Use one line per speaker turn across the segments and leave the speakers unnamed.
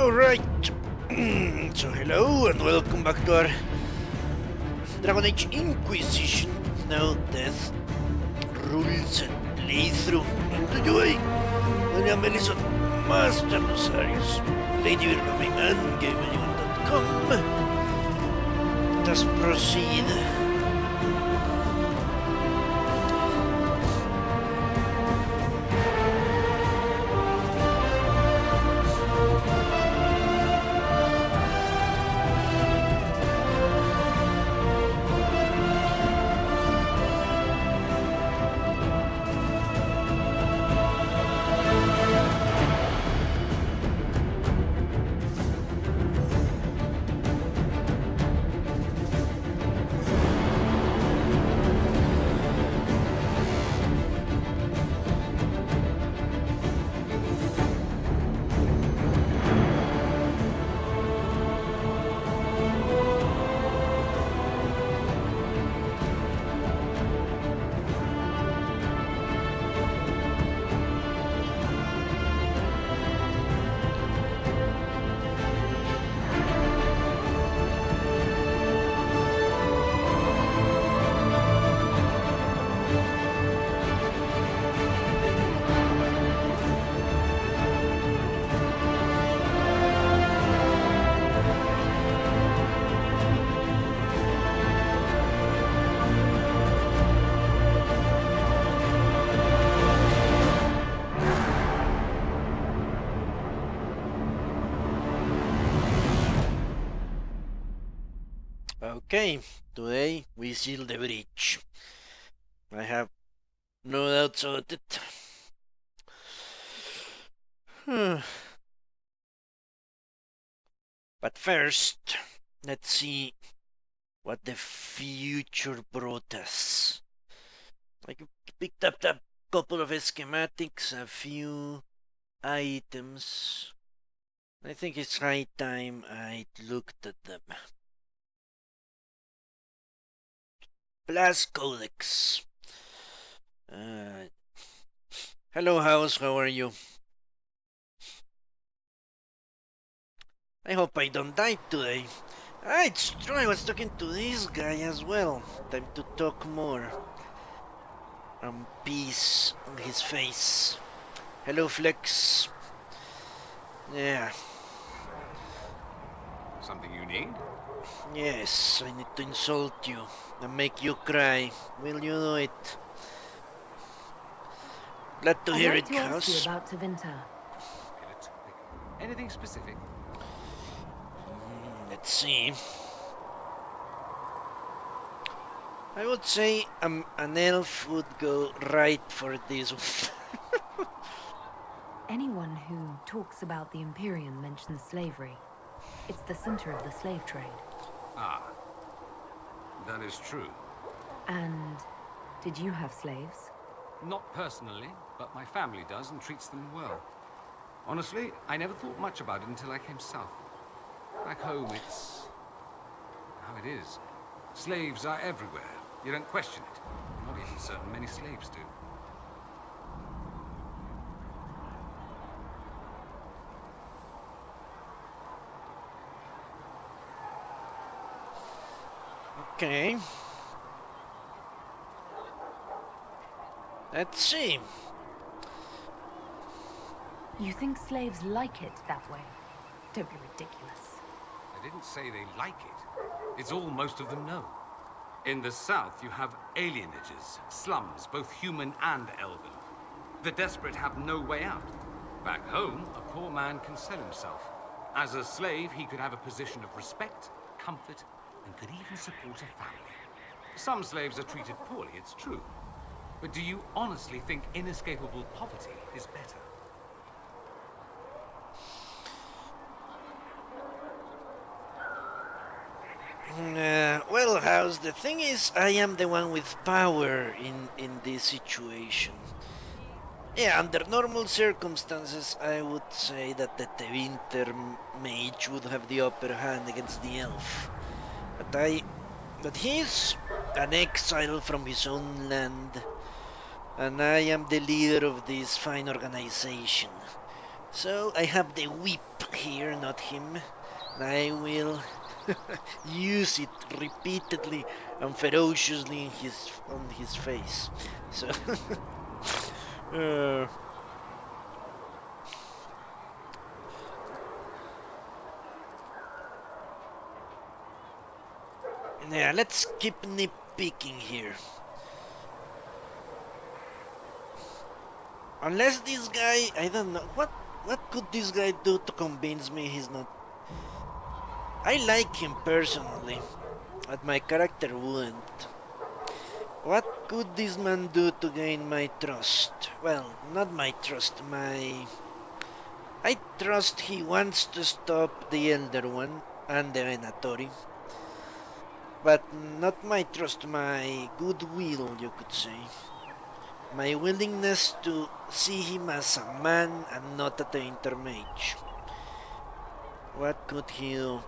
Alright. So hello and welcome back to our Dragon Age Inquisition, now Death, Ruleset playthrough. Enjoy! William Ellison, Master Losarius, Lady Virgami, and GameAnyone.com. Let us proceed. Okay, today we seal the breach. I have no doubts about it. But first, let's see what the future brought us. I picked up a couple of schematics, a few items. I think it's high time I looked at them. Blast Codex. Hello, house, how are you? I hope I don't die today. Ah, it's true, I was talking to this guy as well. Time to talk more. Peace on his face. Hello, Flex. Yeah.
Something you need?
Yes, I need to insult you and make you cry. Will you do it? Glad to hear it,
I'd like to
house.
ask you about Tevinter.
Anything specific?
Let's see. I would say an elf would go right for this one.
Anyone who talks about the Imperium mentions slavery. It's the center of the slave trade.
Ah, that is true.
And did you have slaves?
Not personally, but my family does and treats them well. Honestly, I never thought much about it until I came south. Back home, it's how it is. Slaves are everywhere. You don't question it. Not even certain many slaves do.
Okay. Let's see.
You think slaves like it that way? Don't be ridiculous.
I didn't say they like it. It's all most of them know. In the south, you have alienages, slums, both human and elven. The desperate have no way out. Back home, a poor man can sell himself. As a slave, he could have a position of respect, comfort, and could even support a family. Some slaves are treated poorly, it's true. But do you honestly think inescapable poverty is better?
Well, House, the thing is, I am the one with power in this situation. Yeah, under normal circumstances, I would say that the Tevinter mage would have the upper hand against the elf. But he's an exile from his own land, and I am the leader of this fine organization. So I have the whip here, not him. And I will use it repeatedly and ferociously on his face. So yeah, let's keep nitpicking here. Unless this guy, I don't know, what could this guy do to convince me he's not... I like him personally, but my character wouldn't. What could this man do to gain my trust? Well, not my trust, I trust he wants to stop the Elder One and the Venatori. But not my trust, my goodwill, you could say. My willingness to see him as a man and not a intermage. What could he do?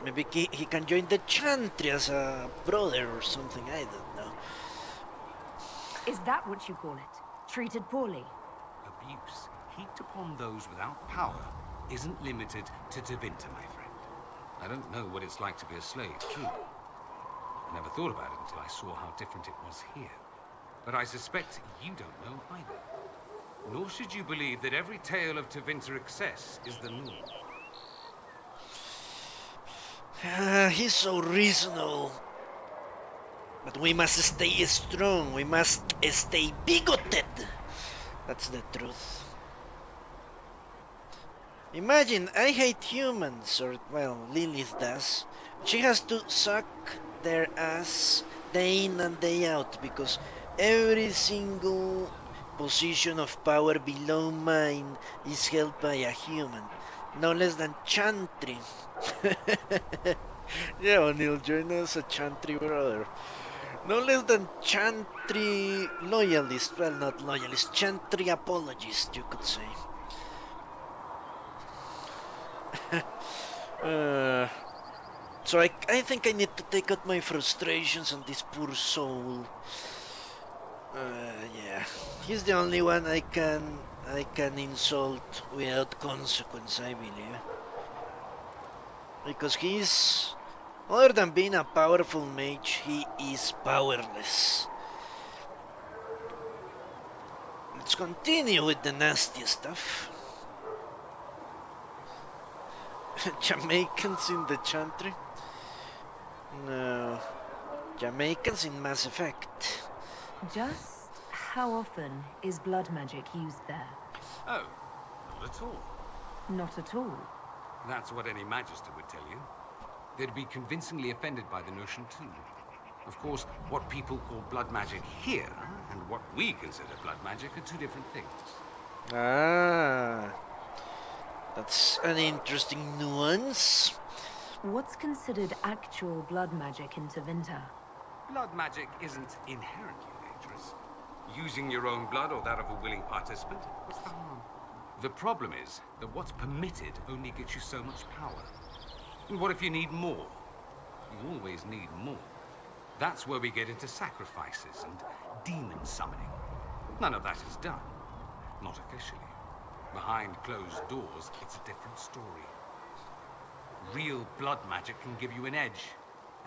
Maybe he can join the Chantry as a brother or something, I don't know.
Is that what you call it? Treated poorly?
Abuse heaped upon those without power isn't limited to Tevinter, my friend. I don't know what it's like to be a slave, true. I never thought about it until I saw how different it was here. But I suspect you don't know either. Nor should you believe that every tale of Tevinter excess is the norm.
He's so reasonable. But we must stay strong, we must stay bigoted. That's the truth. Imagine, I hate humans, or, well, Lilith does. She has to suck their ass day in and day out, because every single position of power below mine is held by a human. No less than Chantry. Yeah, O'Neill, join us a Chantry brother. No less than Chantry loyalist. Well, not loyalist, Chantry apologist, you could say. So I think I need to take out my frustrations on this poor soul. Yeah, he's the only one I can insult without consequence, I believe. Because he's, other than being a powerful mage, he is powerless. Let's continue with the nasty stuff. Jamaicans in the Chantry? No. Jamaicans in Mass Effect.
Just how often is blood magic used there?
Oh, not at all.
Not at all.
That's what any Magister would tell you. They'd be convincingly offended by the notion too. Of course, what people call blood magic here and what we consider blood magic are two different things.
Ah, that's an interesting nuance.
What's considered actual blood magic in Tevinter?
Blood magic isn't inherently dangerous. Using your own blood or that of a willing participant, what's the harm? The problem is that what's permitted only gets you so much power. And what if you need more? You always need more. That's where we get into sacrifices and demon summoning. None of that is done. Not officially. Behind closed doors, it's a different story. Real blood magic can give you an edge,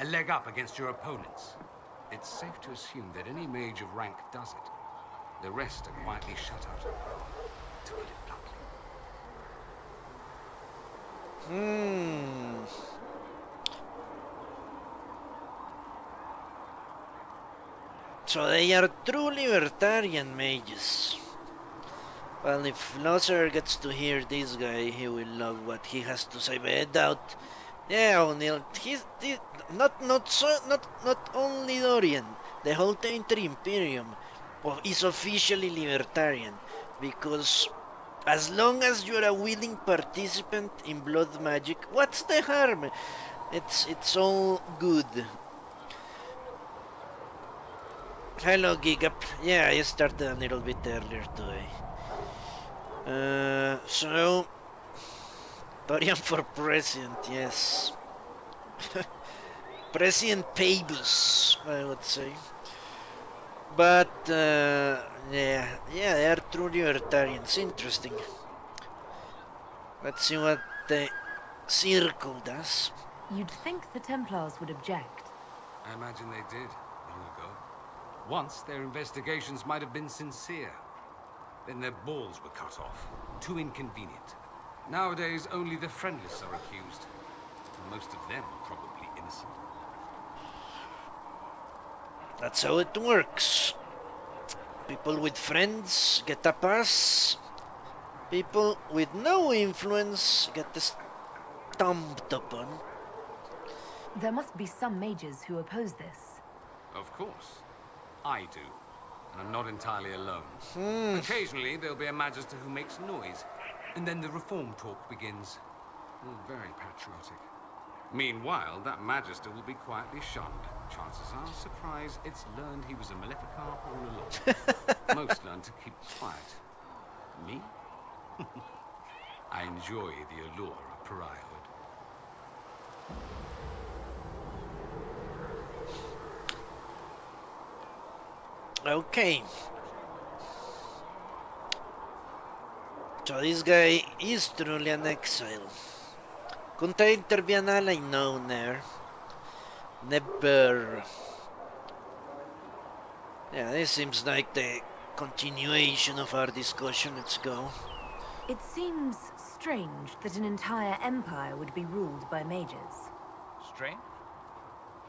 a leg up against your opponents. It's safe to assume that any mage of rank does it. The rest are quietly shut out, to put it bluntly.
So they are true libertarian mages. Well, if Loser gets to hear this guy, he will love what he has to say. But I doubt. Yeah, O'Neill. Not only Dorian. The whole Tainted Imperium is officially libertarian, because as long as you're a willing participant in blood magic, what's the harm? It's all good. Hello, Gigup. Yeah, I started a little bit earlier today. So Dorian for president, yes. President Pabus, I would say. But yeah, they are true libertarians. Interesting. Let's see what the circle does.
You'd think the Templars would object.
I imagine they did, long ago. Once, their investigations might have been sincere. Then their balls were cut off. Too inconvenient. Nowadays, only the friendless are accused. And most of them are probably innocent.
That's how it works. People with friends get a pass. People with no influence get stomped upon.
There must be some mages who oppose this.
Of course. I do. And I'm not entirely alone. Occasionally, there'll be a magister who makes noise. And then the reform talk begins. All very patriotic. Meanwhile, that magister will be quietly shunned. Chances are, surprise, it's learned he was a Maleficar all along. Most learn to keep quiet. Me? I enjoy the allure of pariahhood.
Okay. So this guy is truly an exile. Couldn't I intervene ally? No, never. Never. Yeah, this seems like the continuation of our discussion. Let's go.
It seems strange that an entire empire would be ruled by mages.
Strange?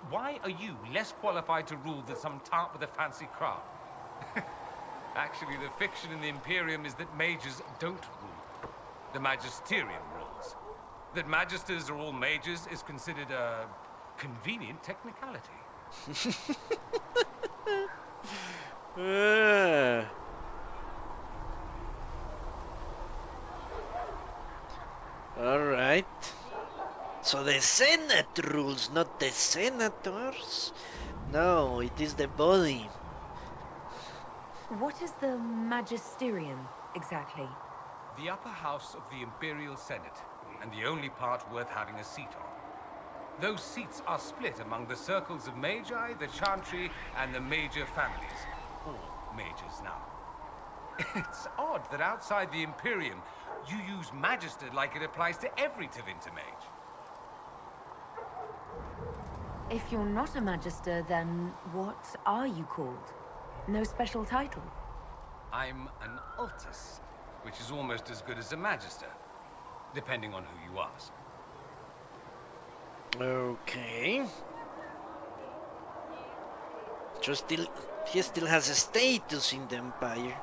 Why are you less qualified to rule than some tart with a fancy crown? Actually, the fiction in the Imperium is that mages don't rule. The Magisterium rules. That magisters are all mages is considered a convenient technicality.
All right. So the Senate rules, not the senators? No, it is the body.
What is the Magisterium, exactly?
The upper house of the Imperial Senate, and the only part worth having a seat on. Those seats are split among the circles of Magi, the Chantry, and the major families. All mages now. It's odd that outside the Imperium, you use Magister like it applies to every Tevinter mage.
If you're not a Magister, then what are you called? No special title?
I'm an Altus, which is almost as good as a Magister, depending on who you ask.
Okay. So he still has a status in the Empire.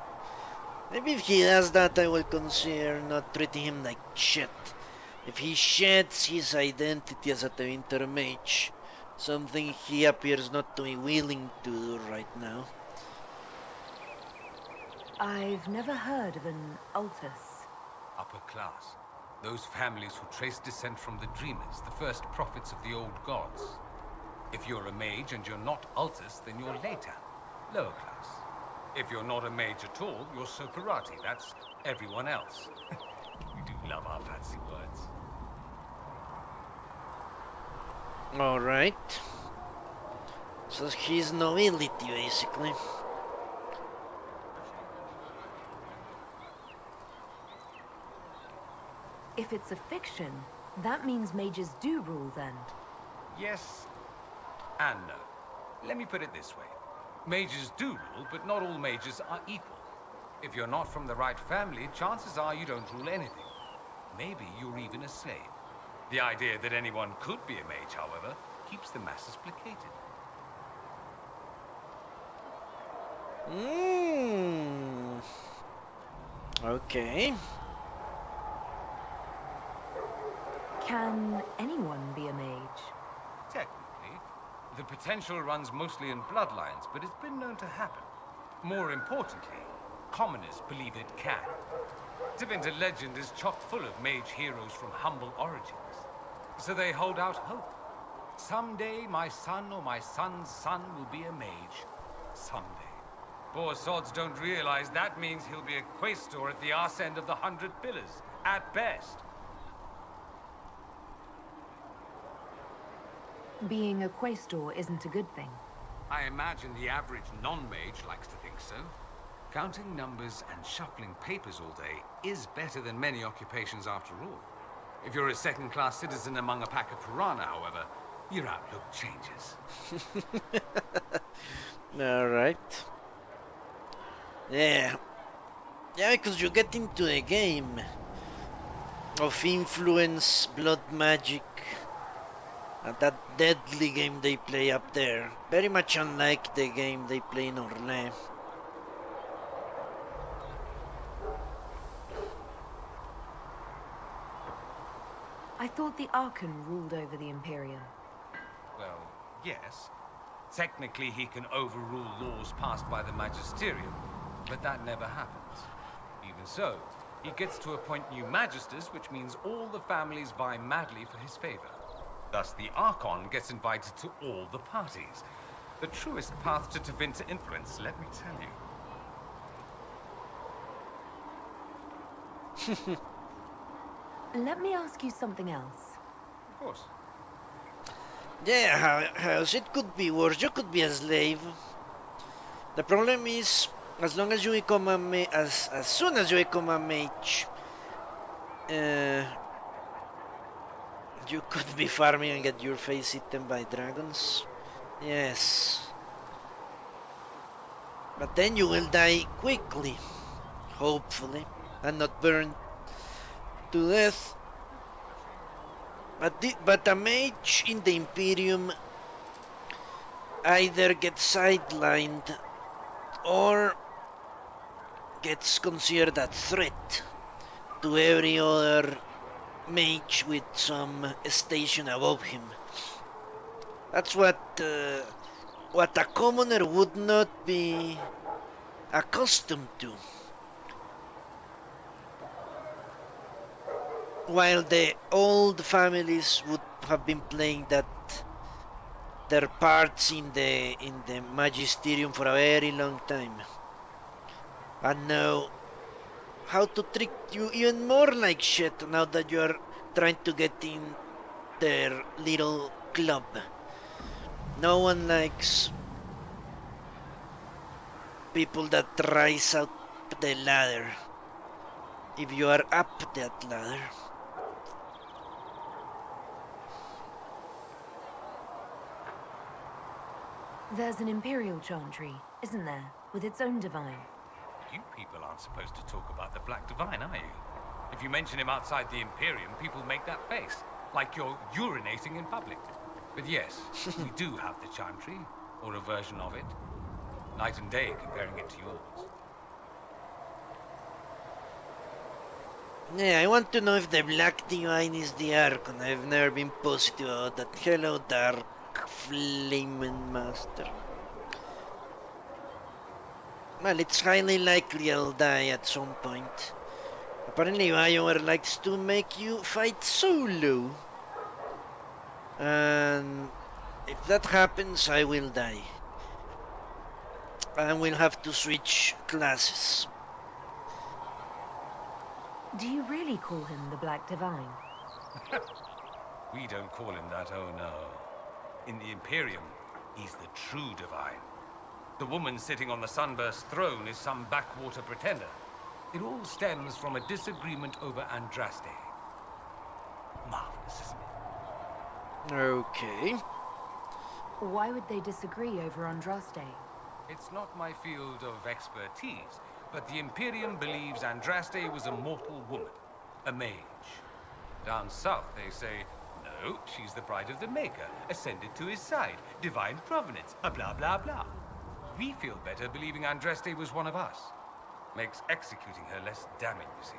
Maybe if he has that, I will consider not treating him like shit. If he sheds his identity as a Tevinter mage, something he appears not to be willing to do right now.
I've never heard of an Altus.
Upper class. Those families who trace descent from the Dreamers, the first prophets of the old gods. If you're a mage and you're not Altus, then you're later, lower class. If you're not a mage at all, you're Soparati. That's everyone else. We do love our fancy words.
Alright. So he's nobility, basically.
If it's a fiction, that means mages do rule then.
Yes and no. Let me put it this way. Mages do rule, but not all mages are equal. If you're not from the right family, chances are you don't rule anything. Maybe you're even a slave. The idea that anyone could be a mage, however, keeps the masses placated.
Okay.
Can anyone be a mage?
Technically, the potential runs mostly in bloodlines, but it's been known to happen. More importantly, commoners believe it can. Tevinter legend is chock full of mage heroes from humble origins. So they hold out hope. Someday my son or my son's son will be a mage. Someday. Poor sods don't realize that means he'll be a quaestor at the arse end of the 100 Pillars, at best.
Being a quaestor isn't a good thing.
I imagine the average non-mage likes to think so. Counting numbers and shuffling papers all day is better than many occupations after all. If you're a second-class citizen among a pack of piranha, however, your outlook changes.
Alright. Yeah. Yeah, because you get into the game of influence, blood magic, and that deadly game they play up there. Very much unlike the game they play in Orlais.
I thought the Archon ruled over the Imperium.
Well, yes. Technically, he can overrule laws passed by the Magisterium, but that never happens. Even so, he gets to appoint new Magisters, which means all the families vie madly for his favor. Thus, the Archon gets invited to all the parties. The truest path to Tevinter influence, let me tell you.
Let me ask you something else.
Of course.
Yeah, house, it could be worse. You could be a slave. The problem is, as long as you become a as soon as you become a mage, you could be farming and get your face eaten by dragons. Yes. But then you will die quickly, hopefully, and not burned to death. But a mage in the Imperium either gets sidelined or gets considered a threat to every other mage with some station above him. That's what a commoner would not be accustomed to. While the old families would have been playing their parts in the magisterium for a very long time, and know how to trick you even more like shit now that you are trying to get in their little club. No one likes people that rise up the ladder if you are up that ladder.
There's an Imperial Chantry, isn't there? With its own divine.
You people aren't supposed to talk about the Black Divine, are you? If you mention him outside the Imperium, people make that face, like you're urinating in public. But yes, we do have the Chantry, or a version of it. Night and day comparing it to yours.
Yeah, I want to know if the Black Divine is the Archon. I've never been positive about that. Hello, Dark Flamen Master. Well, it's highly likely I'll die at some point. Apparently BioWare likes to make you fight solo. And if that happens, I will die. And we'll have to switch classes.
Do you really call him the Black Divine?
We don't call him that, oh no. In the Imperium, he's the true divine. The woman sitting on the Sunburst throne is some backwater pretender. It all stems from a disagreement over Andraste. Marvelous, isn't it?
Okay.
Why would they disagree over Andraste?
It's not my field of expertise, but the Imperium believes Andraste was a mortal woman, a mage. Down south, they say, no, she's the bride of the Maker, ascended to his side, divine provenance, a blah blah blah. We feel better believing Andraste was one of us. Makes executing her less damning, you see.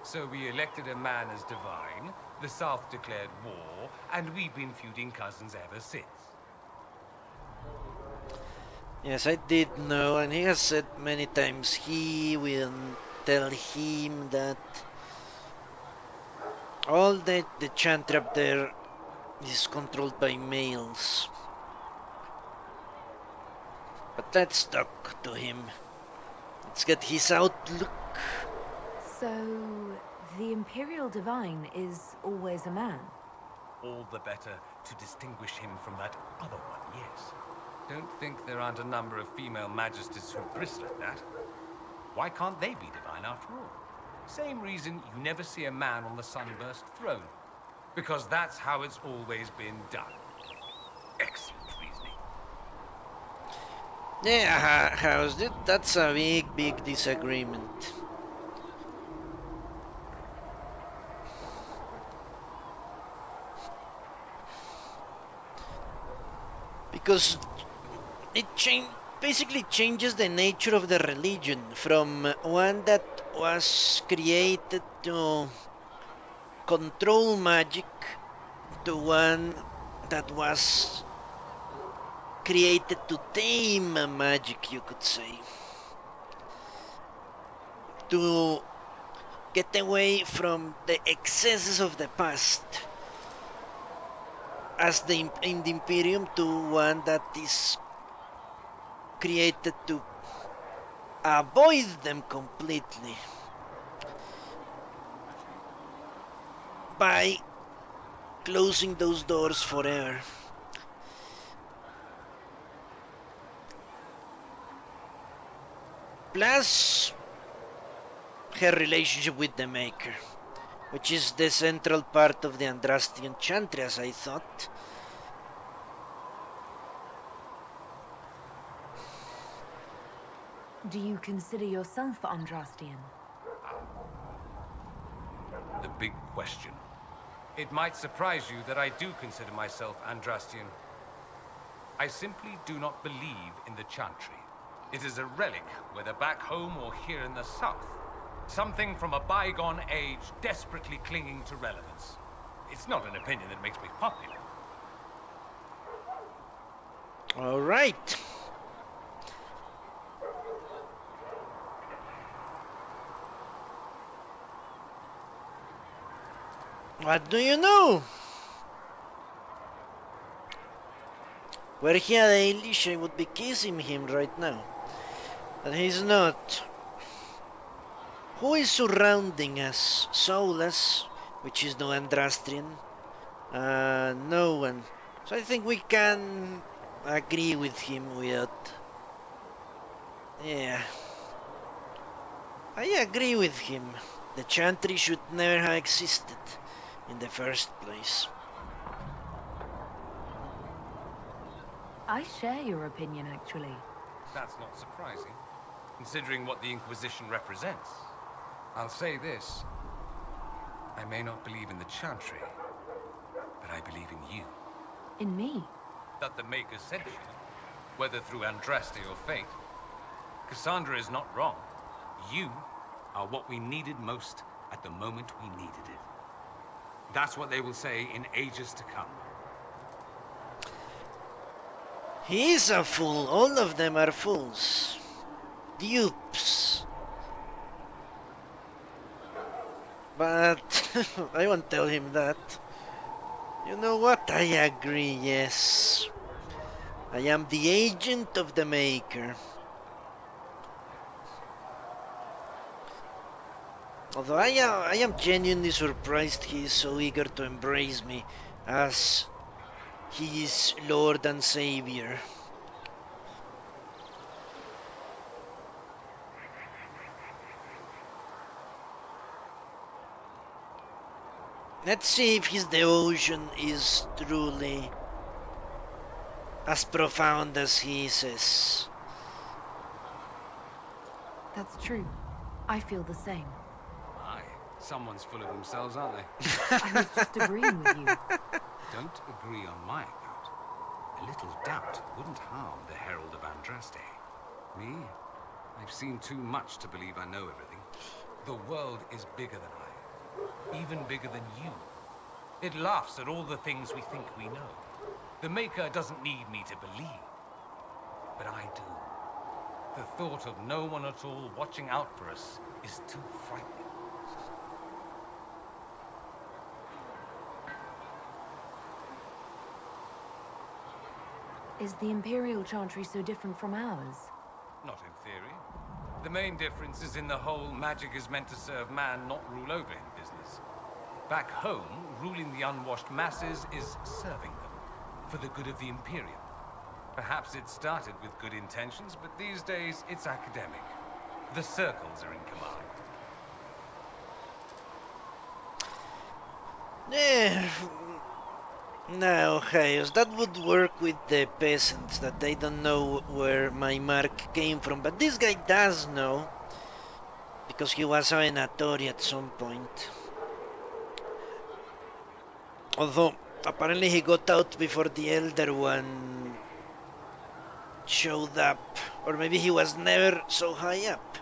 So we elected a man as divine, the South declared war, and we've been feuding cousins ever since.
Yes, I did know, and he has said many times he will tell him that all the chantry up there is controlled by males. But let's talk to him. Let's get his outlook.
So, the Imperial Divine is always a man?
All the better to distinguish him from that other one, yes. Don't think there aren't a number of female magisters who bristle at that. Why can't they be divine after all? Same reason you never see a man on the sunburst throne. Because that's how it's always been done. Excellent reasoning.
Yeah, House, that's a big disagreement. Because it basically changes the nature of the religion from one that was created to control magic to one that was created to tame magic, you could say. To get away from the excesses of the past as in the Imperium to one that is created to avoid them completely by closing those doors forever. Plus her relationship with the Maker, which is the central part of the Andrastian chantry, as I thought.
Do you consider yourself Andrastian?
The big question. It might surprise you that I do consider myself Andrastian. I simply do not believe in the chantry. It is a relic, whether back home or here in the south. Something from a bygone age desperately clinging to relevance. It's not an opinion that makes me popular.
All right. What do you know? Were he a Dalish, I would be kissing him right now. But he's not. Who is surrounding us? Soulless, which is no Andrastrian. No one. So I think we can agree with him without... Yeah. I agree with him. The chantry should never have existed in the first place.
I share your opinion, actually.
That's not surprising, considering what the Inquisition represents. I'll say this. I may not believe in the chantry, but I believe in you.
In me?
That the Maker sent you, whether through Andraste or fate. Cassandra is not wrong. You are what we needed most at the moment we needed it. That's what they will say in ages to come.
He is a fool. All of them are fools. Dupes. But I won't tell him that. You know what? I agree, yes. I am the agent of the Maker. Although I am genuinely surprised he is so eager to embrace me as his Lord and Savior. Let's see if his devotion is truly as profound as he says.
That's true. I feel the same.
Aye, someone's full of themselves, aren't they?
I was just agreeing with you.
Don't agree on my account. A little doubt wouldn't harm the Herald of Andraste. Me? I've seen too much to believe I know everything.
The world is bigger than I. Even bigger than you. It laughs at all the things we think we know. The Maker doesn't need me to believe. But I do. The thought of no one at all watching out for us is too frightening.
Is the Imperial Chantry so different from ours?
Not in theory. The main difference is in the whole magic is meant to serve man, not rule over him business. Back home, ruling the unwashed masses is serving them, for the good of the Imperium. Perhaps it started with good intentions, but these days it's academic. The circles are in command.
Eh, no, Chaos, that would work with the peasants, that they don't know where my mark came from, but this guy does know, because he was a Venatori at some point. Although, apparently he got out before the Elder One showed up, or maybe he was never so high up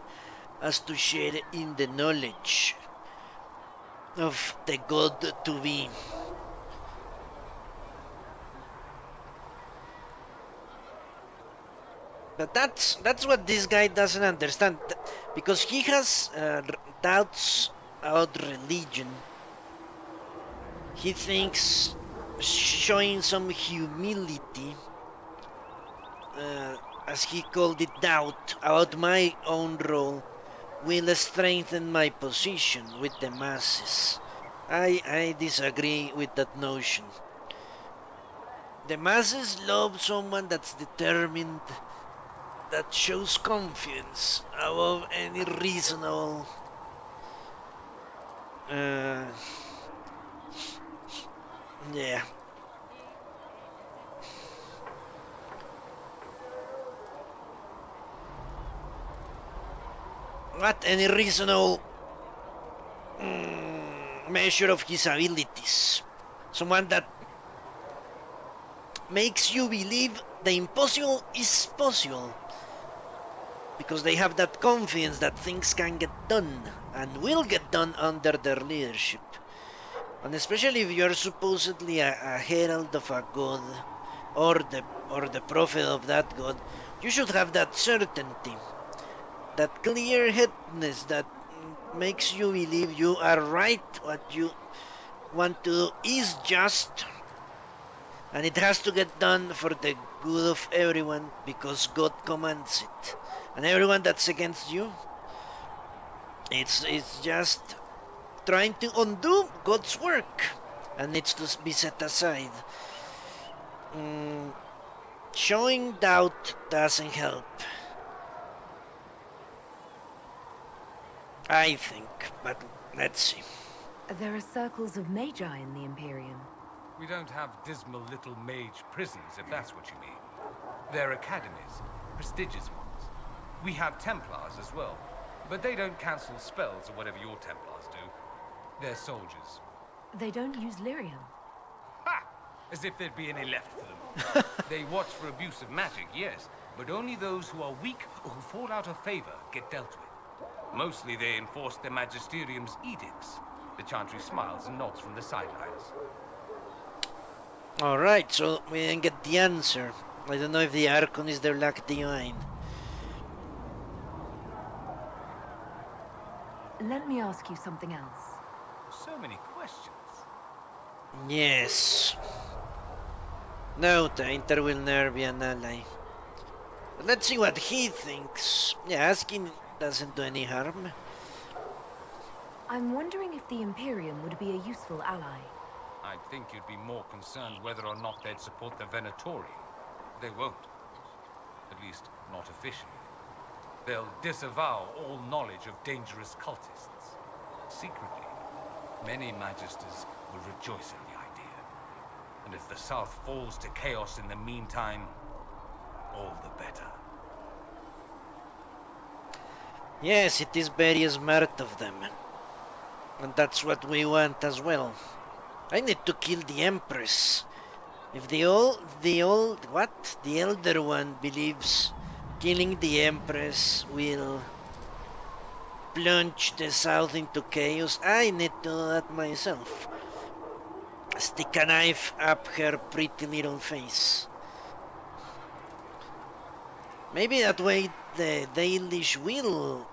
as to share in the knowledge of the god to be. But that's what this guy doesn't understand, because he has doubts about religion. He thinks showing some humility, as he called it, doubt about my own role, will strengthen my position with the masses. I disagree with that notion. The masses love someone that's determined, that shows confidence above any reasonable yeah. What any reasonable measure of his abilities. Someone that makes you believe the impossible is possible, because they have that confidence that things can get done and will get done under their leadership. And especially if you're supposedly a herald of a god, or the prophet of that god, you should have that certainty, that clear-headedness that makes you believe you are right, what you want to do is just, and it has to get done for the good of everyone because God commands it. And everyone that's against you, it's just trying to undo God's work and needs to be set aside. Showing doubt doesn't help, I think, but let's see.
There are circles of magi in the Imperium.
We don't have dismal little mage prisons, if that's what you mean. They're academies, prestigious ones. We have Templars as well, but they don't cancel spells or whatever your Templars do. They're soldiers.
They don't use lyrium.
Ha! As if there'd be any left for them. They watch for abuse of magic, yes, but only those who are weak or who fall out of favor get dealt with. Mostly they enforce the Magisterium's edicts. The Chantry smiles and nods from the sidelines.
Alright, so we didn't get the answer. I don't know if the Archon is the Black Divine.
Let me ask you something else.
So many questions.
Yes. No, the Inter will never be an ally. But let's see what he thinks. Yeah, asking doesn't do any harm.
I'm wondering if the Imperium would be a useful ally.
I'd think you'd be more concerned whether or not they'd support the Venatori. They won't. At least, not officially. They'll disavow all knowledge of dangerous cultists. Secretly, many Magisters will rejoice in the idea. And if the South falls to chaos in the meantime, all the better.
Yes, it is very smart of them. And that's what we want as well. I need to kill the Empress. If the Elder One believes killing the Empress will plunge the South into chaos, I need to do that myself. Stick a knife up her pretty little face. Maybe that way the Dalish will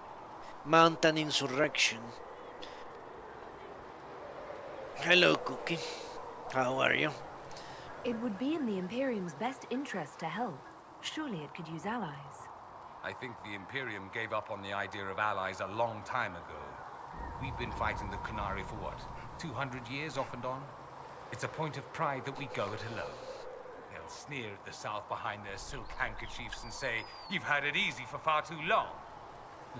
mount an insurrection. Hello, Cookie. How are you?
It would be in the Imperium's best interest to help. Surely it could use allies.
I think the Imperium gave up on the idea of allies a long time ago. We've been fighting the Qunari for what, 200 years off and on? It's a point of pride that we go it alone. They'll sneer at the South behind their silk handkerchiefs and say, "You've had it easy for far too long."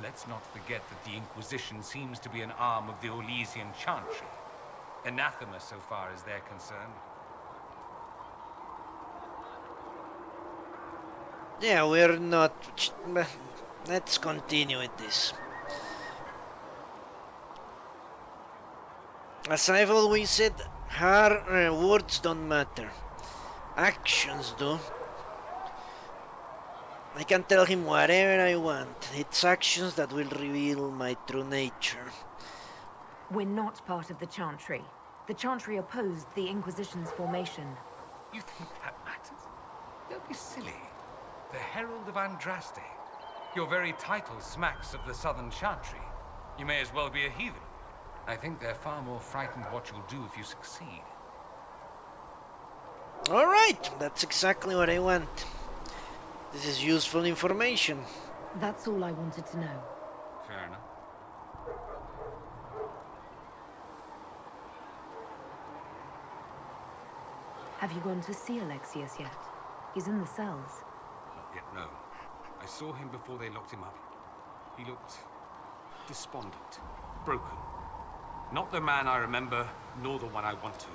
Let's not forget that the Inquisition seems to be an arm of the Orlesian Chantry. Anathema so far as they're concerned.
Yeah, we're not... Let's continue with this. As I've always said, her words don't matter. Actions do. I can tell him whatever I want. It's actions that will reveal my true nature.
We're not part of the Chantry. The Chantry opposed the Inquisition's formation.
You think that matters? Don't be silly. The Herald of Andraste. Your very title smacks of the Southern Chantry. You may as well be a heathen. I think they're far more frightened what you'll do if you succeed.
Alright, that's exactly what I want. This is useful information.
That's all I wanted to know.
Fair enough.
Have you gone to see Alexius yet? He's in the cells.
Not yet, no. I saw him before they locked him up. He looked despondent, broken. Not the man I remember, nor the one I want to.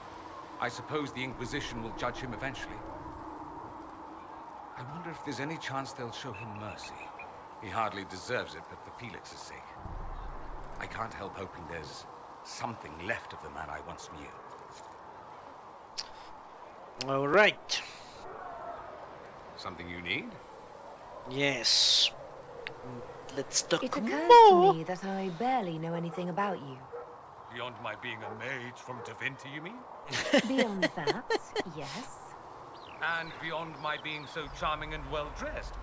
I suppose the Inquisition will judge him eventually. I wonder if there's any chance they'll show him mercy. He hardly deserves it, but for Felix's sake. I can't help hoping there's something left of the man I once knew.
Alright.
Something you need?
Yes. Let's talk
It occurs
more.
to me that I barely know anything about you.
Beyond my being a mage from Tevinter, you mean?
Beyond that, yes.
And beyond my being so charming and well-dressed,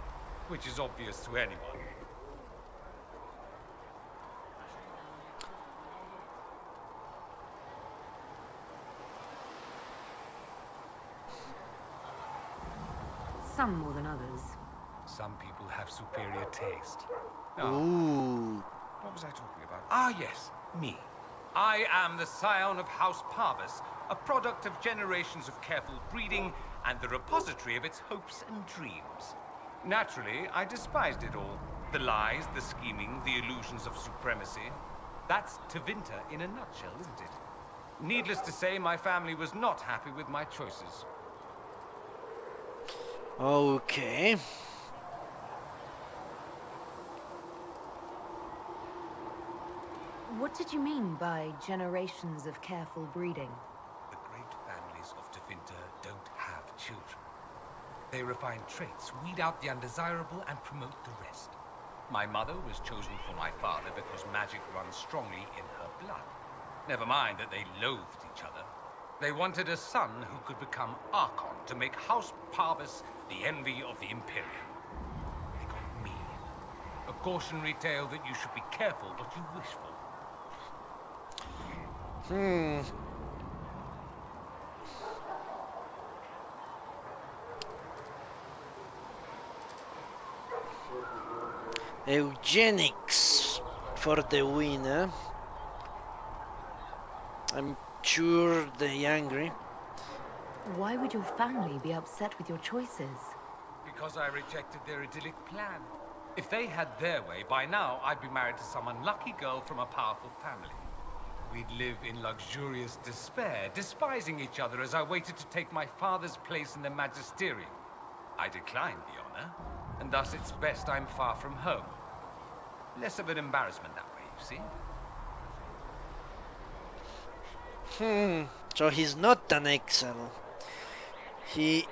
which is obvious to anyone.
Some more than others.
Some people have superior taste. Oh,
Ooh.
what was I talking about? Ah, yes, me. I am the scion of House Parvis, a product of generations of careful breeding and the repository of its hopes and dreams. Naturally, I despised it all. The lies, the scheming, the illusions of supremacy. That's Tevinter in a nutshell, isn't it? Needless to say, my family was not happy with my choices.
Okay.
What did you mean by generations of careful breeding?
The great families of Tevinter don't have children. They refine traits, weed out the undesirable, and promote the rest. My mother was chosen for my father because magic runs strongly in her blood. Never mind that they loathed each other. They wanted a son who could become Archon to make House Parvis the envy of the Imperium. They got me. A cautionary tale that you should be careful what you wish for.
Eugenics for the winner. I'm sure they're angry.
Why would your family be upset with your choices?
Because I rejected their idyllic plan. If they had their way, by now I'd be married to some unlucky girl from a powerful family. We'd live in luxurious despair, despising each other as I waited to take my father's place in the magisterium. I declined the honor, and thus it's best I'm far from home. Less of an embarrassment that way, you see?
So he's not an exile. He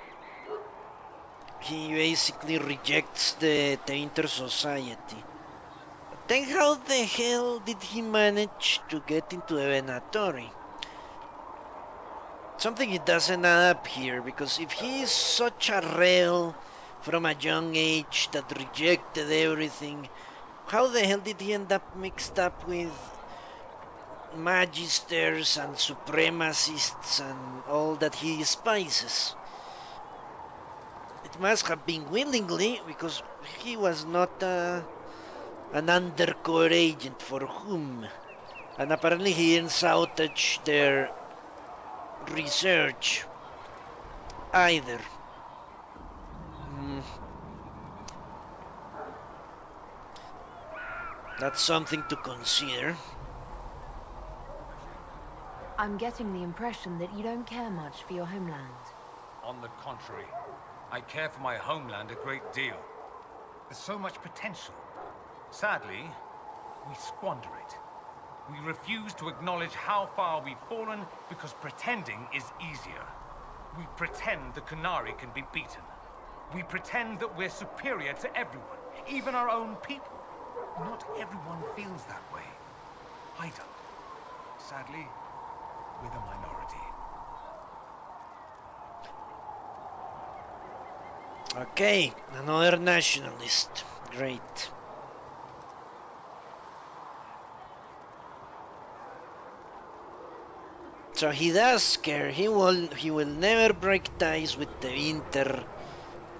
basically rejects the Tainter society. But then how the hell did he manage to get into the Venatori? Something it doesn't add up here, because if he is such a rel from a young age that rejected everything, how the hell did he end up mixed up with magisters and supremacists and all that he despises? It must have been willingly, because he was not an undercover agent for whom. And apparently he didn't sabotage their research either. That's something to consider.
I'm getting the impression that you don't care much for your homeland.
On the contrary, I care for my homeland a great deal. There's so much potential. Sadly, we squander it. We refuse to acknowledge how far we've fallen because pretending is easier. We pretend the Qunari can be beaten. We pretend that we're superior to everyone, even our own people. Not everyone feels that way. I don't. Sadly, we're the minority.
Okay, another nationalist. Great. So he does care. He will never break ties with the Inter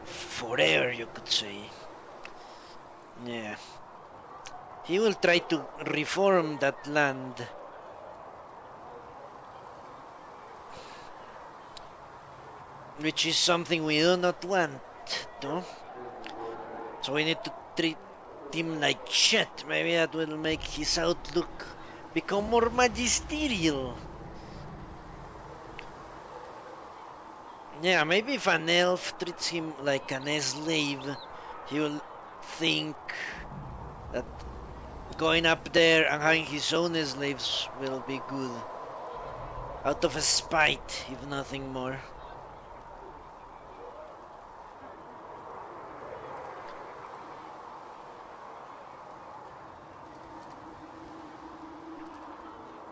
forever, you could say. Yeah. He will try to reform that land. Which is something we do not want, no? So we need to treat him like shit. Maybe that will make his outlook become more magisterial. Yeah, maybe if an elf treats him like an slave, he will think that going up there and having his own slaves will be good. Out of a spite, if nothing more.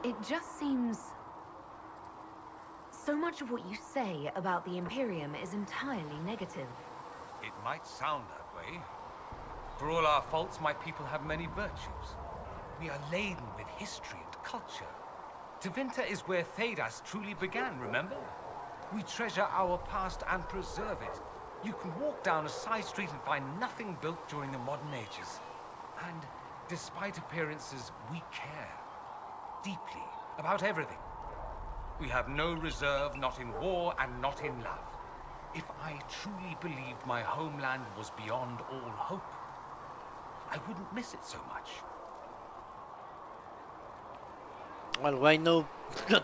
It just seems... So much of what you say about the Imperium is entirely negative.
It might sound that way. For all our faults, my people have many virtues. We are laden with history and culture. Tevinter is where Thedas truly began, remember? We treasure our past and preserve it. You can walk down a side street and find nothing built during the modern ages. And despite appearances, we care. Deeply. About everything. We have no reserve, not in war and not in love. If I truly believed my homeland was beyond all hope, I wouldn't miss it so much.
Well, why not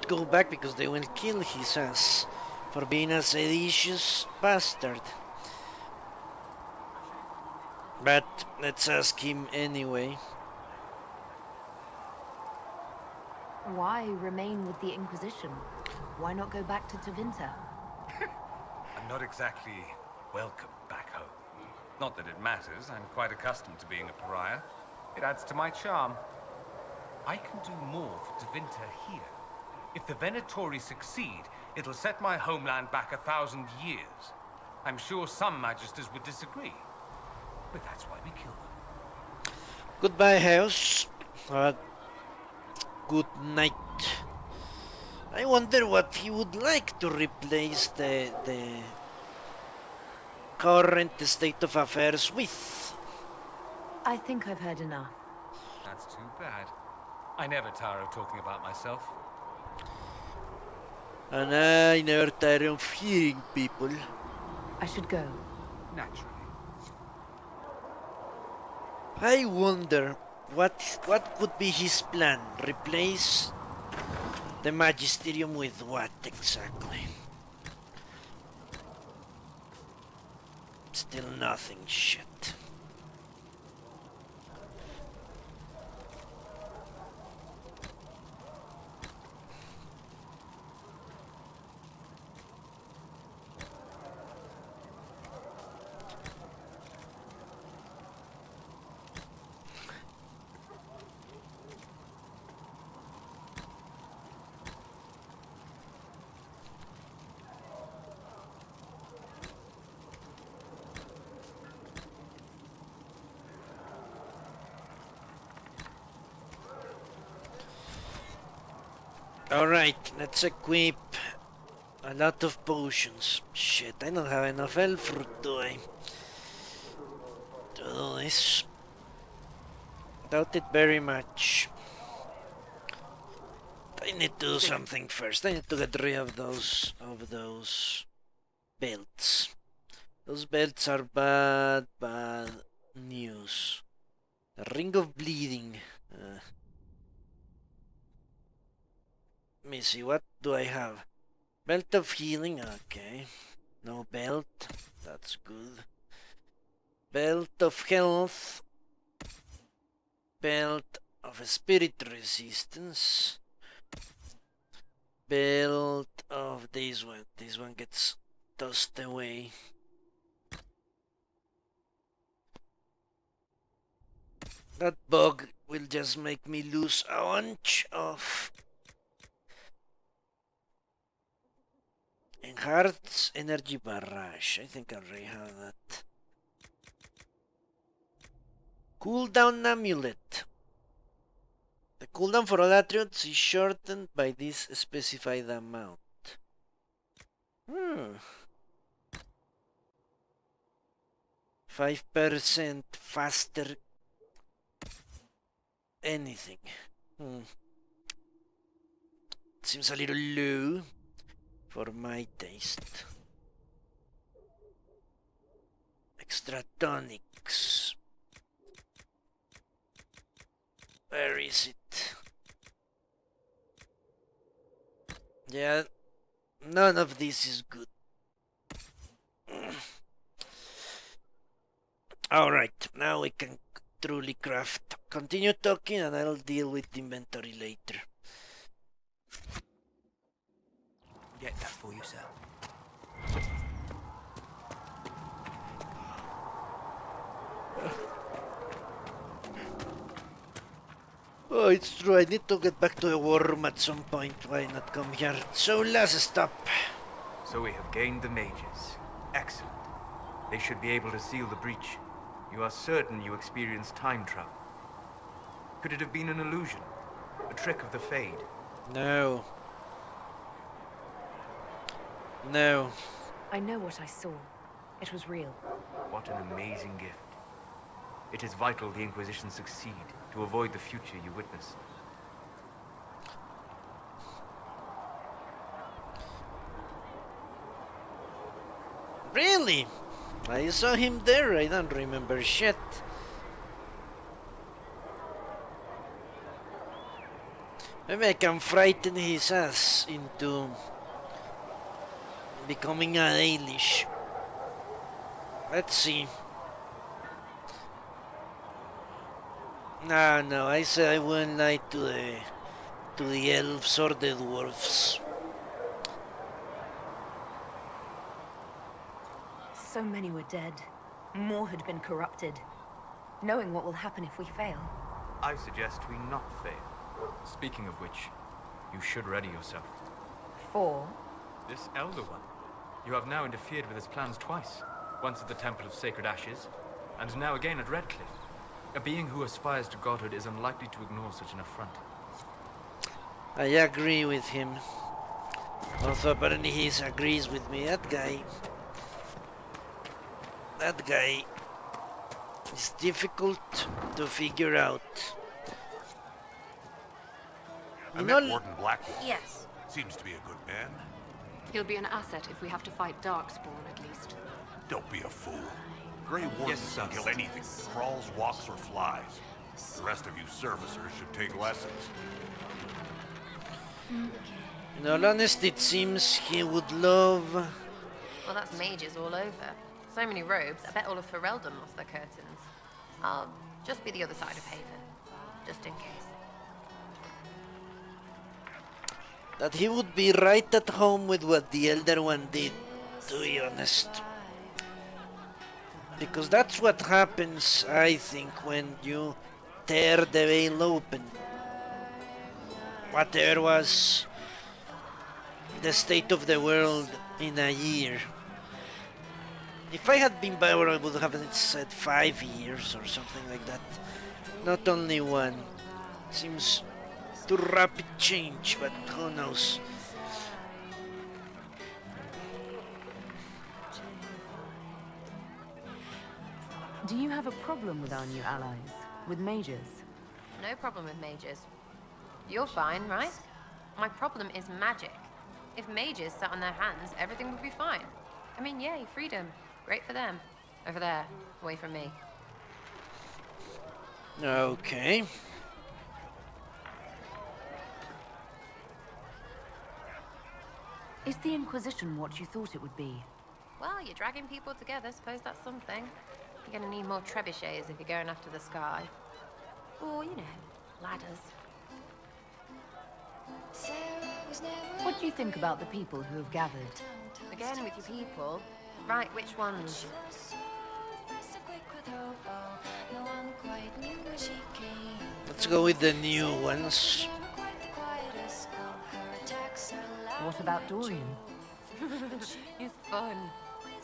go back? Because they will kill his ass for being a seditious bastard. But let's ask him anyway.
Why remain with the Inquisition? Why not go back to Tevinter?
I'm not exactly welcome back home. Not that it matters, I'm quite accustomed to being a pariah. It adds to my charm. I can do more for Tevinter here. If the Venatori succeed, it'll set my homeland back 1,000 years. I'm sure some magisters would disagree, but that's why we kill them.
Goodbye, house. Good night. I wonder what he would like to replace the current state of affairs with.
I think I've heard enough.
That's too bad. I never tire of talking about myself.
And I never tire of hearing people.
I should go.
Naturally.
I wonder what could be his plan? Replace the magisterium with what exactly? Still nothing. Shit. Alright, let's equip a lot of potions. Shit, I don't have enough elf fruit, do I? To do this. Doubt it very much. I need to do something first. I need to get rid of those belts. Those belts are bad news. The Ring of Bleeding. Let me see, what do I have? Belt of Healing, okay. No belt, that's good. Belt of Health. Belt of Spirit Resistance. Belt of this one. This one gets tossed away. That bug will just make me lose a bunch of Enhanced Energy Barrage. I think I already have that. Cooldown Amulet. The cooldown for all attributes is shortened by this specified amount. 5% faster anything. Seems a little low for my taste. Extra tonics. Where is it? Yeah, none of this is good. Alright, now we can truly craft. Continue talking and I'll deal with inventory later.
Get that for you, sir.
Oh, it's true, I need to get back to the war room at some point. Why not come here? So last stop.
So we have gained the mages. Excellent. They should be able to seal the breach. You are certain you experienced time travel? Could it have been an illusion? A trick of the Fade?
No. No.
I know what I saw. It was real.
What an amazing gift. It is vital the Inquisition succeed to avoid the future you witnessed.
Really? I saw him there, I don't remember shit. Maybe I can frighten his ass into becoming a Dalish. Let's see. No, I said I wouldn't lie to the elves or the dwarves.
So many were dead. More had been corrupted. Knowing what will happen if we fail.
I suggest we not fail. Speaking of which, you should ready yourself.
For?
This Elder One. You have now interfered with his plans twice. Once at the Temple of Sacred Ashes, and now again at Redcliffe. A being who aspires to godhood is unlikely to ignore such an affront.
I agree with him. Although apparently he agrees with me. That guy is difficult to figure out.
I met Warden Blackwell.
Yes.
Seems to be a good man.
He'll be an asset if we have to fight Darkspawn, at least.
Don't be a fool. Grey Wardens can kill anything that crawls, walks, or flies. The rest of you servicers should take lessons.
In all honesty, it seems he would love...
Well, that's mages all over. So many robes, I bet all of Ferelden lost their curtains. I'll just be the other side of Haven, just in case.
that he would be right at home with what the Elder One did, to be honest. Because that's what happens, I think, when you tear the veil open. Whatever was the state of the world in a year. If I had been Bauer, I would have said 5 years or something like that. Not only one. Seems too rapid change, but who knows.
Do you have a problem with our new allies? With mages?
No problem with mages. You're fine, right? My problem is magic. If mages sat on their hands, everything would be fine. I mean, yay, freedom. Great for them. Over there, away from me.
Okay.
Is the Inquisition what you thought it would be?
Well, you're dragging people together. Suppose that's something. You're gonna need more trebuchets if you're going after the sky. Or, you know, ladders.
What do you think about the people who have gathered?
Again with your people. Right, which ones?
Let's go with the new ones.
What about Dorian?
He's fun.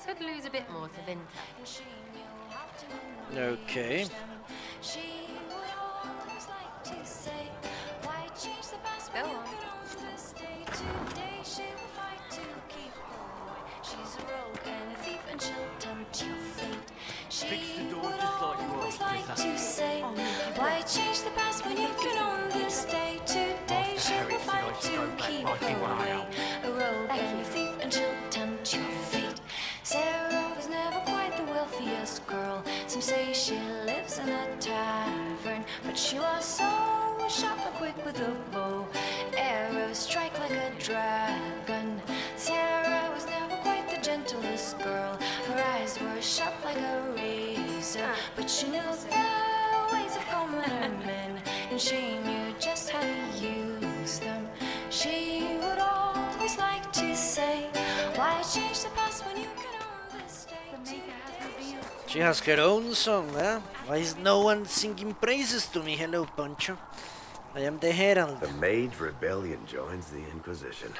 Could lose a bit more to Vinta.
Okay.
Go on.
Fix the door just like you asked,
why change the past when you can only stay today? She will fight to keep away. A rogue and a thief, and she'll tempt your fate. Sarah was never quite the wealthiest girl. Some say she lives in a tavern, but she was so sharp and quick with a bow. Arrows strike like a dragon. Sarah was never quite the gentlest girl. Her eyes were sharp like a razor, but she knew the ways of common men, and she knew just how to use them. She would always like to say, why change the past when you can only stay today?
She has her own song, huh? Why is no one singing praises to me? Hello, Poncho. I am the Herald.
The Mage Rebellion joins the Inquisition.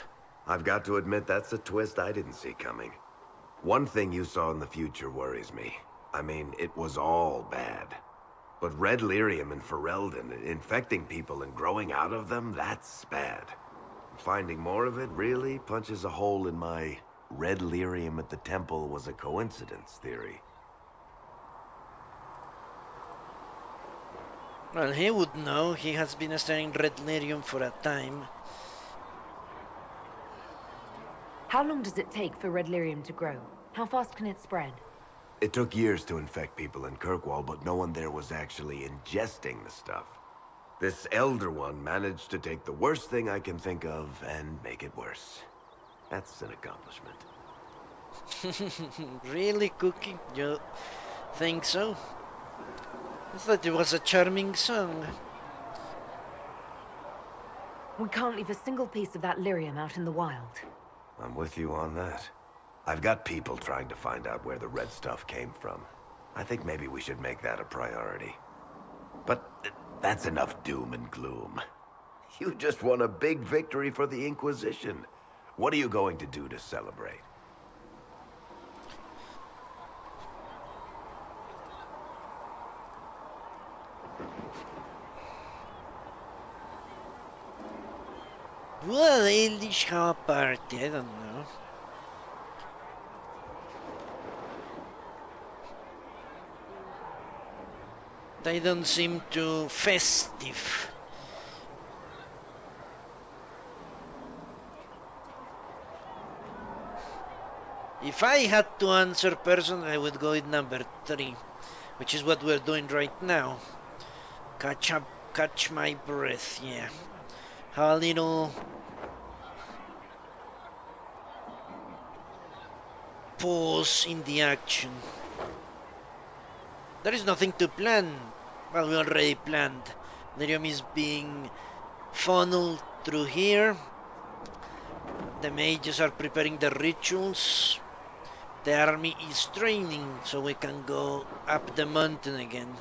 I've got to admit that's a twist I didn't see coming. One thing you saw in the future worries me. I mean, it was all bad. But red lyrium and Ferelden, infecting people and growing out of them, that's bad. Finding more of it really punches a hole in my red lyrium at the temple was a coincidence theory.
Well, he would know. He has been studying red lyrium for a time.
How long does it take for red lyrium to grow? How fast can it spread?
It took years to infect people in Kirkwall, but no one there was actually ingesting the stuff. This Elder One managed to take the worst thing I can think of and make it worse. That's an accomplishment.
Really, Cookie? You think so? I thought it was a charming song.
We can't leave a single piece of that lyrium out in the wild.
I'm with you on that. I've got people trying to find out where the red stuff came from. I think maybe we should make that a priority. But that's enough doom and gloom. You just won a big victory for the Inquisition. What are you going to do to celebrate?
Will Dalish have a party? I don't know. They don't seem too festive. If I had to answer personally, I would go with number 3, which is what we're doing right now. Catch my breath, yeah. Have a little pause in the action. There is nothing to plan. Well, we already planned. Lyrium is being funneled through here. The mages are preparing the rituals. The army is training, so we can go up the mountain again.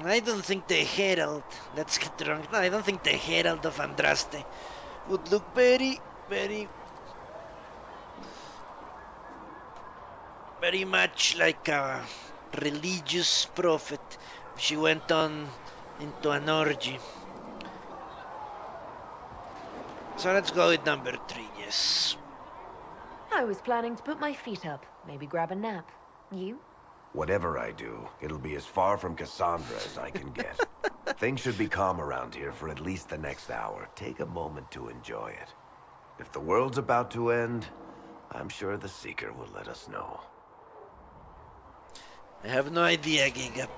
I don't think the Herald, let's get drunk, no, I don't think the Herald of Andraste would look very much like a religious prophet if she went on into an orgy. So let's go with number 3, yes.
I was planning to put my feet up, maybe grab a nap. You?
Whatever I do, it'll be as far from Cassandra as I can get. Things should be calm around here for at least the next hour. Take a moment to enjoy it. If the world's about to end, I'm sure the Seeker will let us know.
I have no idea, Gigap.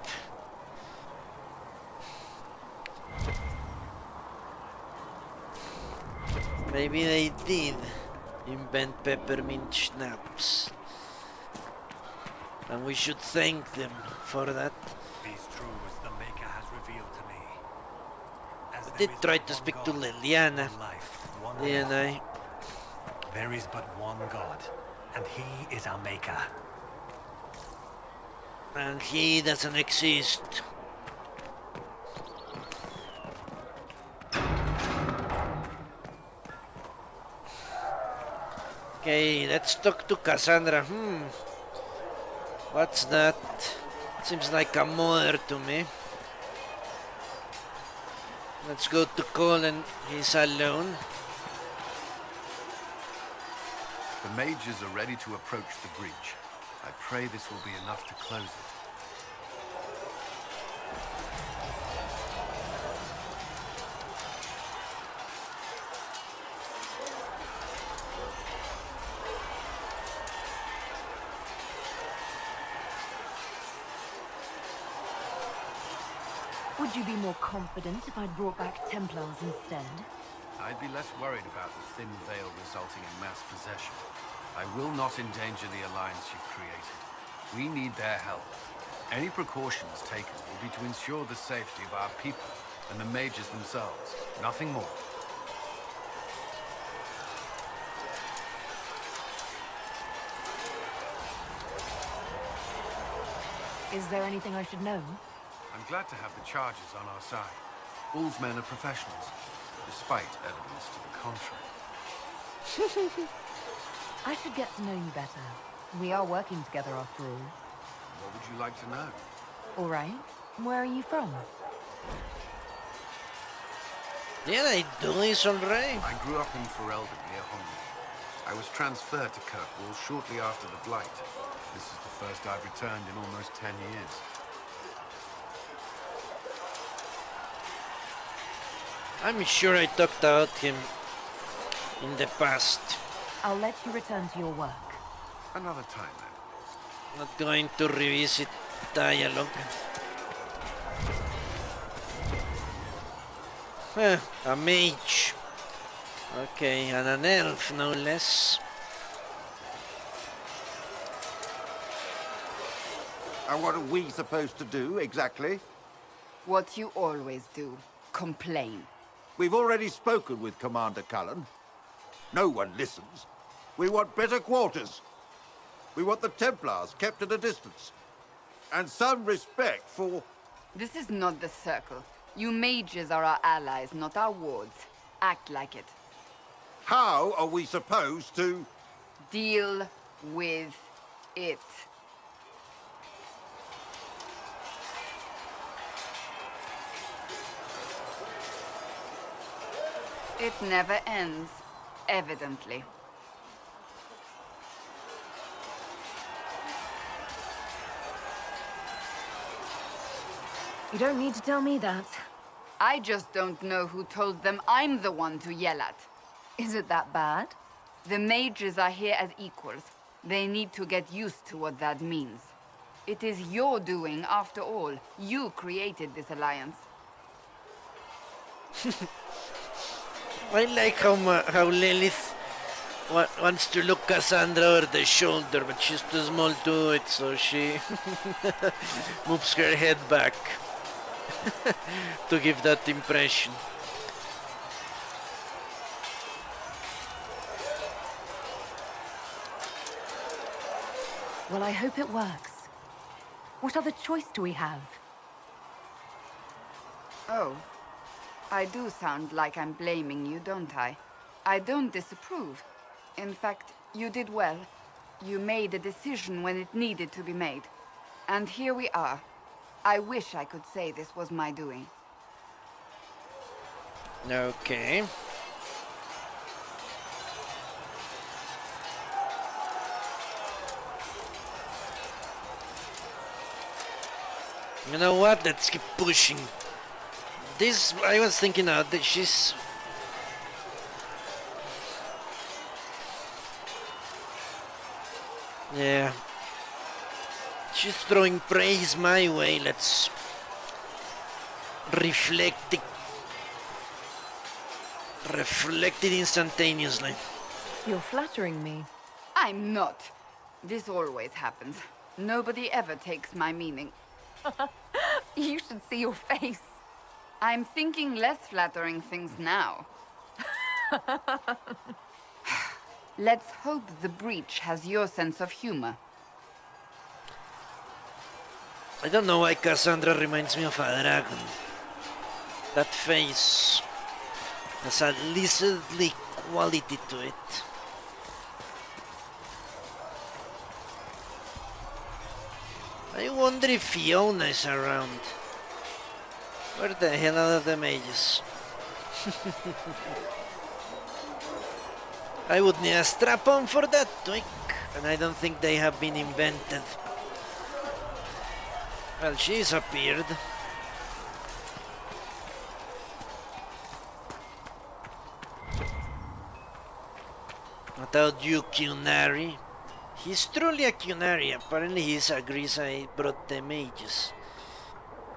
Maybe they did invent peppermint schnapps. And we should thank them for that.
These truths the Maker has revealed to me. As
I
there
did
is
try
but
to
one
speak to
God,
Liliana,
one life, one
didn't
life.
I?
There is but one God, and He is our Maker.
And he doesn't exist. Okay, let's talk to Cassandra. What's that? Seems like a mother to me. Let's go to Colin. He's alone.
The mages are ready to approach the bridge. I pray this will be enough to close it.
Would you be more confident if I'd brought back Templars instead?
I'd be less worried about the thin veil resulting in mass possession. I will not endanger the alliance you've created. We need their help. Any precautions taken will be to ensure the safety of our people and the mages themselves. Nothing more.
Is there anything I should know?
I'm glad to have the charges on our side. Bull's men are professionals, despite evidence to the contrary.
I should get to know you better. We are working together after all.
What would you like to know?
All right. Where are you from?
Did I do this already?
I grew up in Ferelden near home. I was transferred to Kirkwall shortly after the Blight. This is the first I've returned in almost 10 years.
I'm sure I talked about him in the past.
I'll let you return to your work.
Another time, then.
Not going to revisit dialogue. A mage. Okay, and an elf, no less.
And what are we supposed to do, exactly?
What you always do. Complain.
We've already spoken with Commander Cullen. No one listens. We want better quarters. We want the Templars kept at a distance. And some respect for...
This is not the Circle. You mages are our allies, not our wards. Act like it.
How are we supposed to...
Deal with it. It never ends, evidently.
You don't need to tell me that.
I just don't know who told them I'm the one to yell at.
Is it that bad?
The mages are here as equals. They need to get used to what that means. It is your doing, after all. You created this alliance.
I like how Lilith wants to look Cassandra over the shoulder, but she's too small to do it, so she moves her head back to give that impression.
Well, I hope it works. What other choice do we have?
Oh. I do sound like I'm blaming you, don't I? I don't disapprove. In fact, you did well. You made a decision when it needed to be made. And here we are. I wish I could say this was my doing.
Okay. You know what? Let's keep pushing. This, I was thinking that she's... Yeah. She's throwing praise my way. Let's reflect it instantaneously.
You're flattering me.
I'm not. This always happens. Nobody ever takes my meaning.
You should see your face.
I'm thinking less flattering things now. Let's hope the breach has your sense of humor.
I don't know why Cassandra reminds me of a dragon. That face has a lizardly quality to it. I wonder if Fiona is around. Where the hell are the mages? I would need a strap-on for that twig, and I don't think they have been invented. Well, she's appeared. What about you, Cunari? He's truly a Cunari. Apparently he's agrees I brought the mages.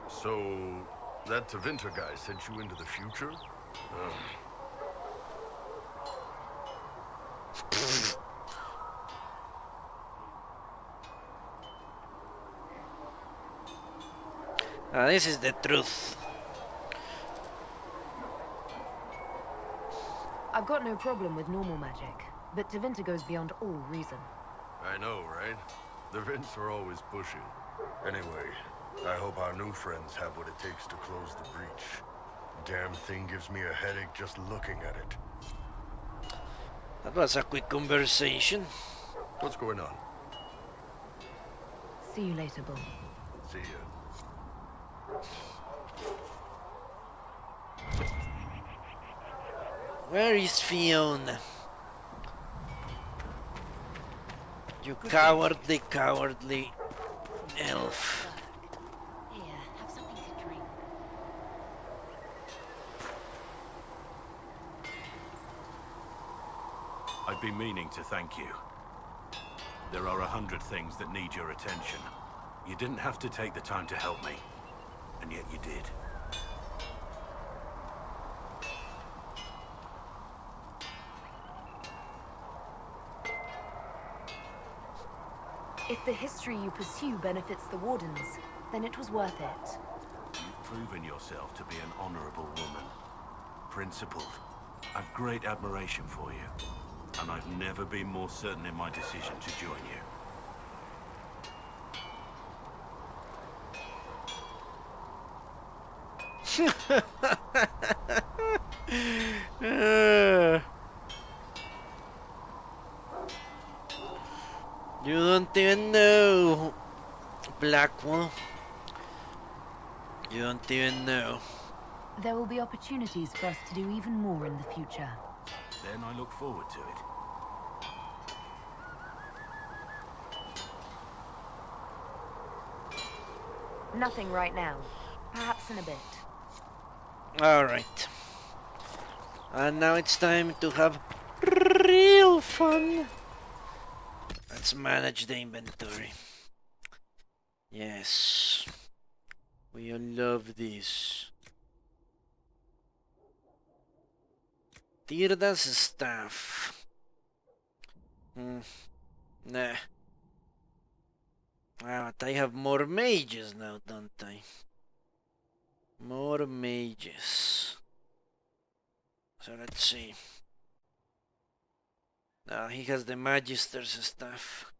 So, that Tevinter guy sent you into the future?
This is the truth.
I've got no problem with normal magic, but Tevinter goes beyond all reason.
I know, right? The Vints are always pushing. Anyway, I hope our new friends have what it takes to close the breach. Damn thing gives me a headache just looking at it.
That was a quick conversation.
What's going on?
See you later, Bull.
See ya.
Where is Fiona? You cowardly elf.
Here, have something to drink.
I've been meaning to thank you. There are 100 things that need your attention. You didn't have to take the time to help me, and yet you did.
If the history you pursue benefits the Wardens, then it was worth it.
You've proven yourself to be an honorable woman. Principled. I've great admiration for you. And I've never been more certain in my decision to join you.
You don't even know, Blackwell. You don't even know.
There will be opportunities for us to do even more in the future.
Then I look forward to it.
Nothing right now. Perhaps in a bit.
Alright. And now it's time to have real fun. Let's manage the inventory. Yes. We all love this. Tirda's staff. Nah. Ah, but I have more mages now, don't I? More mages. So let's see. Now he has the Magister's staff.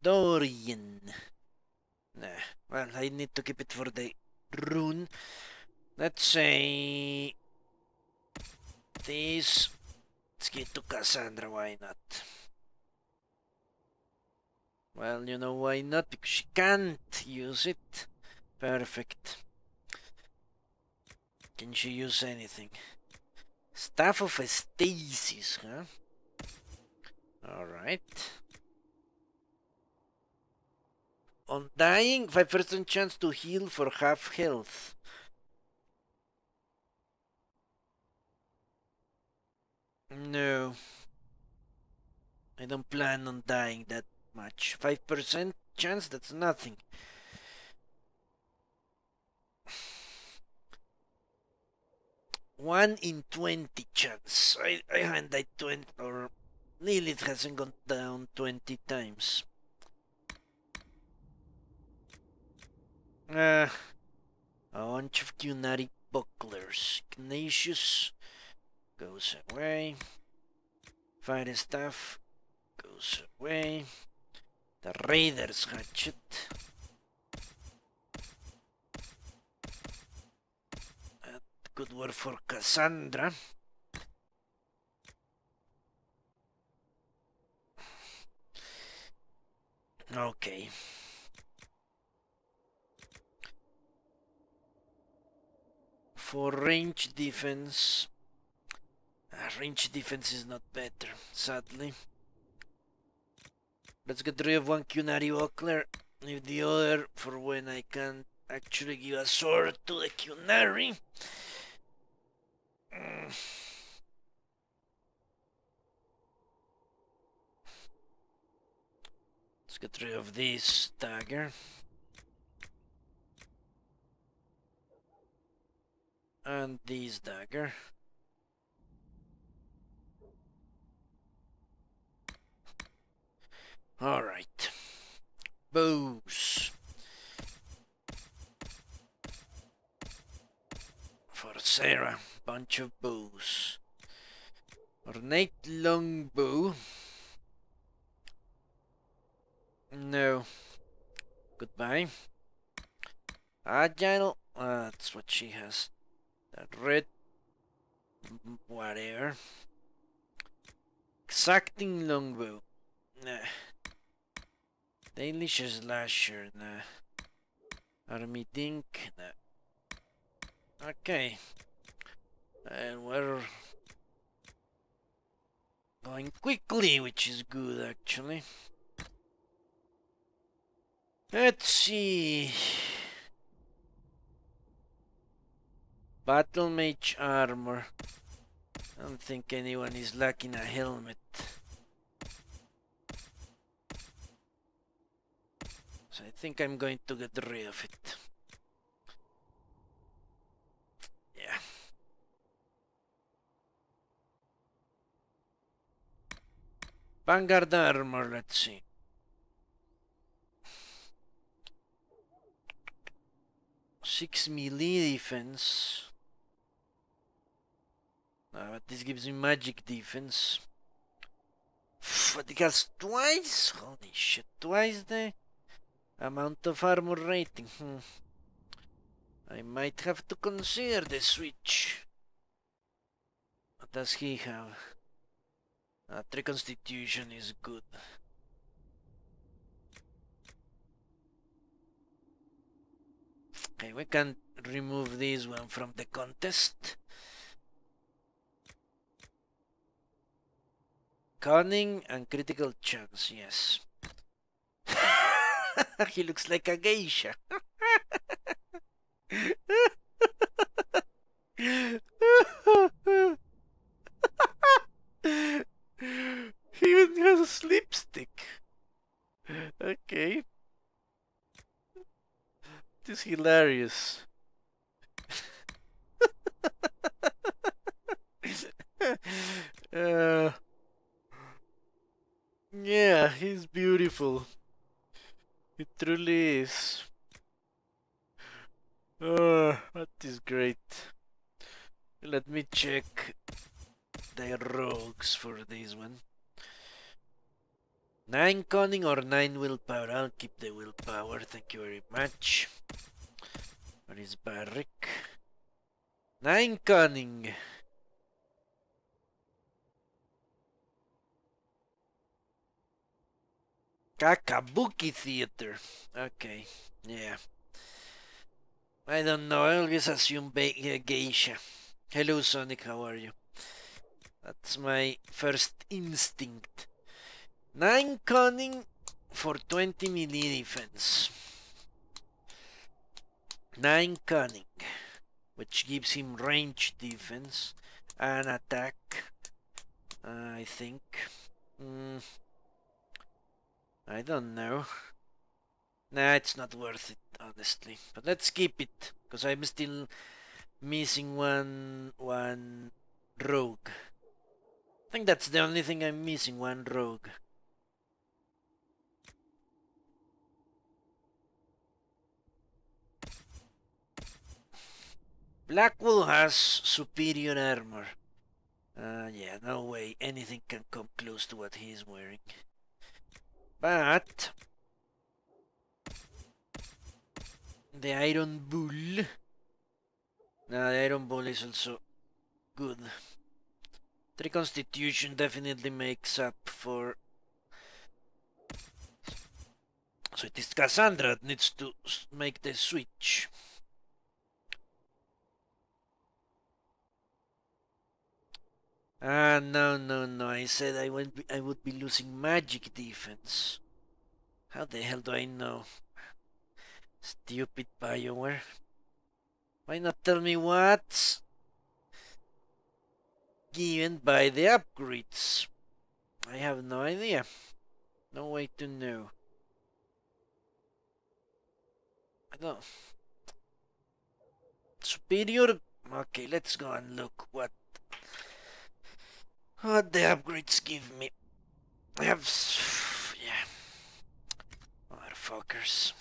Dorian. Nah, well, I need to keep it for the rune. Let's say this. Let's get to Cassandra, why not? Well, you know why not? Because she can't use it. Perfect. Can she use anything? Staff of Stasis, huh? Alright. On dying, 5% chance to heal for half health. No. I don't plan on dying that much. 5% chance? That's nothing. One in 20 chance. I haven't died 20, or Lilith hasn't gone down 20 times. A bunch of Cunari bucklers. Ignatius goes away. Fire staff goes away. The Raider's hatchet. That could work for Cassandra. Okay. For range defense. Range defense is not better, sadly. Let's get rid of one Cunari Buckler. Leave the other for when I can actually give a sword to the Cunari. Let's get rid of this dagger. And this dagger. Alright. Bows. For Sarah, bunch of bows. Ornate longbow. No. Goodbye. Agile. That's what she has. That red. Whatever. Exacting longbow. Nah. Dalish slasher. Nah. Army dink. Nah. Okay. And we're going quickly, which is good actually. Let's see. Battle mage armor. I don't think anyone is lacking a helmet. So I think I'm going to get rid of it. Yeah. Vanguard armor, let's see. Six melee defense. But this gives me magic defense. But it has twice? Holy shit, twice the amount of armor rating. I might have to consider the switch. What does he have? 3 constitution is good. Okay, we can remove this one from the contest. Cunning and critical chance, yes. He looks like a geisha. He even has a slipstick. Okay. This is hilarious. Yeah, he's beautiful. It truly is. That is great. Let me check the rogues for this one. 9 cunning or 9 willpower? I'll keep the willpower, thank you very much. Where is Barrick? 9 cunning. Kakabuki Theater. Okay, yeah. I don't know, I always assume geisha. Hello Sonic, how are you? That's my first instinct. 9 cunning for 20 melee defense. 9 cunning, which gives him range defense and attack. I think. I don't know. Nah, it's not worth it, honestly. But let's keep it, because I'm still missing one rogue. I think that's the only thing I'm missing, one rogue. Blackwell has superior armor. Yeah, no way anything can come close to what he's wearing. But the Iron Bull. Nah, the Iron Bull is also good. 3 Constitution definitely makes up for. So it is Cassandra that needs to make the switch. No. I said I would be losing magic defense. How the hell do I know? Stupid BioWare. Why not tell me what's given by the upgrades? I have no idea. No way to know. I don't. Superior. Okay, let's go and look what the upgrades give me. I have. Yeah. Motherfuckers.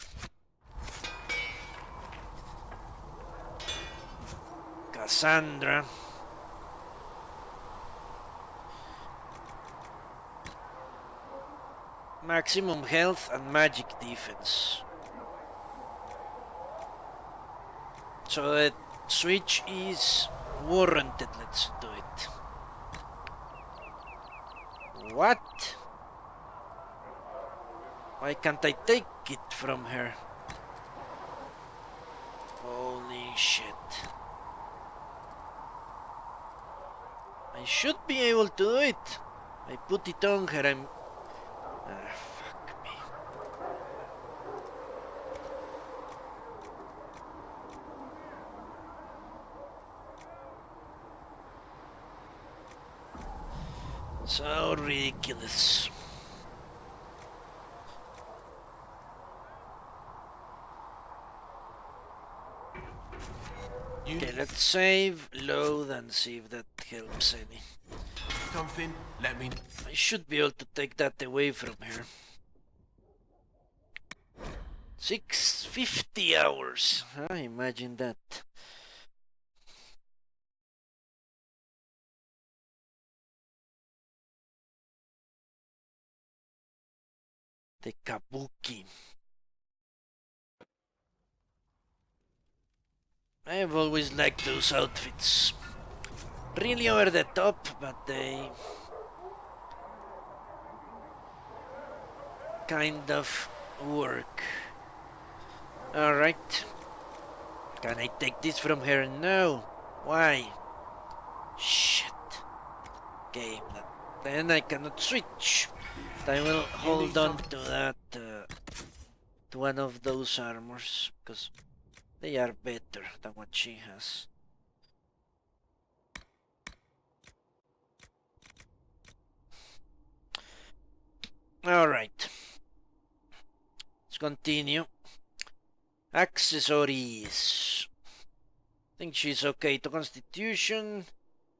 Cassandra. Maximum health and magic defense. So the switch is warranted. Let's do it. What? Why can't I take it from her? Holy shit. I should be able to do it. I put it on her. I'm. Fuck me. So ridiculous. Okay, let's save, load, and see if that helps any.
Something? Let me.
I should be able to take that away from her. 650 hours. Huh? Imagine that. The Kabuki. I've always liked those outfits. Really over the top, but they kind of work. Alright. Can I take this from her? No. Why? Shit. Okay, then I cannot switch. I will hold on to that, to one of those armors, because they are better than what she has. Alright. Let's continue. Accessories. I think she's okay to Constitution.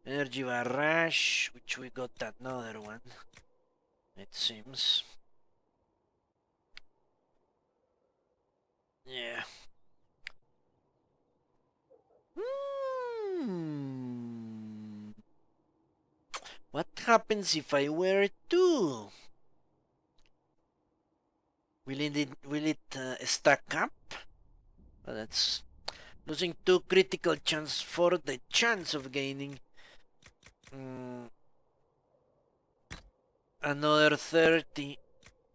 Energy Barrage, which we got another one. It seems. Yeah. What happens if I wear two? Will it stack up? Well, that's losing 2 critical chance for the chance of gaining another 30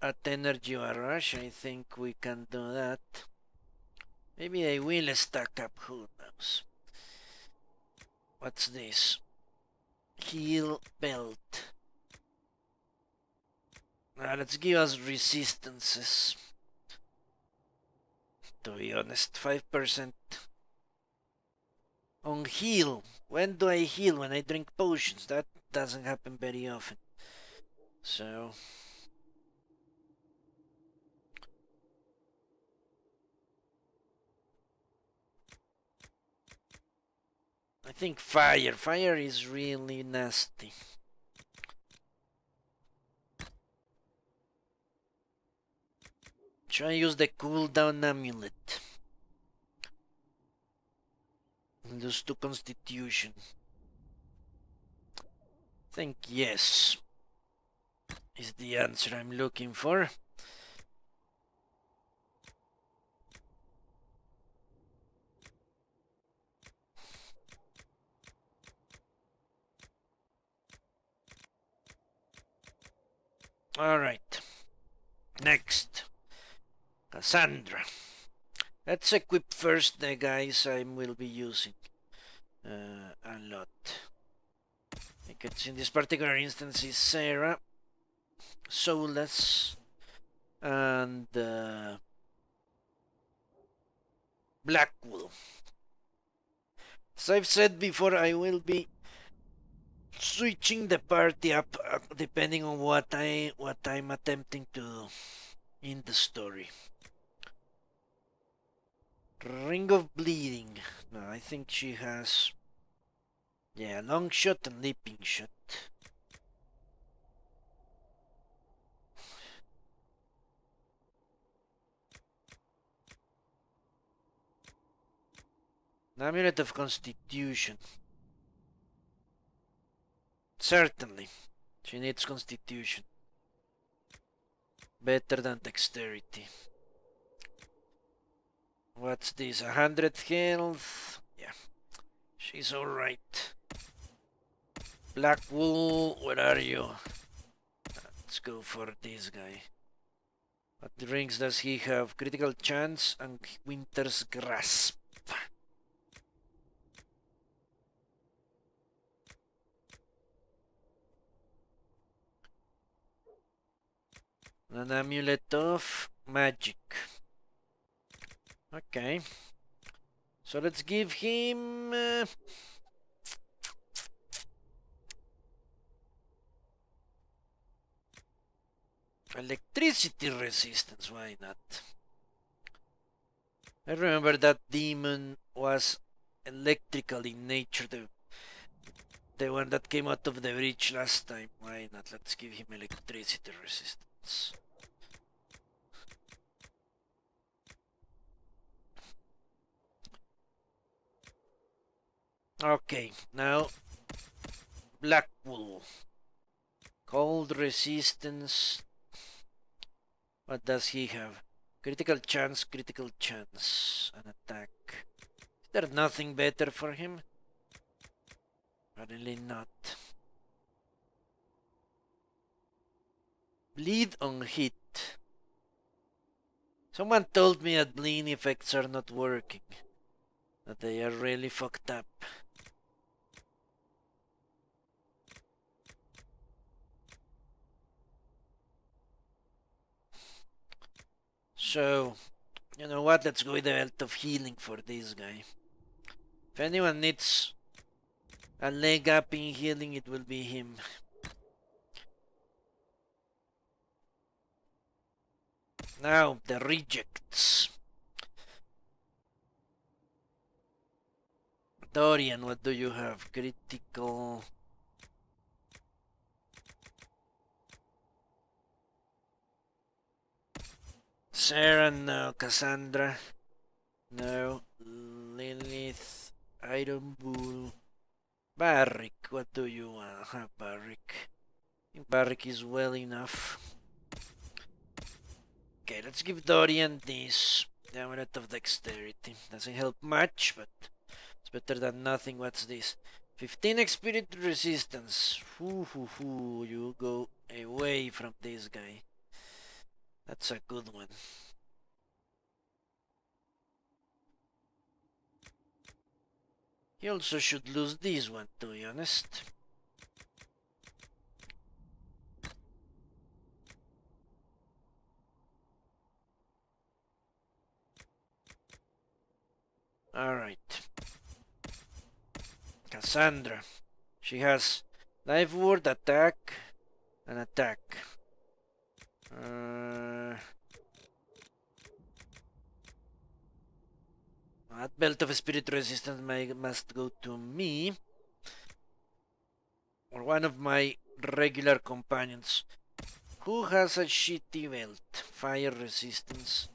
at Energy Barrage. I think we can do that. Maybe they will stack up, who knows. What's this? Heal belt. Let's give us resistances. To be honest, 5% on heal. When do I heal? When I drink potions. That doesn't happen very often. So I think fire. Fire is really nasty. Try use the cooldown amulet. Lose to constitution. I think yes is the answer I'm looking for. Alright. Next. Cassandra. Let's equip first the guys I will be using a lot. Because in this particular instance is Sarah, Soulless, and Blackwool. As I've said before, I will be switching the party up depending on what I'm attempting to do in the story. Ring of Bleeding. No, I think she has, yeah, long shot and leaping shot. Amulet of Constitution. Certainly. She needs Constitution. Better than Dexterity. What's this? 100 health? Yeah. She's alright. Blackwool, where are you? Let's go for this guy. What rings does he have? Critical Chance and Winter's Grasp. An Amulet of Magic. Okay. So let's give him... electricity resistance, why not? I remember that demon was electrical in nature, the one that came out of the breach last time. Why not? Let's give him electricity resistance. Okay, now Blackwool. Cold resistance. What does he have? Critical chance, an attack. Is there nothing better for him? Apparently not. Bleed on hit. Someone told me that bleed effects are not working. That they are really fucked up. So, you know what? Let's go with the belt of healing for this guy. If anyone needs a leg up in healing, it will be him. Now, the rejects. Dorian, what do you have? Critical... Sarah, no. Cassandra, no. Lilith, Iron Bull. Barrick, what do you want? Barrick. I think Barrick is well enough. Okay, let's give Dorian this. The Amulet of Dexterity. Doesn't help much, but it's better than nothing. What's this? 15 Spirit Resistance. You go away from this guy. That's a good one. He also should lose this one, to be honest. Alright. Cassandra. She has Life ward, attack, and attack. That belt of spirit resistance must go to me. Or one of my regular companions. Who has a shitty belt? Fire resistance.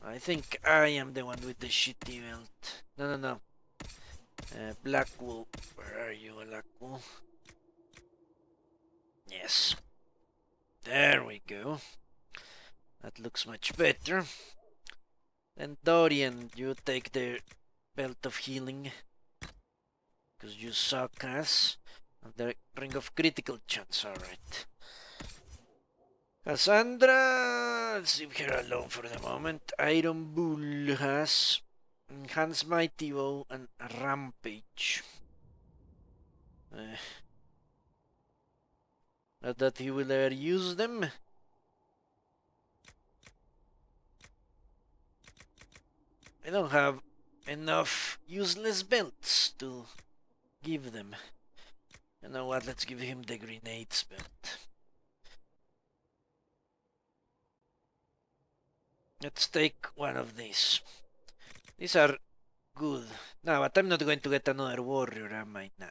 I think I am the one with the shitty belt. No. Blackwool. Where are you, Blackwool? Yes. There we go. That looks much better. Then Dorian, you take the belt of healing. Because you suck ass. And the ring of critical chance, alright. Cassandra, let's leave her alone for the moment. Iron Bull has Hans Mighty Bow and Rampage. Not that he will ever use them. I don't have enough useless belts to give them. You know what, let's give him the grenades belt. Let's take one of these. These are good. No, but I'm not going to get another warrior, am I? Nah.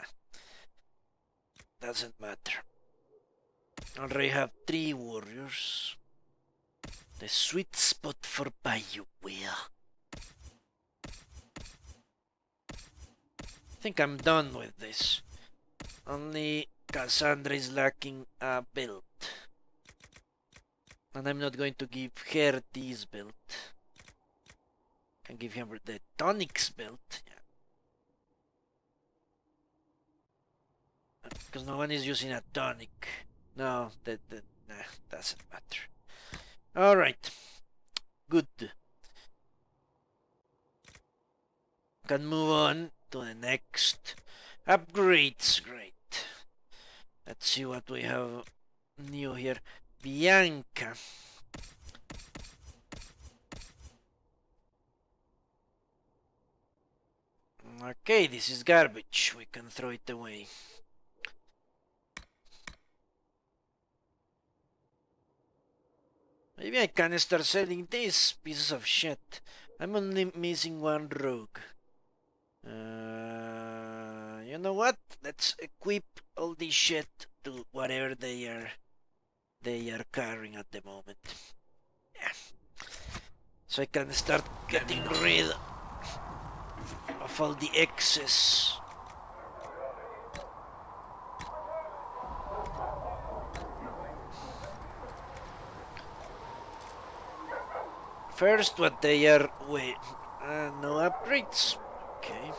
Doesn't matter. I already have 3 warriors. The sweet spot for Bioware. I think I'm done with this. Only Cassandra is lacking a belt. And I'm not going to give her this belt. Can give him the Tonics belt. Yeah. Because no one is using a tonic. No, nah, doesn't matter. Alright. Good. Can move on to the next upgrades. Great. Let's see what we have new here. Bianca. Okay, this is garbage. We can throw it away. Maybe I can start selling these pieces of shit. I'm only missing one rogue. You know what? Let's equip all this shit to whatever they are carrying at the moment. Yeah. So I can start getting rid of all the excess. First, what they are with. No upgrades. Okay.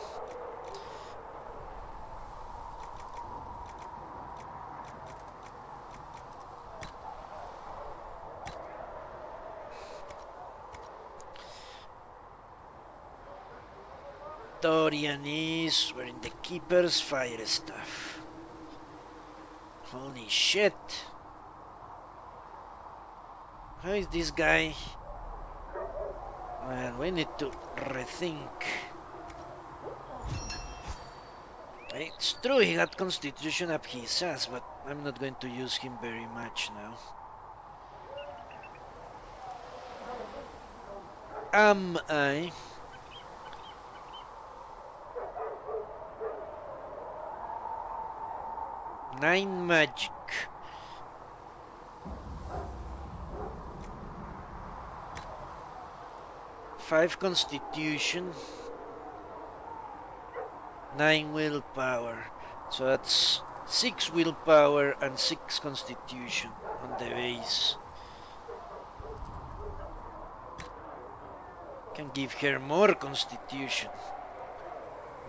Dorian is wearing the Keeper's fire stuff. Holy shit. How is this guy? Well, we need to rethink. It's true he had Constitution up his ass, but I'm not going to use him very much now. Am I? Nine magic. Five constitution. 9 willpower. So that's 6 willpower and 6 constitution on the base. Can give her more constitution.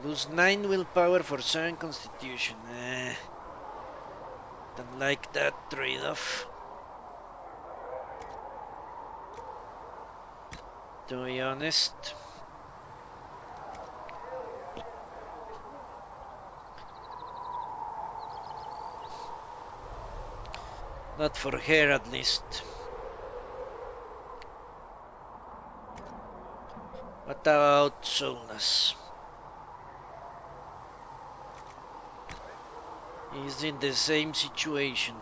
Lose 9 willpower for 7 constitution. Don't like that trade-off. To be honest. Not for her at least. What about Solus? He's in the same situation.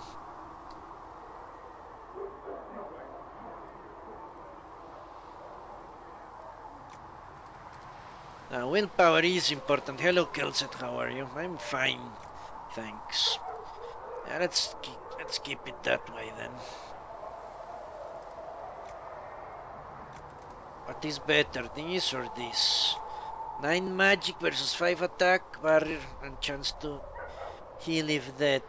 Now, willpower is important. Hello, Kelset, how are you? I'm fine, thanks. Yeah, let's keep it that way then. What is better, this or this? 9 magic versus 5 attack, barrier, and chance to heal if dead.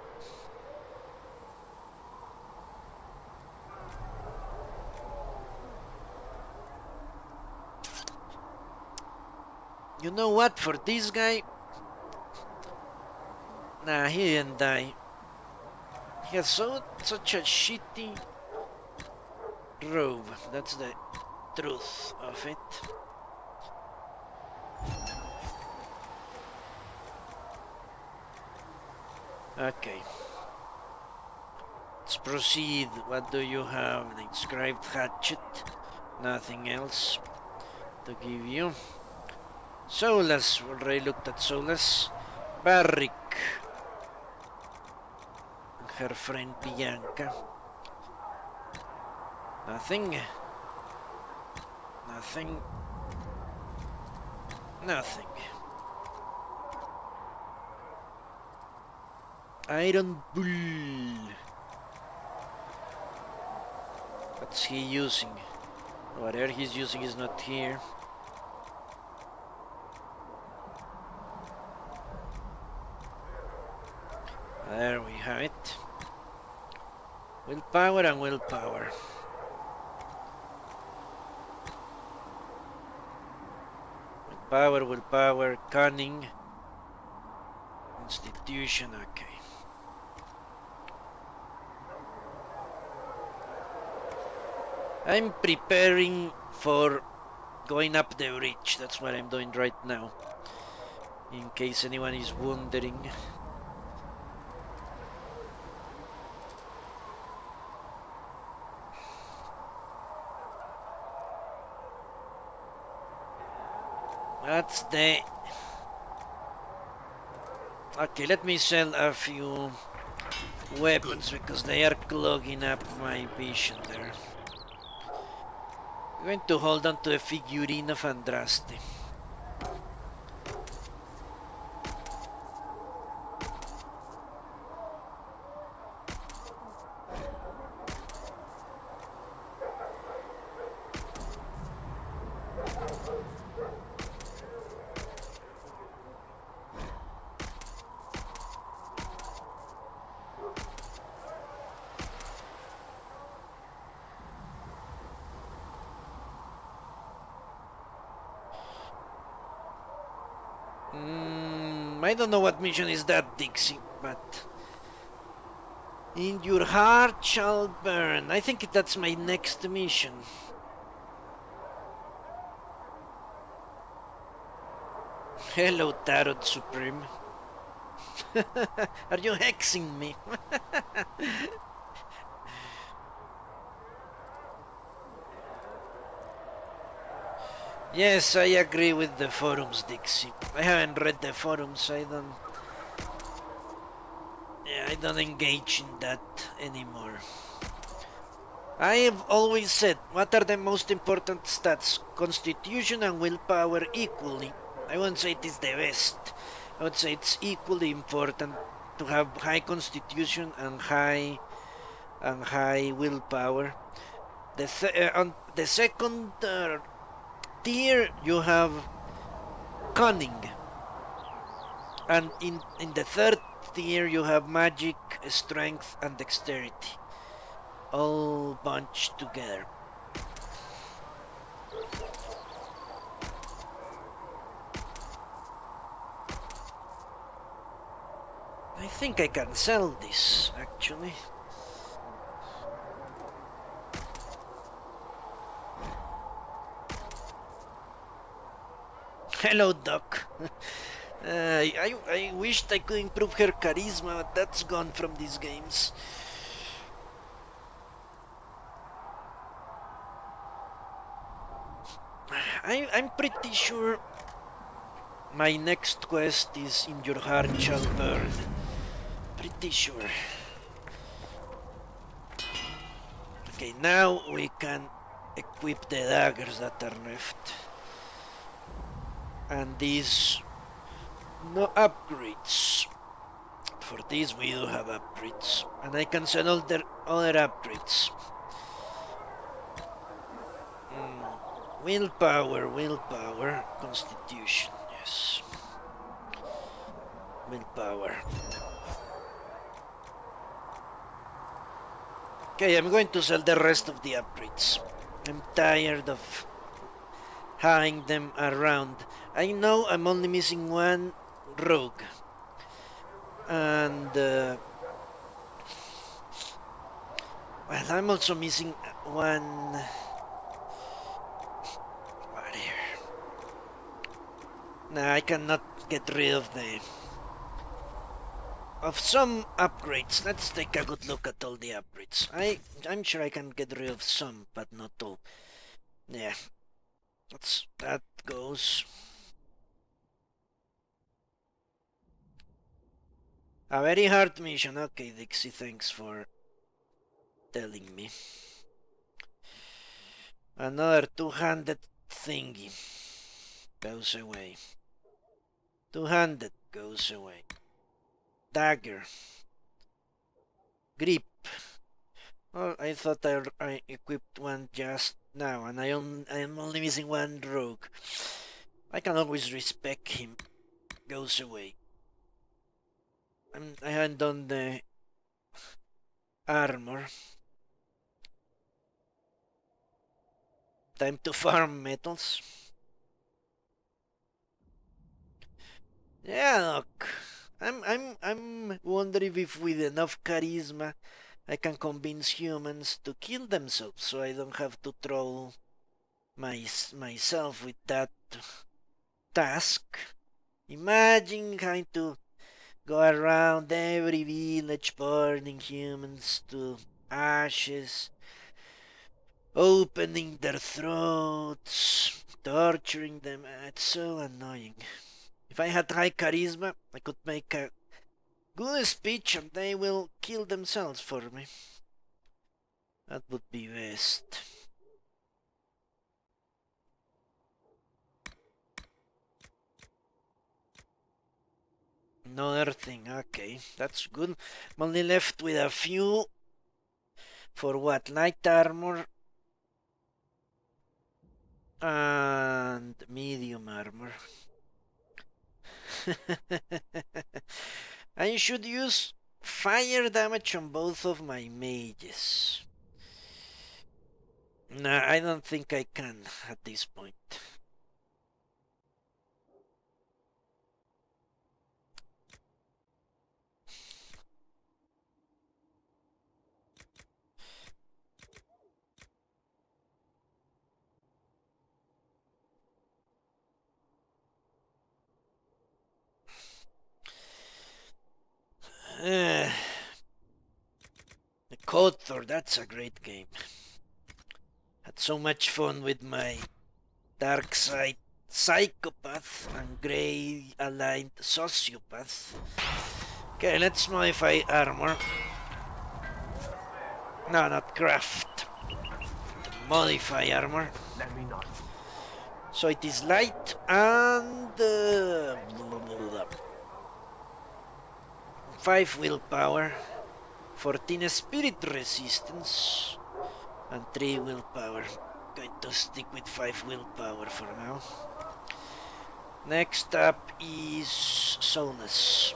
You know what, for this guy... Nah, he didn't die. He has such a shitty robe, that's the truth of it. Okay. Let's proceed. What do you have? The inscribed hatchet. Nothing else to give you. Soulless. Already looked at Soulless. Barrick. And her friend Bianca. Nothing. Nothing. Nothing. Iron Bull. What's he using? Whatever he's using is not here. There we have it. Willpower and willpower. Willpower, cunning, constitution, okay. I'm preparing for going up the bridge. That's what I'm doing right now. In case anyone is wondering. That's the... Okay, let me sell a few weapons because they are clogging up my vision there. I'm going to hold on to a figurine of Andraste. I don't know what mission is that, Dixie, but... In your heart shall burn. I think that's my next mission. Hello, Tarot Supreme. Are you hexing me? Yes, I agree with the forums, Dixie. I haven't read the forums, I don't engage in that anymore. I have always said, what are the most important stats? Constitution and willpower equally. I won't say it is the best. I would say it's equally important to have high constitution and high willpower. On the second tier you have cunning, and in the third tier you have magic, strength and dexterity, all bunched together. I think I can sell this actually. Hello, Doc. I wished I could improve her charisma, but that's gone from these games. I'm pretty sure my next quest is In Your Heart Shall Burn. Pretty sure. Okay, now we can equip the daggers that are left. And these... no upgrades. For these we do have upgrades. And I can sell other upgrades. Willpower, constitution, yes. Willpower. Okay, I'm going to sell the rest of the upgrades. I'm tired of having them around. I know I'm only missing one rogue. And well, I'm also missing one. What here? Nah, I cannot get rid of some upgrades. Let's take a good look at all the upgrades. I'm sure I can get rid of some, but not all. Yeah, that goes. A very hard mission. Okay, Dixie, thanks for telling me. Another two-handed thingy goes away. Two-handed goes away. Dagger. Grip. Oh, I thought I equipped one just now, and I'm only missing one rogue. I can always respec him. Goes away. I haven't done the armor. Time to farm metals. Yeah, look. I'm wondering if with enough charisma I can convince humans to kill themselves, so I don't have to throw myself with that task. Imagine having to go around every village burning humans to ashes, opening their throats, torturing them. It's so annoying. If I had high charisma, I could make a good speech and they will kill themselves for me. That would be best. Another thing, okay, that's good. I'm only left with a few. For what? Light armor and medium armor. I should use fire damage on both of my mages. Nah, I don't think I can at this point. The KOTOR, that's a great game. Had so much fun with my dark side psychopath and grey aligned sociopath. Okay, let's modify armor. No, not craft. Modify armor.
Let me know.
So it is light and 5 willpower, 14 spirit resistance, and 3 willpower. Going to stick with 5 willpower for now. Next up is Soulless.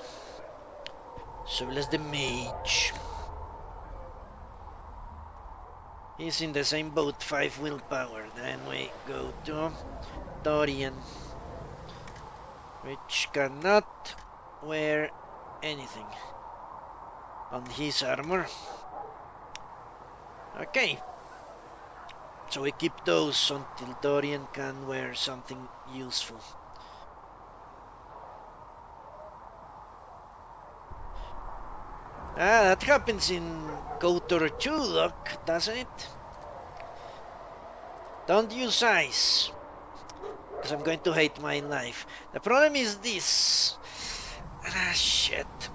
Soulless the mage. He's in the same boat, 5 willpower. Then we go to Dorian, which cannot wear anything on his armor. Okay, so we keep those until Dorian can wear something useful. That happens in KOTOR 2, look, doesn't it? Don't use ice, because I'm going to hate my life. The problem is this. Ah, shit.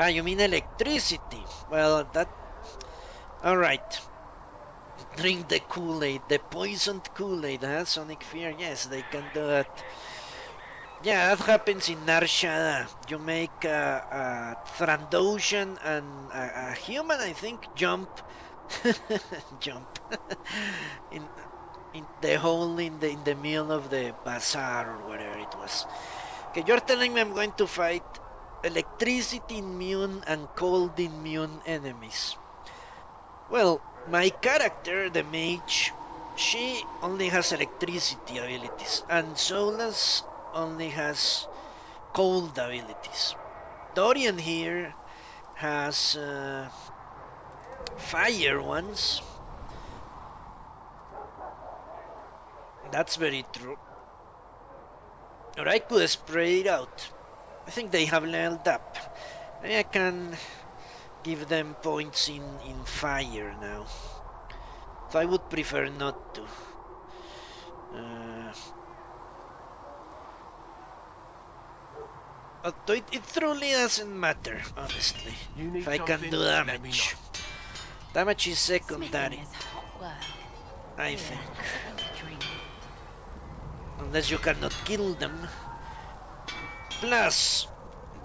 Ah, you mean electricity? Well, that... Alright. Drink the Kool-Aid, the poisoned Kool-Aid, huh? Sonic Fear, yes, they can do that. Yeah, that happens in Nar Shaddaa. You make a Trandoshan and a human, I think, jump. Jump. in the hole in the middle of the bazaar or whatever it was. Okay, you're telling me I'm going to fight electricity immune and cold immune enemies. Well, my character, the mage, she only has electricity abilities, and Solas only has cold abilities. Dorian here has fire ones. That's very true. Or I could spray it out. I think they have leveled up. Maybe I can give them points in fire now. So I would prefer not to. It truly doesn't matter, honestly. If I can do damage. Damage is secondary. I think. Unless you cannot kill them. Plus,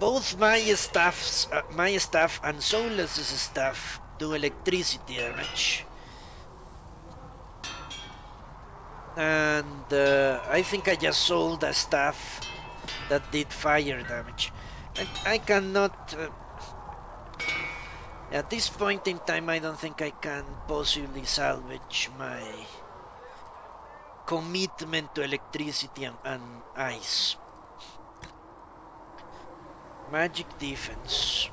both my staff and Solas' staff do electricity damage. And I think I just sold a staff that did fire damage. I cannot... at this point in time, I don't think I can possibly salvage my commitment to electricity and ice. Magic defense.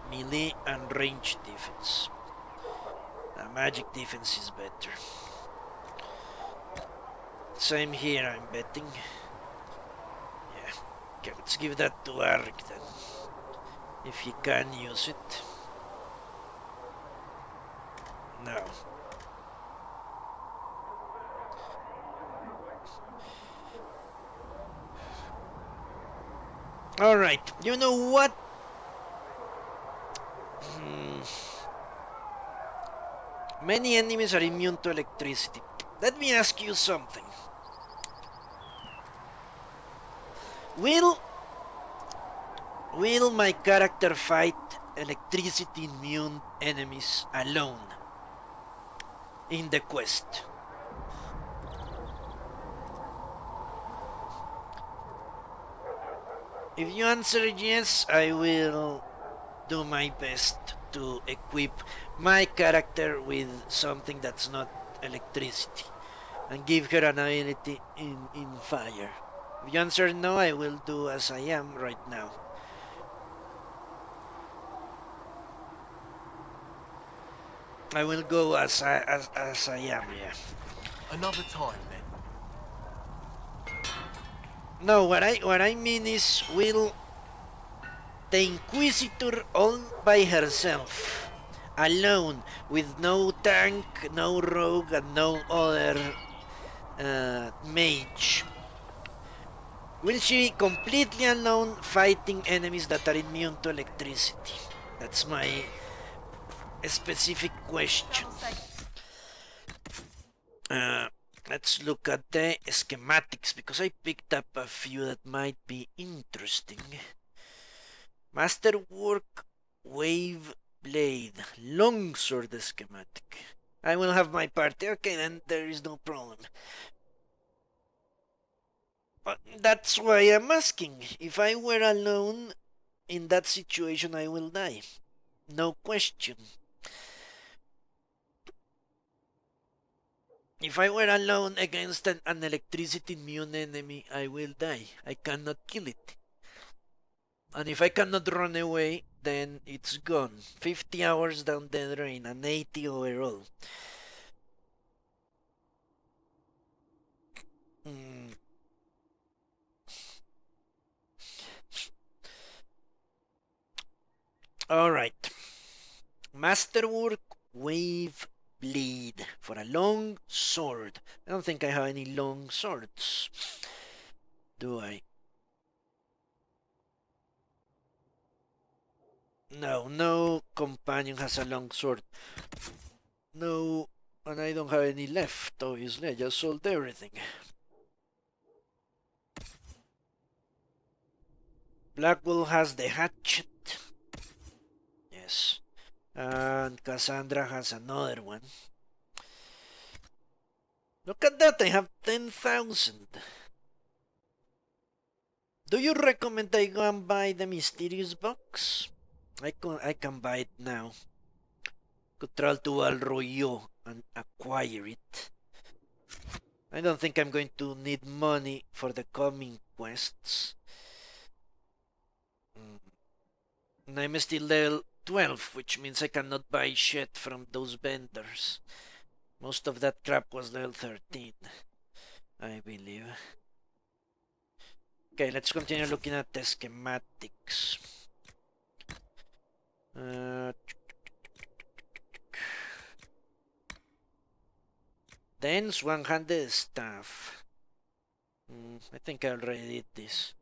Melee and range defense. Magic defense is better. Same here, I'm betting. Yeah. Okay, let's give that to Arik then. If he can use it. No. Alright, you know what? Many enemies are immune to electricity. Let me ask you something. Will my character fight electricity immune enemies alone in the quest? If you answer yes, I will do my best to equip my character with something that's not electricity and give her an ability in fire. If you answer no, I will do as I am right now. I will go as I am, yeah.
Another time then.
No, what I mean is, will the Inquisitor all by herself, alone, with no tank, no rogue, and no other mage, will she be completely alone fighting enemies that are immune to electricity? That's my specific question. Let's look at the schematics, because I picked up a few that might be interesting. Masterwork Wave Blade Longsword schematic. I will have my party. Okay, then there is no problem. But that's why I'm asking. If I were alone in that situation, I will die. No question. If I were alone against an electricity immune enemy, I will die. I cannot kill it. And if I cannot run away, then it's gone. 50 hours down the drain and 80 overall. Alright. Masterwork Wave Blade for a long sword. I don't think I have any long swords. Do I? No, no companion has a long sword. No, and I don't have any left, obviously. I just sold everything. Blackwell has the hatchet. Yes. And Cassandra has another one. Look at that, I have 10,000. Do you recommend I go and buy the mysterious box? I can buy it now. Could travel to Alroyo and acquire it. I don't think I'm going to need money for the coming quests. And I'm still level 12, which means I cannot buy shit from those vendors. Most of that crap was level 13, I believe. Okay, let's continue looking at the schematics. Dense one-handed staff. I think I already did this.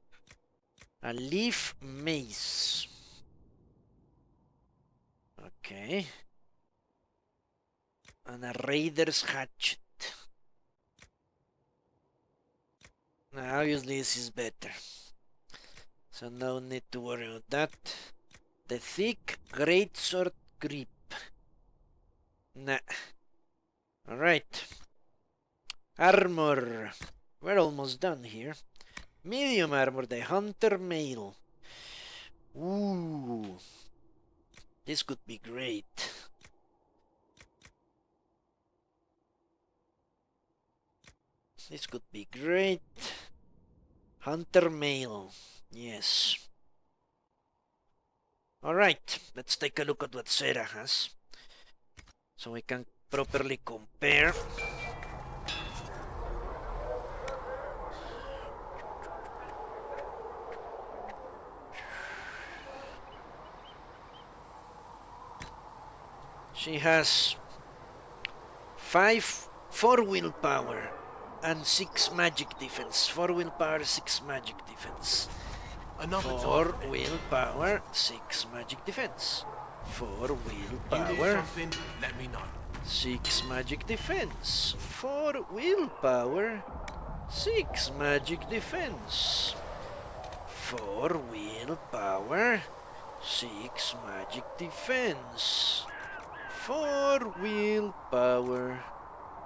A leaf mace. Okay. And a raider's hatchet. Now, obviously this is better. So no need to worry about that. The thick greatsword grip. Nah. Alright. Armor. We're almost done here. Medium armor, the hunter mail. Ooh. This could be great. This could be great. Hunter mail. Yes. Alright, let's take a look at what Sarah has. So we can properly compare. She has 4 willpower and 6 magic defense. 4 willpower, 6 magic defense. 4 willpower, 6 magic defense. 4 willpower.
Let me know.
6 magic defense. 4 willpower, 6 magic defense. 4 willpower, 6 magic defense. 4 willpower,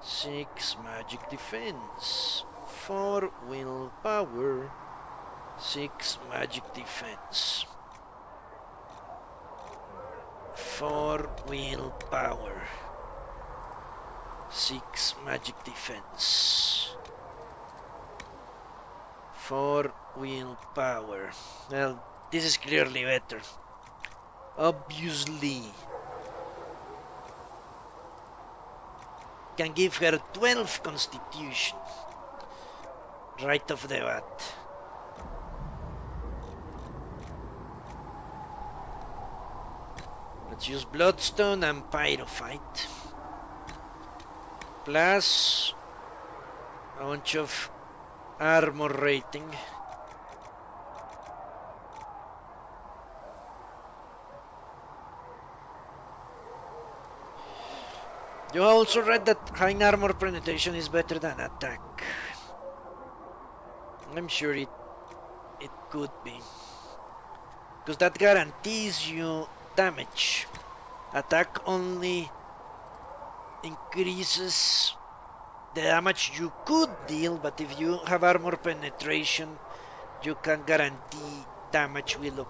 6 magic defense. 4 willpower, 6 magic defense. 4 willpower, 6 magic defense. 4 willpower. Well, this is clearly better. Obviously. Can give her 12 constitution. Right off the bat. Let's use Bloodstone and Pyrophyte. Plus a bunch of armor rating. You also read that high armor penetration is better than attack. I'm sure it could be. Because that guarantees you damage. Attack only increases the damage you could deal, but if you have armor penetration, you can guarantee damage will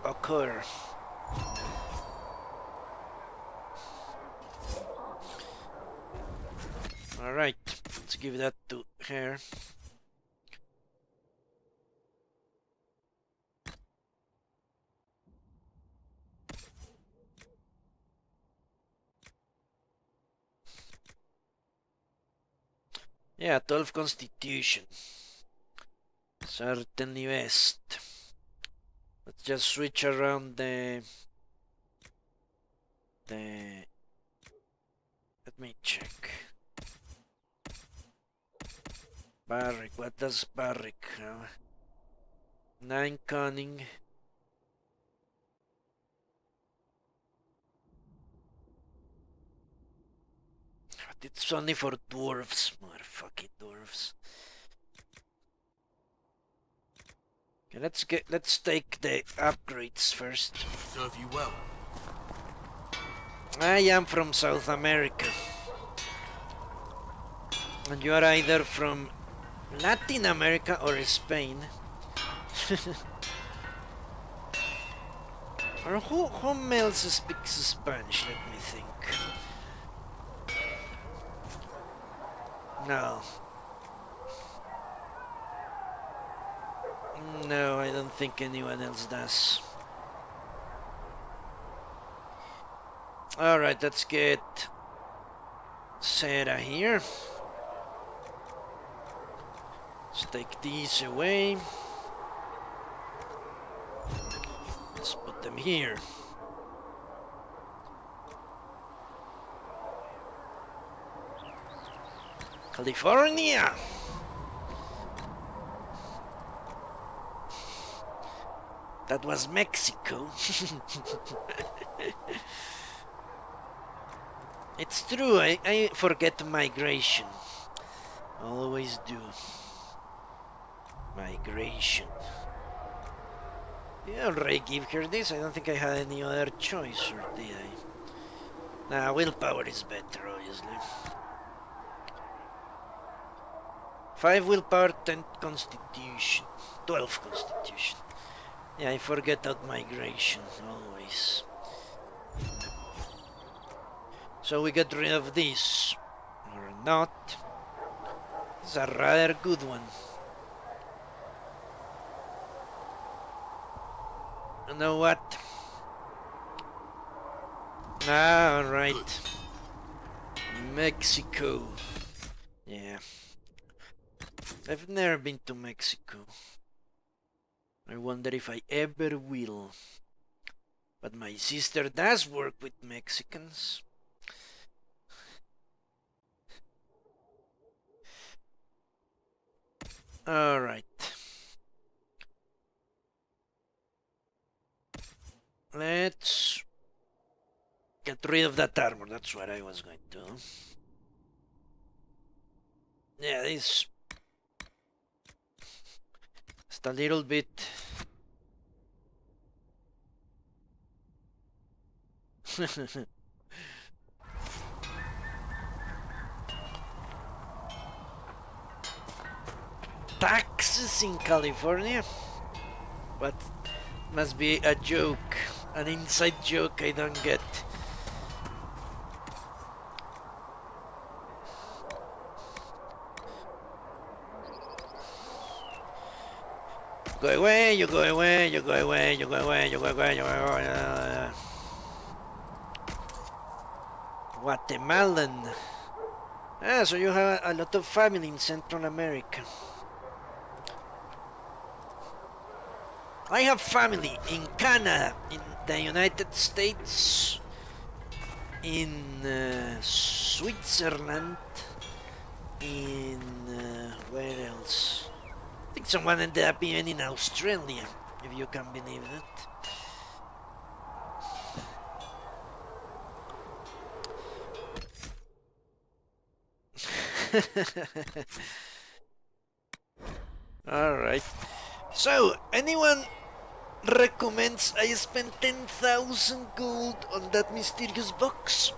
occur. Alright, let's give that to her. Yeah, 12 constitution. Certainly best. Let's just switch around the... Let me check. Barrick, what does Barrick have? 9 cunning. It's only for dwarves, motherfucking dwarves. Okay, let's take the upgrades first.
Serve you well.
I am from South America. And you are either from Latin America or Spain. Or who else speaks Spanish? Let me think. No. No, I don't think anyone else does. Alright, let's get Sarah here. Let's take these away. Let's put them here. California! That was Mexico. It's true, I forget migration. Always do. Migration. Yeah, already give her this. I don't think I had any other choice, or did I? Nah, willpower is better, obviously. 5 willpower, 10 constitution, 12 constitution. Yeah, I forget that migration, always. So we get rid of this. Or not. It's a rather good one. You know what? Alright. Mexico. Yeah. I've never been to Mexico. I wonder if I ever will. But my sister does work with Mexicans. Alright. Let's get rid of that armor. That's what I was going to do. Yeah, this... just a little bit... Taxes in California? What? Must be a joke. An inside joke I don't get. Go away, you go away, you go away, you go away, you go away, you go away. Guatemalan. Ah, so you have a lot of family in Central America. I have family in Canada, in the United States, in Switzerland, in where else? I think someone ended up even in Australia, if you can believe that. Alright. So, anyone recommends I spend 10,000 gold on that mysterious box?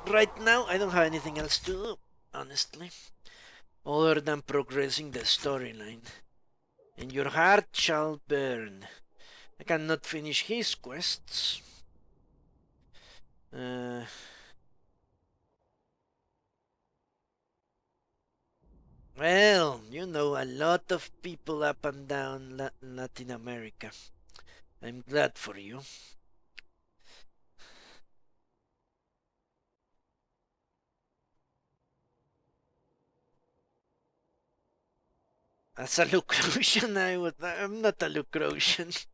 Right now, I don't have anything else to do, honestly. Other than progressing the storyline. And your heart shall burn. I cannot finish his quests. Well, you know, a lot of people up and down Latin America. I'm glad for you. As a Lucrosian, I'm not a Lucrosian.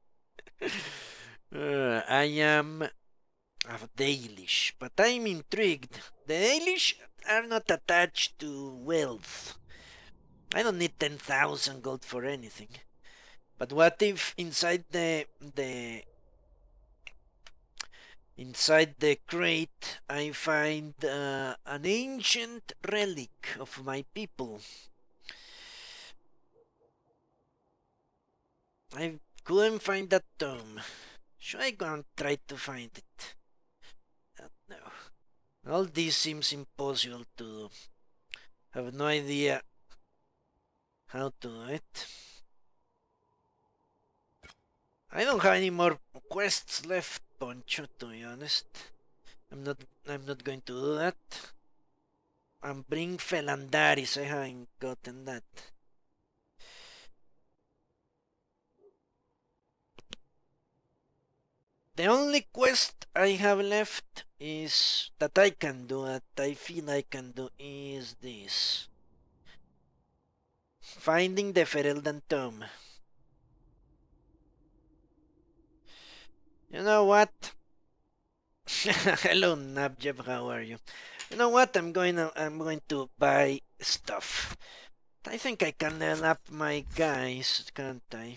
I am of Dalish, but I'm intrigued. The Dalish are not attached to wealth. I don't need 10,000 gold for anything. But what if inside the Inside the crate, I find an ancient relic of my people. I couldn't find that tome. Should I go and try to find it? No. All this seems impossible to do. I have no idea how to do it. I don't have any more quests left, Poncho, to be honest. I'm not going to do that. And bring Felandaris, I haven't gotten that. The only quest I have left is that I can do, that I feel I can do, is this. Finding the Fereldan Tome. You know what? Hello, Nabjev, how are you? You know what? I'm going to buy stuff. I think I can level up my guys, can't I?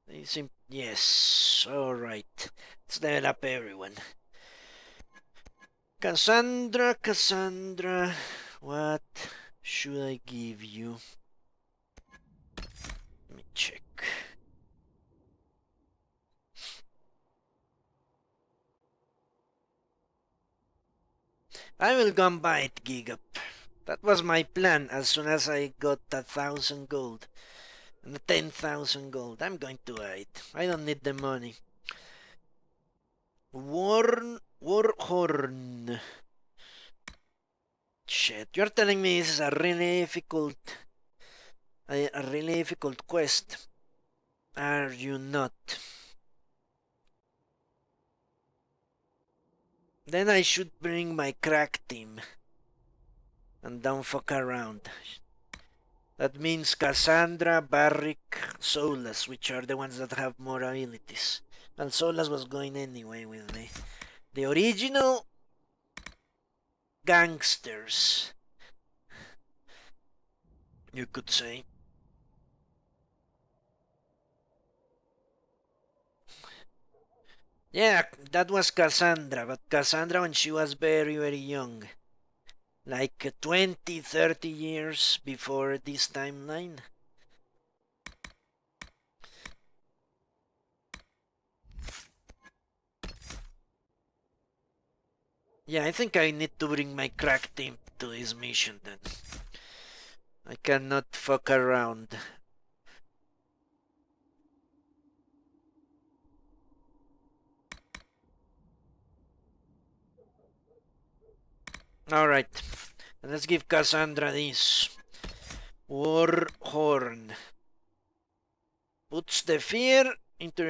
They seem... Yes, alright. Let's level up everyone. Cassandra, what should I give you? Let me check. I will go and buy it, Gigup. That was my plan as soon as I got 1,000 gold. And 10,000 gold. I'm going to buy it. I don't need the money. Warhorn. Shit, you're telling me this is a really difficult quest. Are you not? Then I should bring my crack team. And don't fuck around. That means Cassandra, Barrick, Solas, which are the ones that have more abilities. And Solas was going anyway with the original gangsters, you could say. Yeah, that was Cassandra, but Cassandra when she was very, very young. Like 20, 30 years before this timeline. Yeah, I think I need to bring my crack team to this mission then. I cannot fuck around. Alright, let's give Cassandra this. Warhorn. Puts the fear into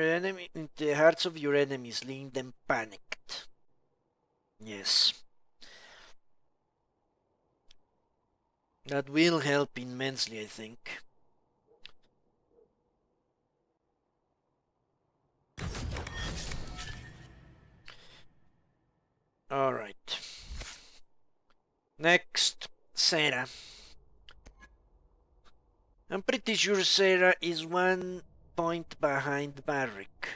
the hearts of your enemies, leaving them panicked. Yes. That will help immensely, I think. Alright. Next, Sarah. I'm pretty sure Sarah is 1 point behind Barrick.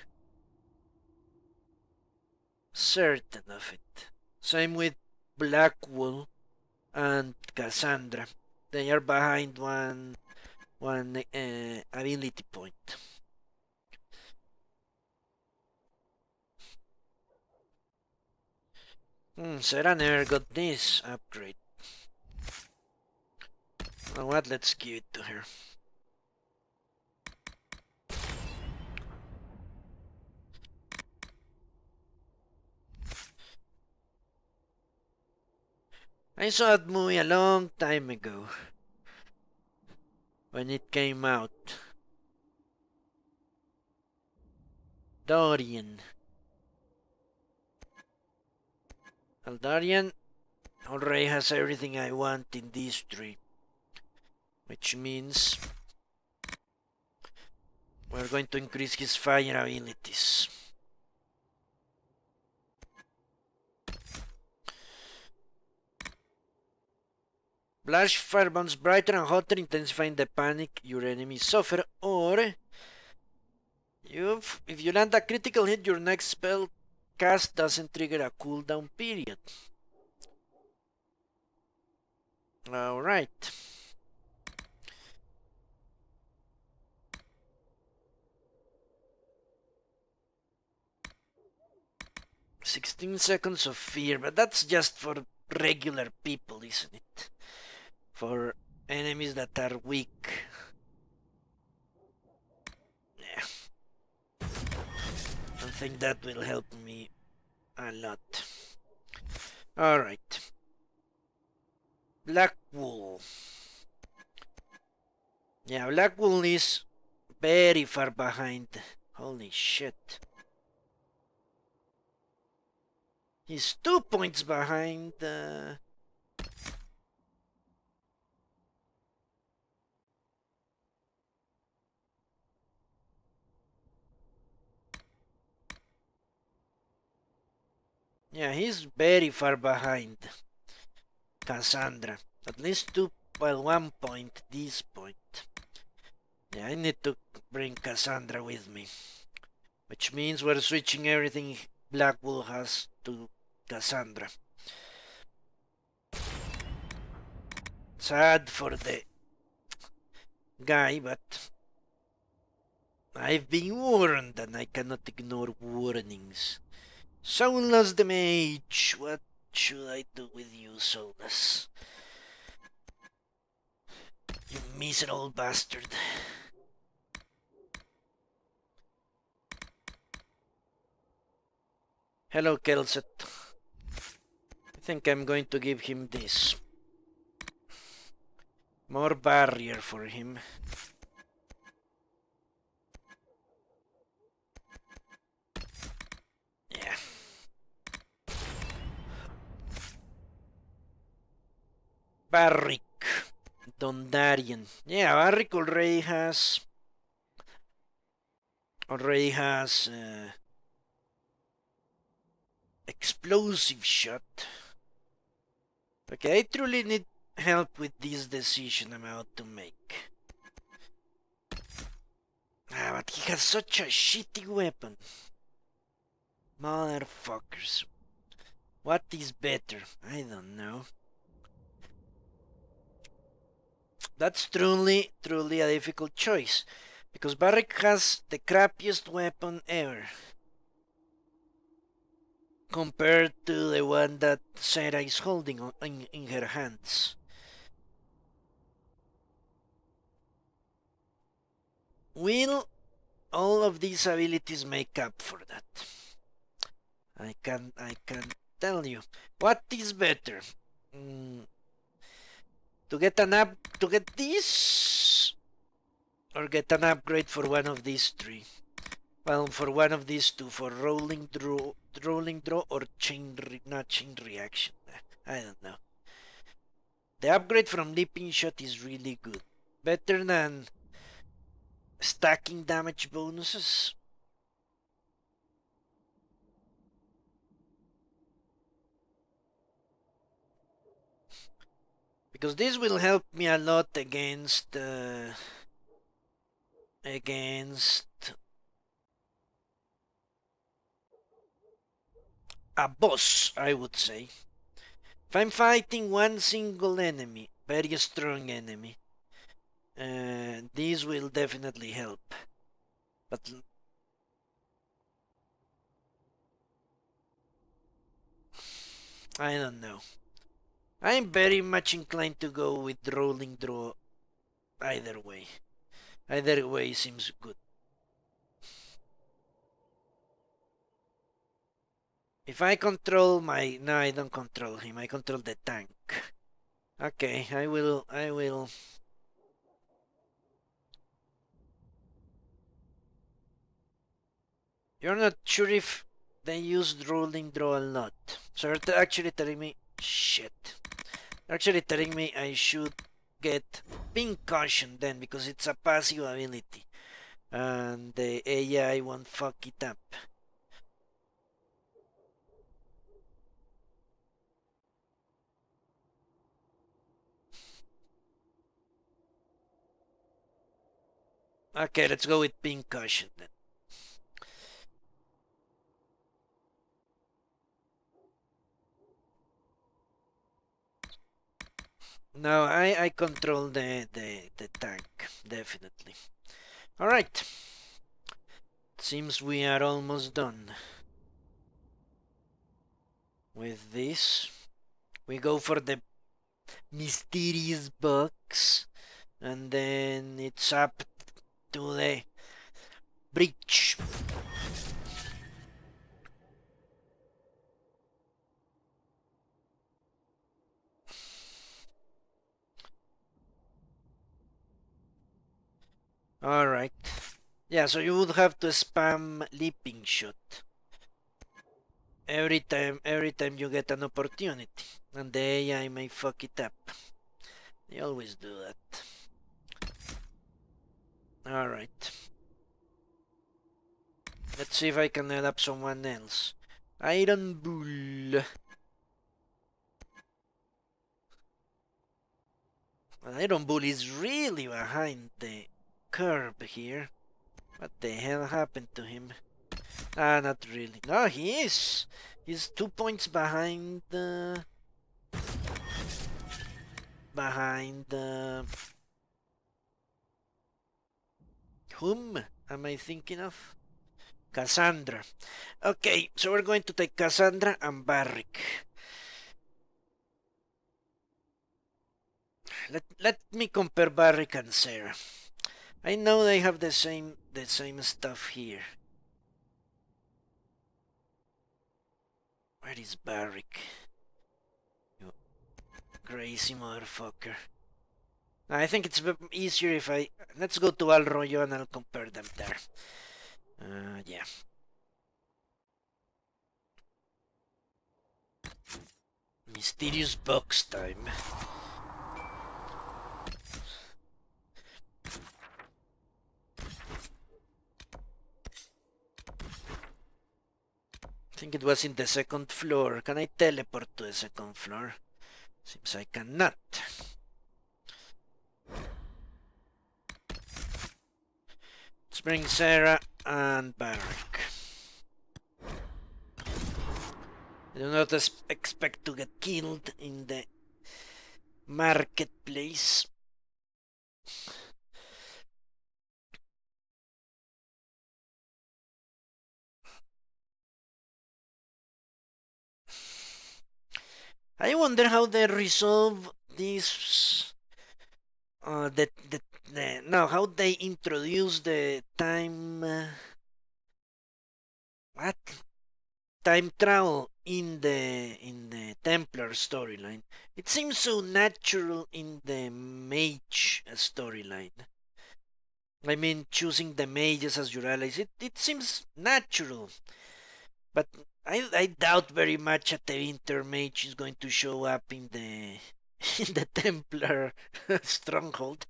Certain of it. Same with Blackwool and Cassandra. They are behind one ability point. Sarah never got this upgrade. You know what? Let's give it to her. I saw that movie a long time ago. When it came out. Dorian. Aldarian already has everything I want in these three. Which means we're going to increase his fire abilities. Flash fire burns brighter and hotter, intensifying the panic your enemies suffer, or if you land a critical hit, your next spell cast doesn't trigger a cooldown period. Alright. "16 seconds of fear," but that's just for regular people, isn't it? For enemies that are weak. Yeah. I think that will help me a lot. Alright. Black Wool. Yeah, Black Wool is very far behind. Holy shit. He's 2 points behind. Yeah, he's very far behind Cassandra. At least 2, well, 1 point this point. Yeah, I need to bring Cassandra with me. Which means we're switching everything Blackwool has to Cassandra. Sad for the guy, but I've been warned and I cannot ignore warnings. Solus the Mage, what should I do with you, Solus? You miserable bastard. Hello, Kelset. I think I'm going to give him this. More barrier for him. Yeah. Barrick. Dondarian. Yeah, Barrick already has explosive shot. Okay, I truly need help with this decision I'm about to make. But he has such a shitty weapon. Motherfuckers. What is better? I don't know. That's truly a difficult choice. Because Barrick has the crappiest weapon ever. Compared to the one that Sarah is holding in her hands. Will all of these abilities make up for that? I can tell you. What is better? To get this, or get an upgrade for one of these three? Well, for one of these two, for rolling draw, or not chain reaction. I don't know. The upgrade from leaping shot is really good, better than stacking damage bonuses. Because this will help me a lot against a boss, I would say. If I'm fighting one single enemy, very strong enemy, this will definitely help. But I don't know. I'm very much inclined to go with rolling draw either way. Either way seems good. If I control my... No, I don't control him. I control the tank. Okay, I will... You're not sure if they used rolling draw a lot. So you're actually telling me... Shit. You're actually telling me I should get pink caution then, because it's a passive ability. And the AI won't fuck it up. Okay, let's go with pink caution then. No, I control the tank, definitely. Alright. Seems we are almost done. With this, we go for the mysterious box, and then it's up to the breach. Alright. Yeah, so you would have to spam leaping shot every time you get an opportunity, and the AI may fuck it up. They always do that. Alright. Let's see if I can add up someone else. Iron Bull. Iron Bull is really behind the curve here. What the hell happened to him? Ah, not really. No, he is. He's 2 points behind behind whom am I thinking of? Cassandra. Okay, so we're going to take Cassandra and Barrick. Let me compare Barrick and Sarah. I know they have the same stuff here. Where is Barrick? You crazy motherfucker. I think it's easier if I... Let's go to Al Royo and I'll compare them there. Yeah. Mysterious box time. I think it was in the second floor. Can I teleport to the second floor? Seems I cannot. Let's bring Sarah and Barrick. I do not expect to get killed in the marketplace. I wonder how they resolve this. No, how they introduce the time. What? Time travel in the Templar storyline. It seems so natural in the mage storyline. I mean, choosing the mages as your allies, it seems natural. But I doubt very much that the Intermage is going to show up in the in the Templar stronghold.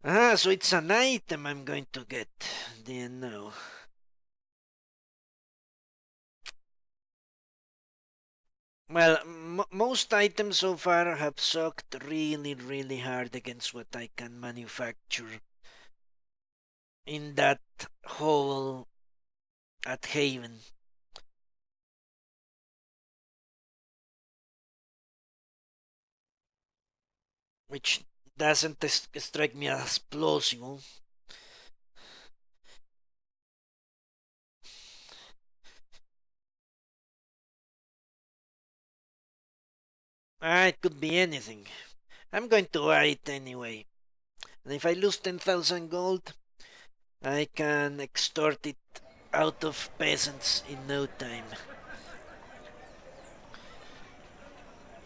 Ah, so it's an item I'm going to get. Didn't know. Well, most items so far have sucked really, really hard against what I can manufacture in that hole at Haven. Which doesn't strike me as plausible. It could be anything. I'm going to buy it anyway. And if I lose 10,000 gold, I can extort it out of peasants in no time.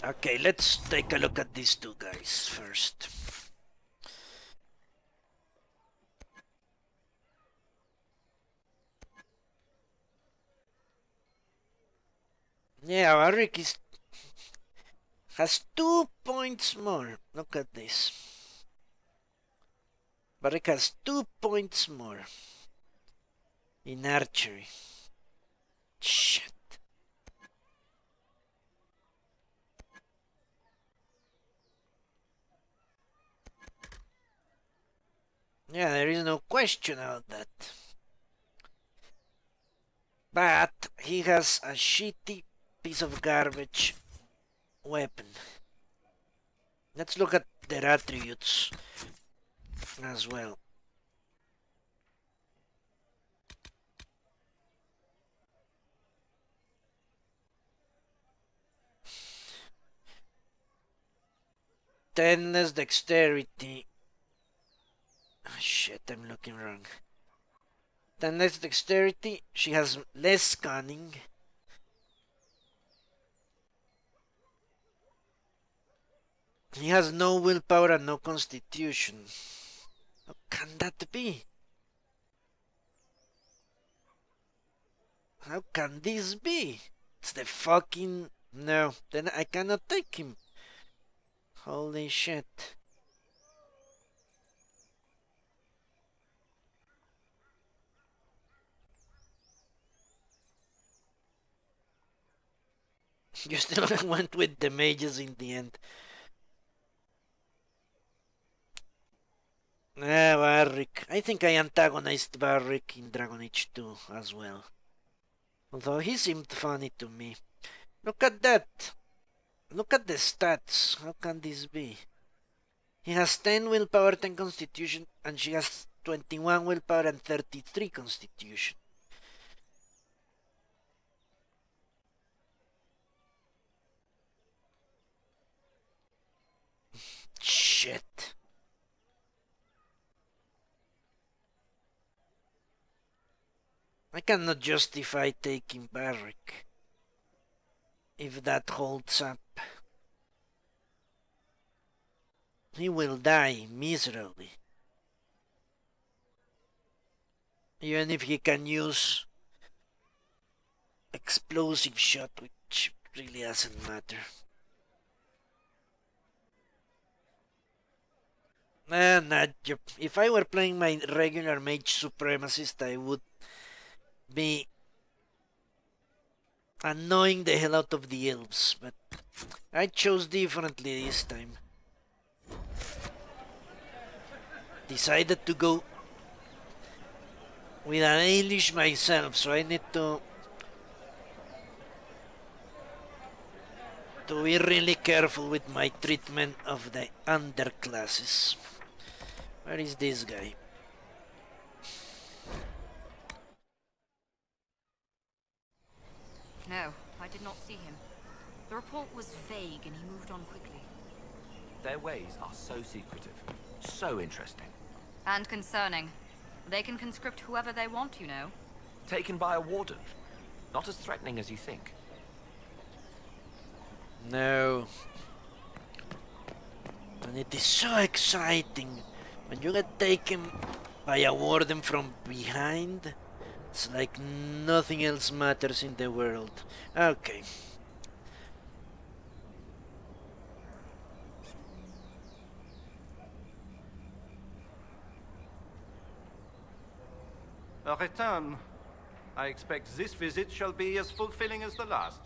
Okay, let's take a look at these two guys first. Yeah, Arik has 2 points more. Look at this. Barik has 2 points more in archery. Shit. Yeah, there is no question about that. But he has a shitty piece of garbage weapon. Let's look at their attributes as well. Less dexterity. Oh, shit, I'm looking wrong. 10 less dexterity. She has less cunning. He has no willpower and no constitution. How can that be? How can this be? It's the fucking... No, then I cannot take him. Holy shit. You still went with the mages in the end. Barrick. I think I antagonized Barrick in Dragon Age 2 as well. Although he seemed funny to me. Look at that. Look at the stats. How can this be? He has 10 willpower, 10 constitution, and she has 21 willpower and 33 constitution. Shit. I cannot justify taking Barrick if that holds up. He will die miserably. Even if he can use explosive shot, which really doesn't matter. If I were playing my regular mage supremacist, I would be annoying the hell out of the elves, but I chose differently this time. Decided to go with an Dalish myself, so I need to be really careful with my treatment of the underclasses. Where is this guy?
No, I did not see him. The report was vague and he moved on quickly.
Their ways are so secretive, so interesting.
And concerning. They can conscript whoever they want, you know.
Taken by a warden. Not as threatening as you think.
No. And it is so exciting when you get taken by a warden from behind. It's like nothing else matters in the world. Okay.
A return. I expect this visit shall be as fulfilling as the last.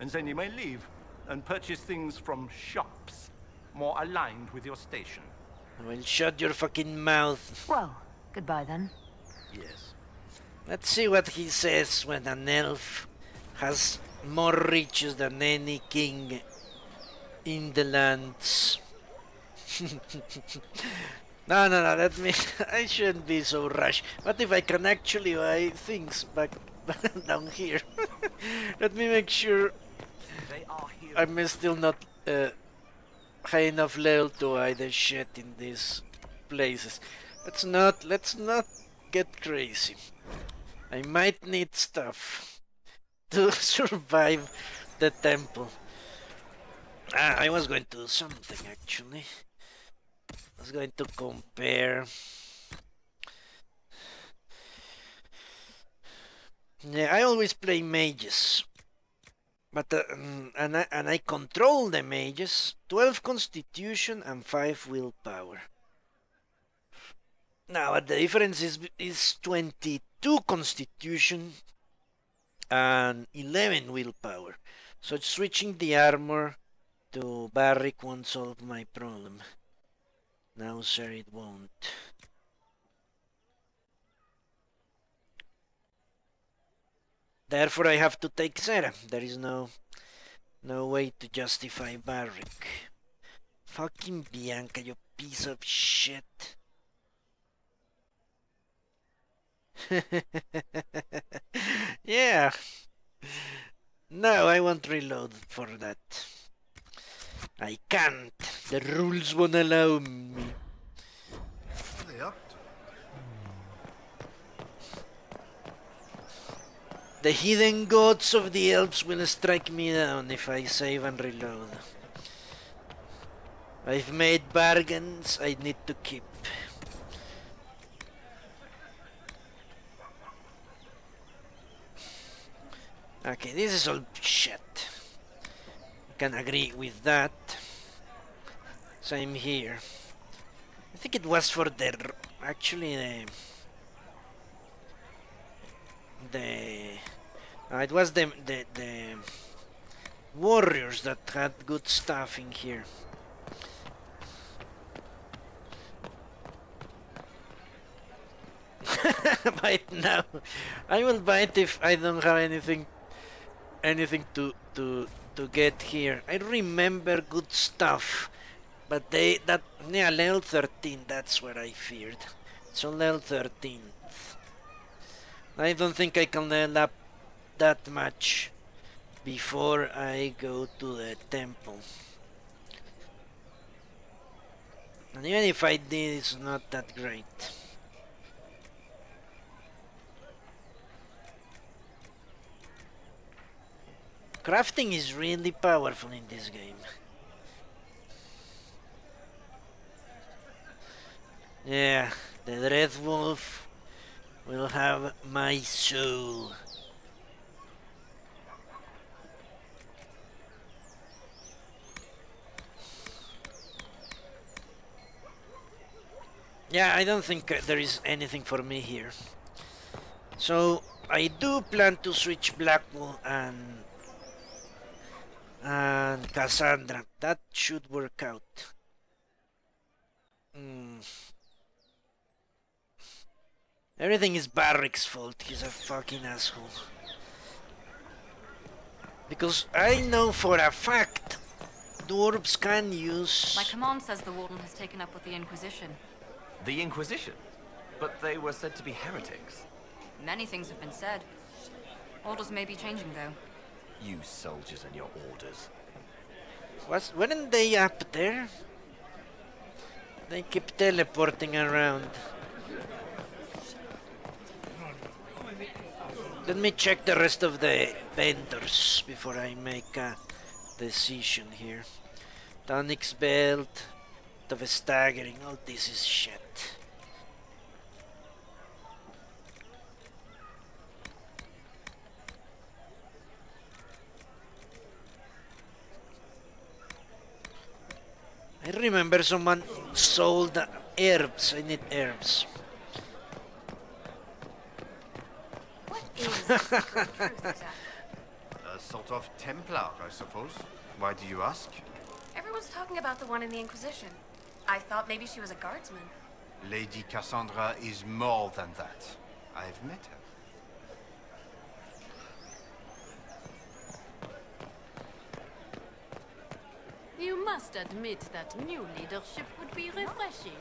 And then you may leave and purchase things from shops more aligned with your station.
Well, shut your fucking mouth.
Well, goodbye then.
Yes.
Let's see what he says when an elf has more riches than any king in the lands. No, let me... I shouldn't be so rash. What if I can actually buy things back down here? Let me make sure I'm still not high enough level to buy the shit in these places. Let's not get crazy. I might need stuff to survive the temple. I was going to do something actually. I was going to compare. Yeah, I always play mages, but and I control the mages. 12 constitution and 5 willpower. Now, the difference is 22 constitution and 11 willpower. So switching the armor to Barrick won't solve my problem. No, sir, it won't. Therefore, I have to take Sarah. There is no way to justify Barrick. Fucking Bianca, you piece of shit. Yeah. No, I won't reload for that. I can't. The rules won't allow me.
What are they up to?
The hidden gods of the elves will strike me down if I save and reload. I've made bargains I need to keep. Okay, this is all shit. I can agree with that. Same here. I think it was for the... Actually, it was the warriors that had good stuff in here. Buy it now. I will buy it if I don't have anything to get here. I remember good stuff, but yeah, level 13. That's what I feared. It's on level 13. I don't think I can level up that much before I go to the temple. And even if I did, it's not that great. Crafting is really powerful in this game. Yeah, the Dread Wolf will have my soul. Yeah, I don't think there is anything for me here. So I do plan to switch Blackwall and Cassandra. That should work out. Everything is Barrick's fault. He's a fucking asshole. Because I know for a fact dwarves can use...
My command says the Warden has taken up with the Inquisition.
The Inquisition? But they were said to be heretics.
Many things have been said. Orders may be changing, though.
You soldiers and your orders.
Weren't they up there? They keep teleporting around. Let me check the rest of the vendors before I make a decision here. Tonic's belt, of a staggering, all this is shit. I remember someone sold herbs. I need herbs.
What is the secret of truth exactly?
A sort of Templar, I suppose. Why do you ask?
Everyone's talking about the one in the Inquisition. I thought maybe she was a guardsman.
Lady Cassandra is more than that. I've met her.
You must admit that new leadership would be refreshing.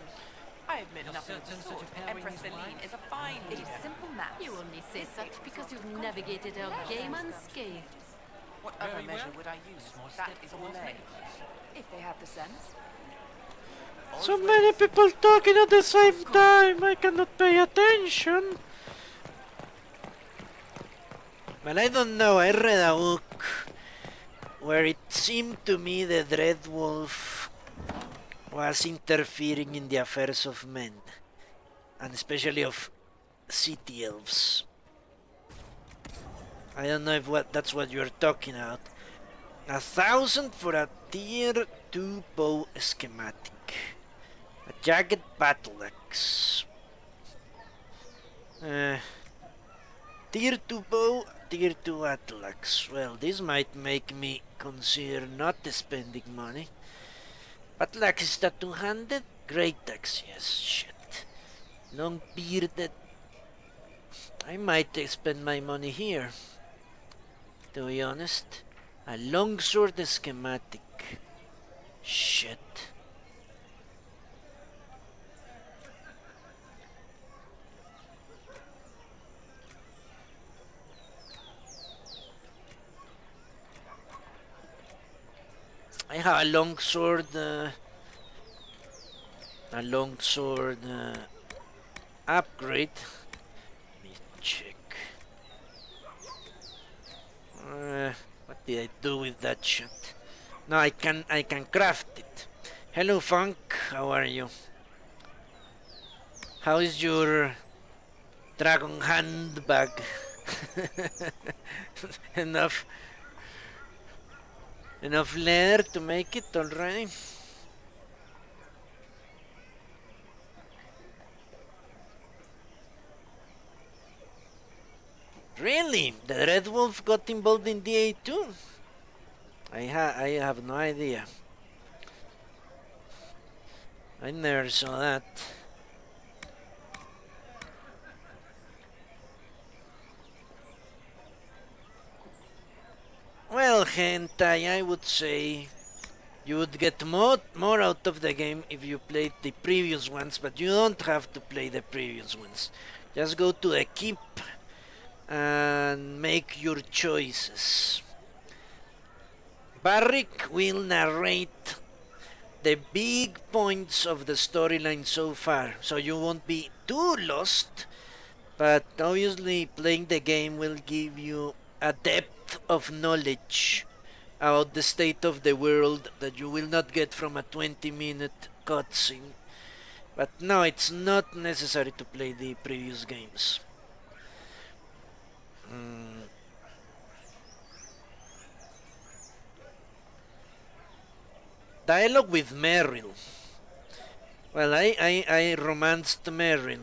I've met nothing of the sort. Empress Celine is a fine leader. It is simple math. You only say such because you've navigated our game unscathed.
What other measure would I use? That is all they. If they have the sense.
So many people talking at the same time, I cannot pay attention. Well, I don't know, I read a book where it seemed to me the Dread Wolf was interfering in the affairs of men, and especially of city elves. I don't know if that's what you're talking about. 1,000 for a tier 2 bow schematic. A jagged battle axe. Tier 2 bow, tier 2 battle axe. Well, this might make me consider not spending money. Battle axe is that 200? Great axe, yes, shit. Long bearded. I might spend my money here. to be honest. A longsword schematic. Shit. I have a longsword upgrade. Let me check. What did I do with that shit? No, I can craft it. Hello, Funk. How are you? How is your dragon handbag? enough leather to make it already? Really? The Red Wolf got involved in DA too? I have no idea. I never saw that. Well, hentai, I would say you would get more out of the game if you played the previous ones, but you don't have to play the previous ones. Just go to the keep and make your choices. Barrick will narrate the big points of the storyline so far, so you won't be too lost, but obviously playing the game will give you a depth of knowledge about the state of the world that you will not get from a 20-minute cutscene. But no, it's not necessary to play the previous games. Dialogue with Merrill. Well, I romanced Merrill,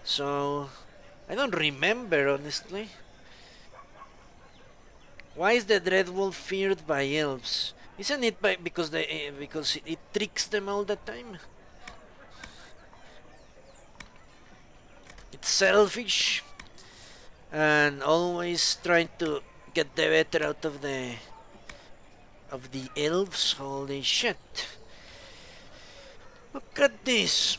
so I don't remember, honestly. Why is the Dreadwolf feared by elves? Isn't it because it tricks them all the time? It's selfish and always trying to get the better out of the elves. Holy shit. Look at this.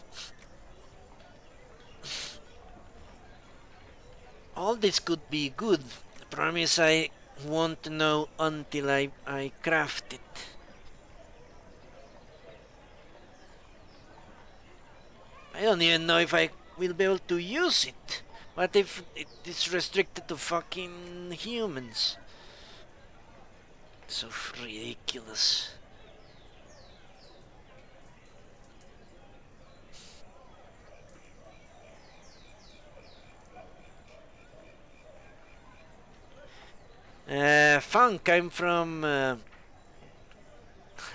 All this could be good. The problem is I won't know until I craft it. I don't even know if I will be able to use it. What if it is restricted to fucking humans? So ridiculous. Funk, I'm from...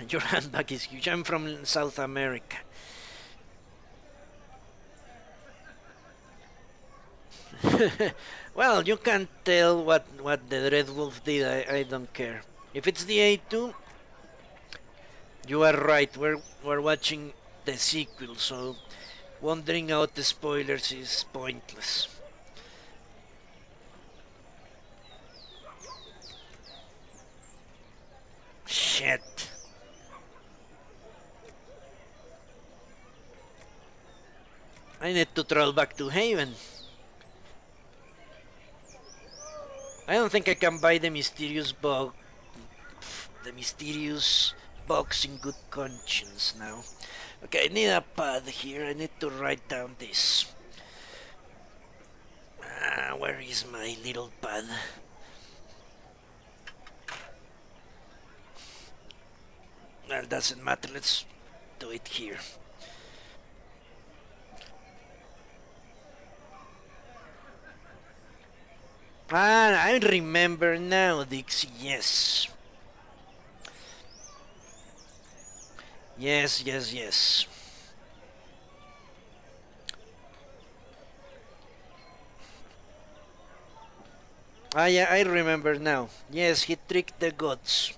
your handbag is huge. I'm from South America. Well, you can't tell what the Red Wolf did. I don't care. If it's the A2, you are right. We're watching the sequel, so wondering out the spoilers is pointless. Shit. I need to travel back to Haven. I don't think I can buy the mysterious box in good conscience now. Okay, I need a pad here. I need to write down this. Where is my little pad? Well, it doesn't matter. Let's do it here. I remember now, Dixie. Yes. Yes. Yeah, I remember now. Yes, he tricked the gods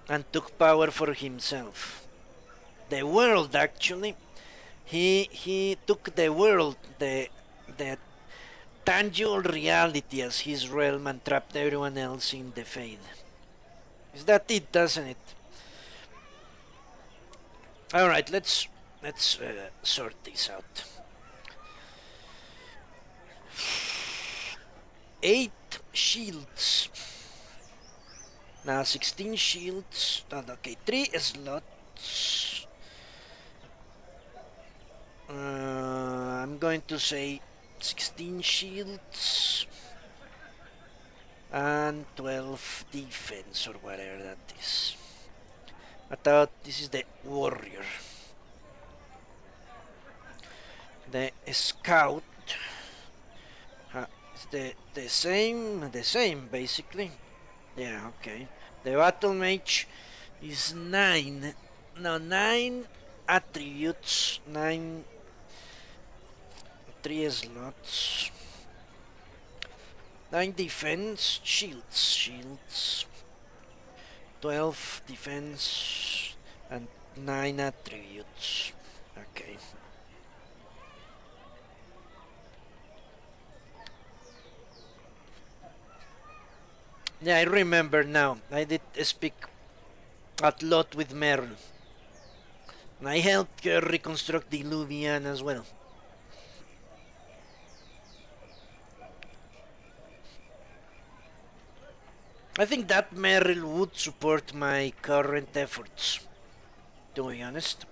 and took power for himself. The world, actually. He took the world, the tangible reality as his realm and trapped everyone else in the Fade. Is that it, doesn't it? Alright, let's sort this out. 8 shields. Now 16 shields. Okay, 3 slots. I'm going to say 16 shields and 12 defense or whatever that is. I thought this is the warrior. The scout is the same basically. Yeah, okay. The battle mage is 9. No, 9 attributes, 9 3 slots. 9 defense, shields. 12 defense and 9 attributes. Okay. Yeah, I remember now. I did speak a lot with Merle. And I helped her reconstruct the Luvian as well. I think that Merle would support my current efforts, to be honest.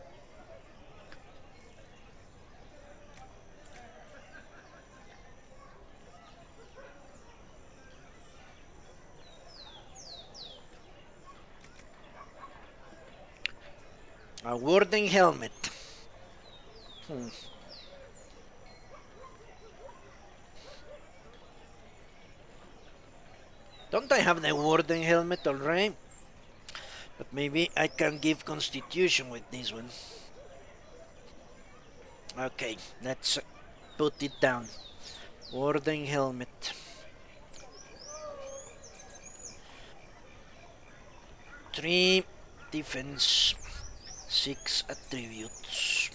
A warding helmet. Don't I have the warding helmet already? But maybe I can give constitution with this one. Okay, let's put it down. Warding helmet. 3 defense, 6 attributes.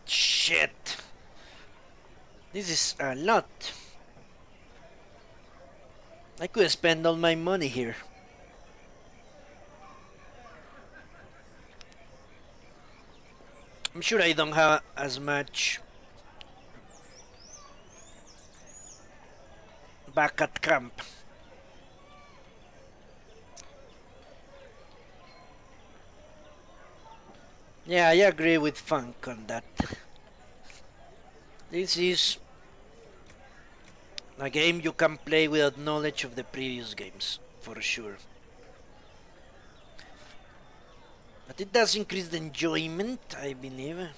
Shit! This is a lot. I could spend all my money here. I'm sure I don't have as much back at camp. Yeah, I agree with Funk on that. This is a game you can play without knowledge of the previous games, for sure. But it does increase the enjoyment, I believe,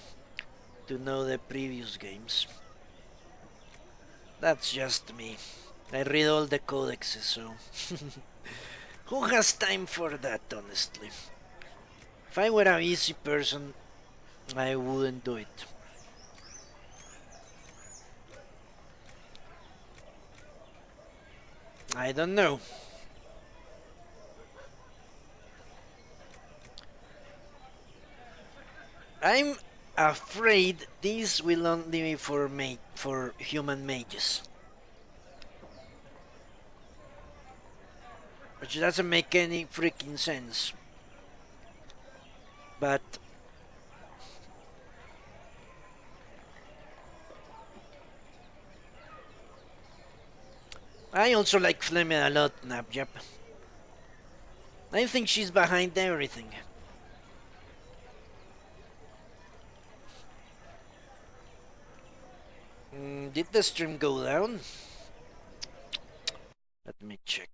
to know the previous games. That's just me. I read all the codexes, so... Who has time for that, honestly? If I were an easy person, I wouldn't do it. I don't know. I'm afraid this will only be for human mages. Which doesn't make any freaking sense. But I also like Fleming a lot, Napjap. I think she's behind everything. Did the stream go down? Let me check.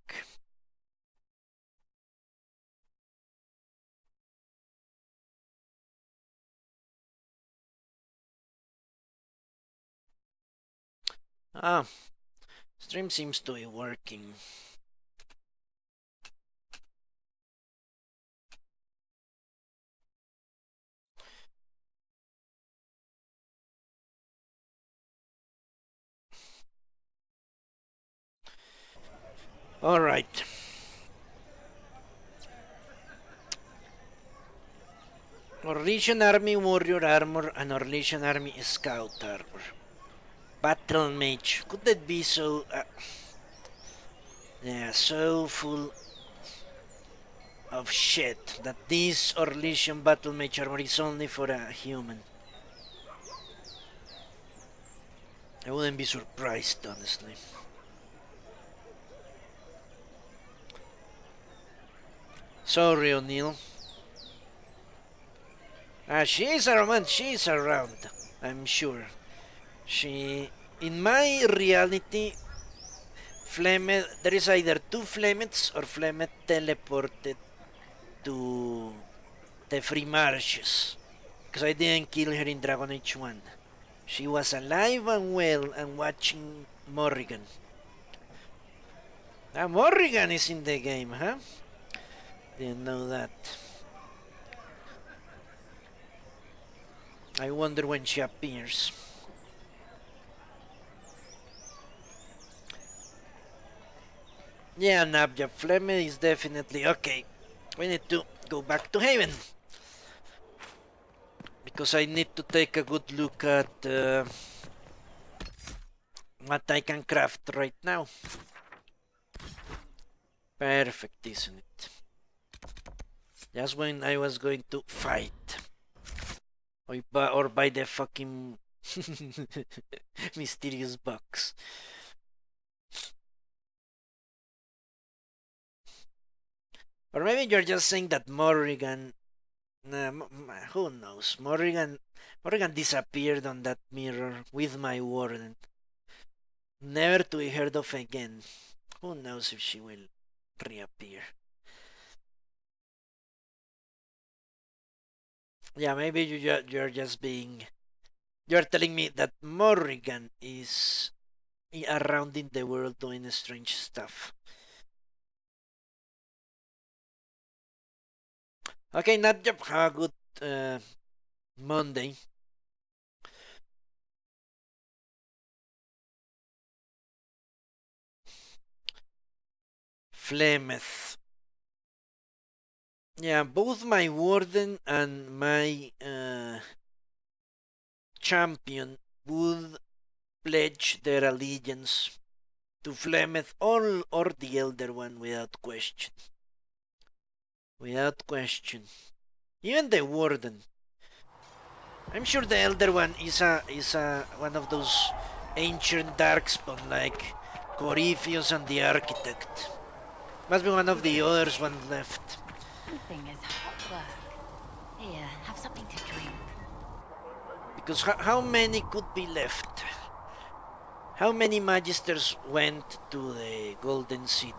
Ah, stream seems to be working. All right. Orlesian Army Warrior Armor and Orlesian Army Scout Armor. Battle Mage. Could that be so... yeah, so full of shit that this Orlesian Battle Mage Armor is only for a human. I wouldn't be surprised, honestly. Sorry, O'Neill. She is around. She is around. I'm sure. She... in my reality, Flemet... there is either two Flemets or Flemet teleported to the Free Marshes. Because I didn't kill her in Dragon Age 1. She was alive and well and watching Morrigan. Ah, Morrigan is in the game, huh? Didn't know that. I wonder when she appears. Yeah, Nabja Flemeth is definitely okay. We need to go back to Haven. Because I need to take a good look at what I can craft right now. Perfect, isn't it? Just when I was going to fight. Or by the fucking mysterious box. Or maybe you're just saying that Morrigan... nah, who knows? Morrigan disappeared on that mirror with my warden. Never to be heard of again. Who knows if she will reappear. Yeah, maybe you're just being... you're telling me that Morrigan is around in the world doing strange stuff. Okay, not job. Have a good Monday. Flemeth. Yeah, both my warden and my champion would pledge their allegiance to Flemeth or the Elder One without question. Without question. Even the warden. I'm sure the Elder One is a one of those ancient darkspawn like Corypheus and the Architect. Must be one of the others one left.
Something is hot work. Here, have something to drink.
Because how many could be left? How many Magisters went to the Golden City?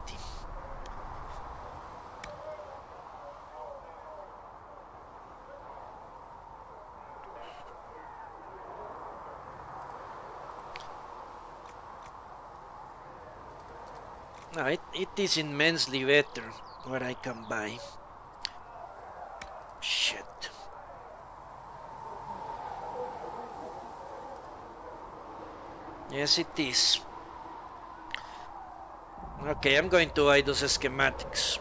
No, it is immensely better where I can buy. Shit. Yes, it is. Okay, I'm going to buy those schematics.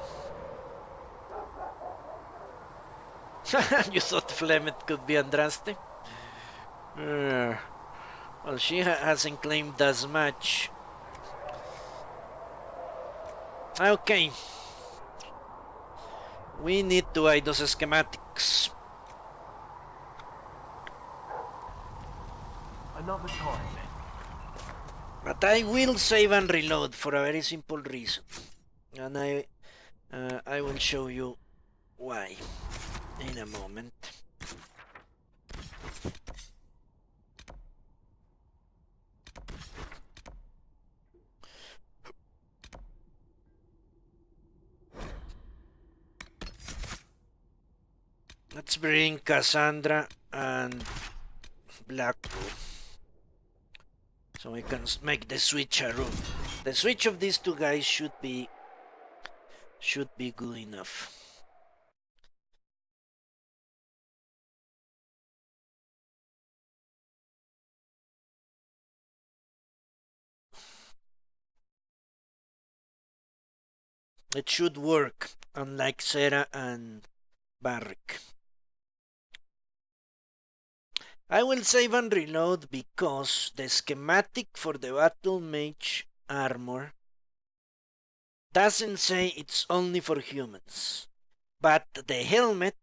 You thought Flemeth could be Andraste? Well, she hasn't claimed as much. Okay. We need to buy those schematics.
Another time.
But I will save and reload for a very simple reason. And I will show you why in a moment. Let's bring Cassandra and Blackpool. So we can make the switcheroo. The switch of these two guys should be good enough. It should work, unlike Sarah and Barrick. I will save and reload because the schematic for the Battle Mage armor doesn't say it's only for humans, but the helmet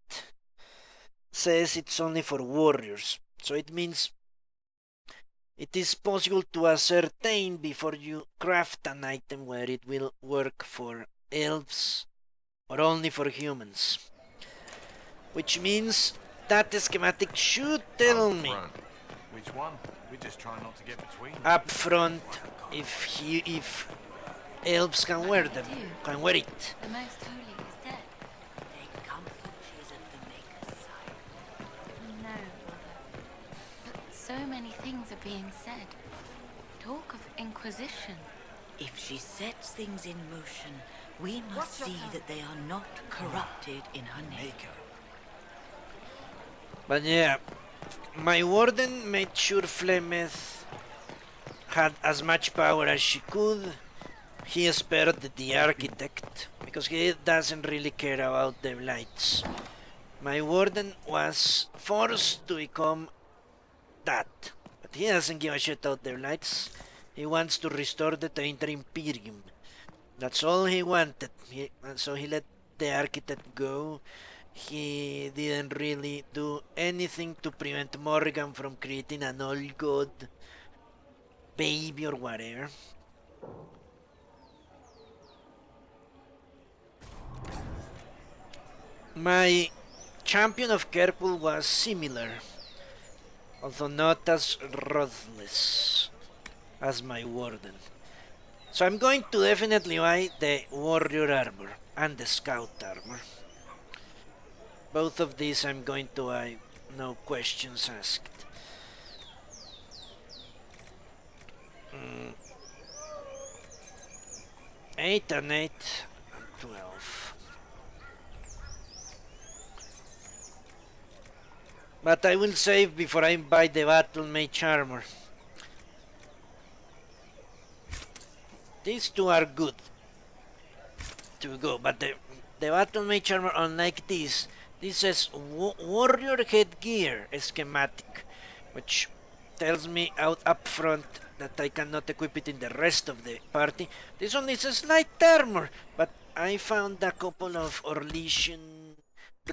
says it's only for warriors. So it means it is possible to ascertain before you craft an item whether it will work for elves or only for humans. Which means that the schematic should tell me
Which one? We're just trying not to get between
up front if elves can wear them, can wear it.
The Most Holy is dead.
Take comfort she's at the Maker's side.
No, Mother. But so many things are being said. Talk of Inquisition.
If she sets things in motion, we must see that they are not corrupted in her name.
But yeah, my warden made sure Flemeth had as much power as she could. He spared the architect because he doesn't really care about the lights. My warden was forced to become that, but he doesn't give a shit about the lights. He wants to restore the Inter Imperium. That's all he wanted. So he let the architect go. He didn't really do anything to prevent Morgan from creating an old god baby or whatever. My champion of Kerpul was similar, although not as ruthless as my warden. So I'm going to definitely buy the warrior armor and the scout armor. Both of these I'm going to buy, no questions asked. 8 and 8 and 12. But I will save before I buy the battle mage armor. These two are good to go, but the battle mage armor, unlike this says warrior headgear schematic, which tells me out up front that I cannot equip it in the rest of the party. This one is a light armor, but I found a couple of Orlesian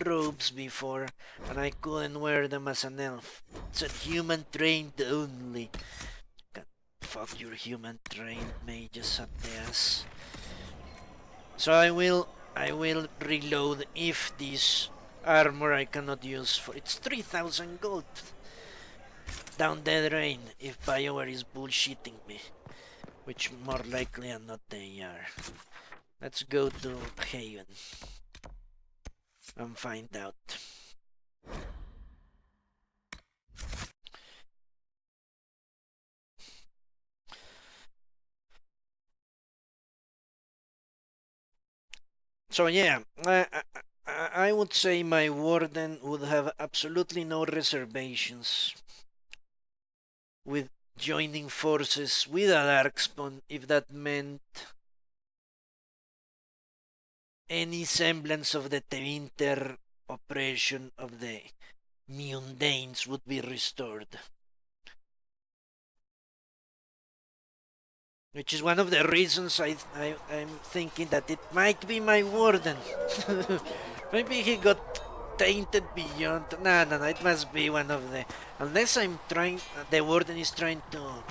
robes before, and I couldn't wear them as an elf. It's a human trained only. God, fuck your human trained mages up the ass. So I will reload if this armor I cannot use for. It's 3,000 gold down the drain if BioWare is bullshitting me, which more likely than not they are. Let's go to Haven and find out. So yeah, I would say my warden would have absolutely no reservations with joining forces with a Darkspawn if that meant any semblance of the Tevinter oppression of the Mundanes would be restored. Which is one of the reasons I'm thinking that it might be my warden. Maybe he got tainted beyond. No, it must be one of the. Unless the warden is trying to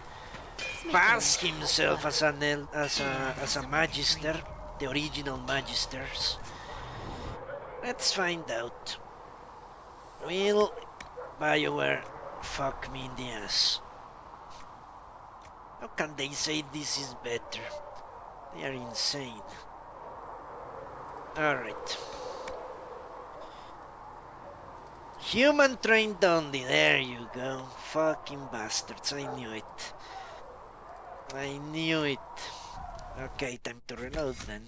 pass himself as a magister, the original magisters. Let's find out. Will BioWare fuck me in the ass? How can they say this is better? They are insane. Alright. Human trained only, there you go. Fucking bastards, I knew it. I knew it. Okay, time to reload then.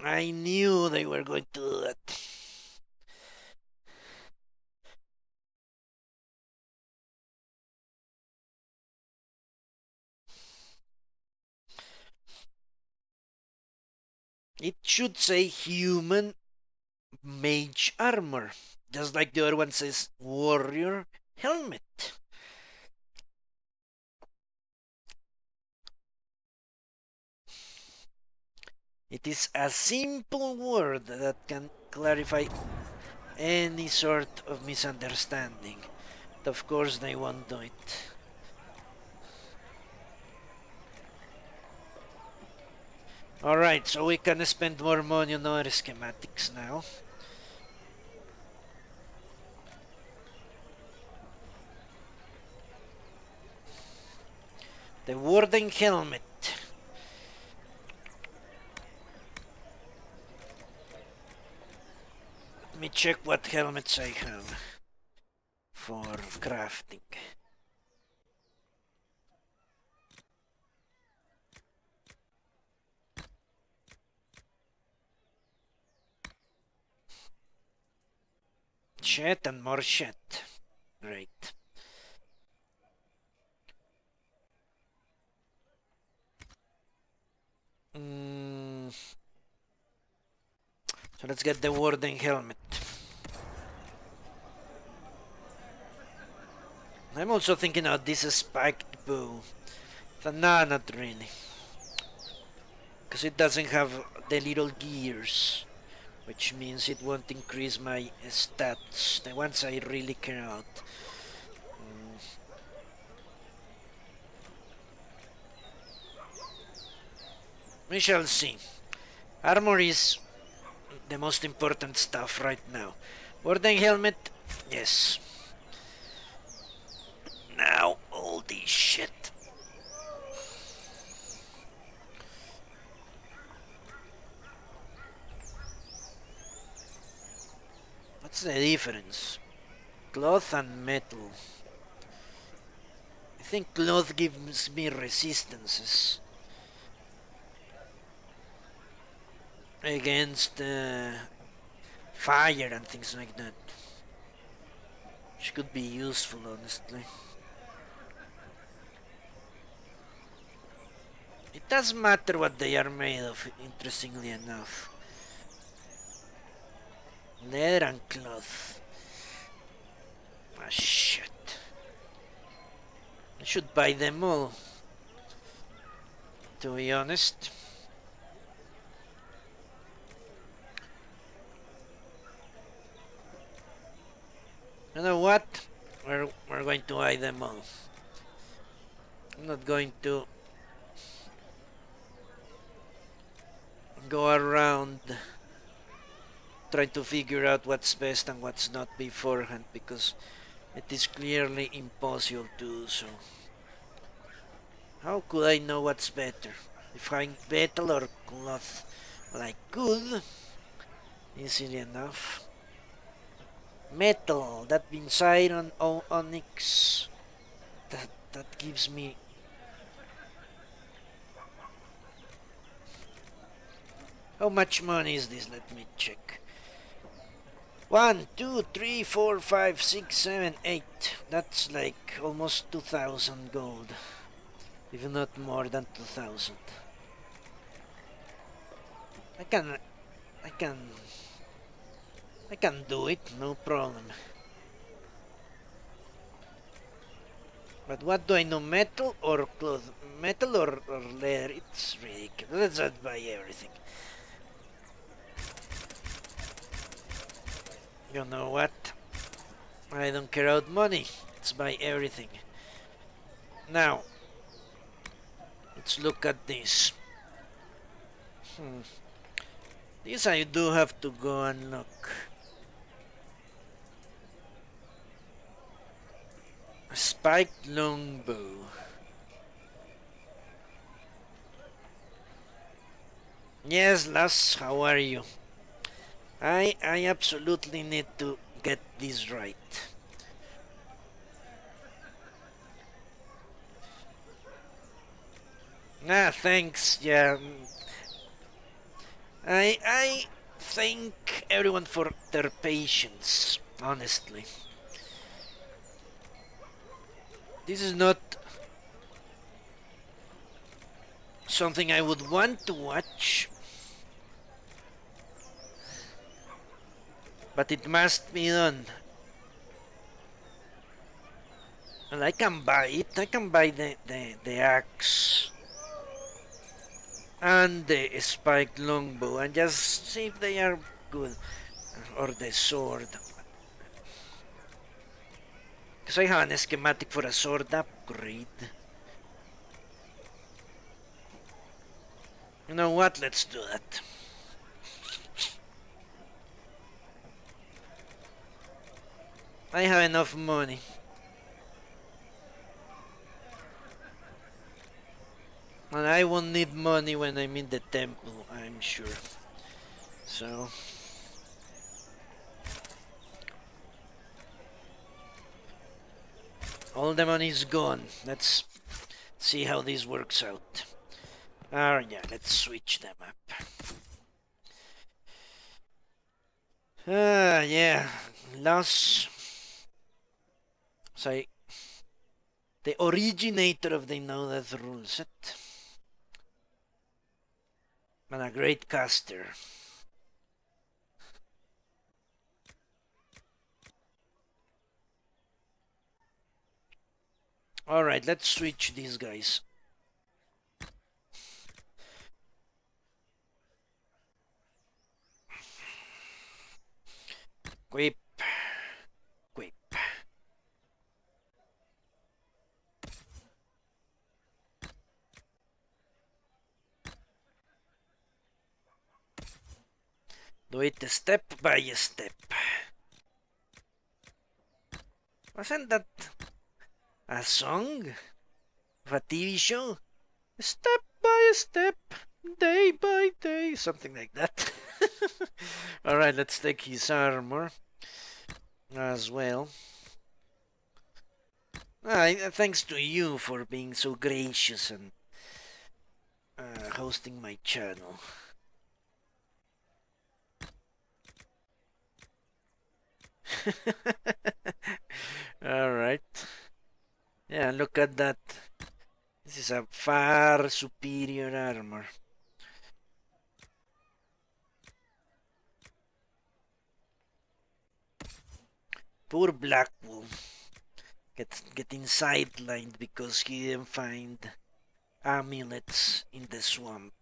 I knew they were going to do that. It should say human mage armor, just like the other one says warrior helmet. It is a simple word that can clarify any sort of misunderstanding. But of course they won't do it. Alright, so we can spend more money on our schematics now. The Warden Helmet. Let me check what helmets I have for crafting. Shit and more shit. Great. So let's get the Warden Helmet. I'm also thinking of this spiked bow. But nah, not really. Because it doesn't have the little gears. Which means it won't increase my stats. The ones I really care about. We shall see. Armor is the most important stuff right now. Warden Helmet, yes. Now, all this shit. What's the difference? Cloth and metal. I think cloth gives me resistances against fire and things like that. Which could be useful, honestly. It doesn't matter what they are made of, interestingly enough. Leather and cloth. Ah, shit. I should buy them all, to be honest. You know what? We're going to buy them all. I'm not going to go around trying to figure out what's best and what's not beforehand, because it is clearly impossible to do so. How could I know what's better? If I'm metal or cloth? Well, I could. Easily enough. Metal, that means iron, onyx. That gives me... How much money is this? Let me check. 1, 2, 3, 4, 5, 6, 7, 8. That's like almost 2,000 gold. If not more than 2,000. I can do it, no problem. But what do I know? Metal or cloth? Metal or leather? It's ridiculous. Let's just buy everything. You know what? I don't care about money. Let's buy everything. Now, let's look at this. This I do have to go and look. A spiked longbow. Yes, Lass, how are you? I absolutely need to get this right. Ah, thanks, yeah. I thank everyone for their patience, honestly. This is not something I would want to watch, But it must be done. And I can buy it. I can buy the axe and the spiked longbow and just see if they are good. Or the sword. Because I have an schematic for a sword upgrade. You know what? Let's do that. I have enough money. And I won't need money when I'm in the temple, I'm sure. So... all the money's gone. Let's see how this works out. Yeah, let's switch them up. Yeah. Loss. So the originator of the Know That Ruleset. And a great caster. Alright, let's switch these guys. Quip. Quip. Do it step by step. Wasn't that a song? Of a TV show? Step by step, day by day, something like that. Alright, let's take his armor as well. Thanks to you for being so gracious and hosting my channel. Alright. Yeah, look at that. This is a far superior armor. Poor Blackwolf. Getting sidelined because he didn't find amulets in the swamp.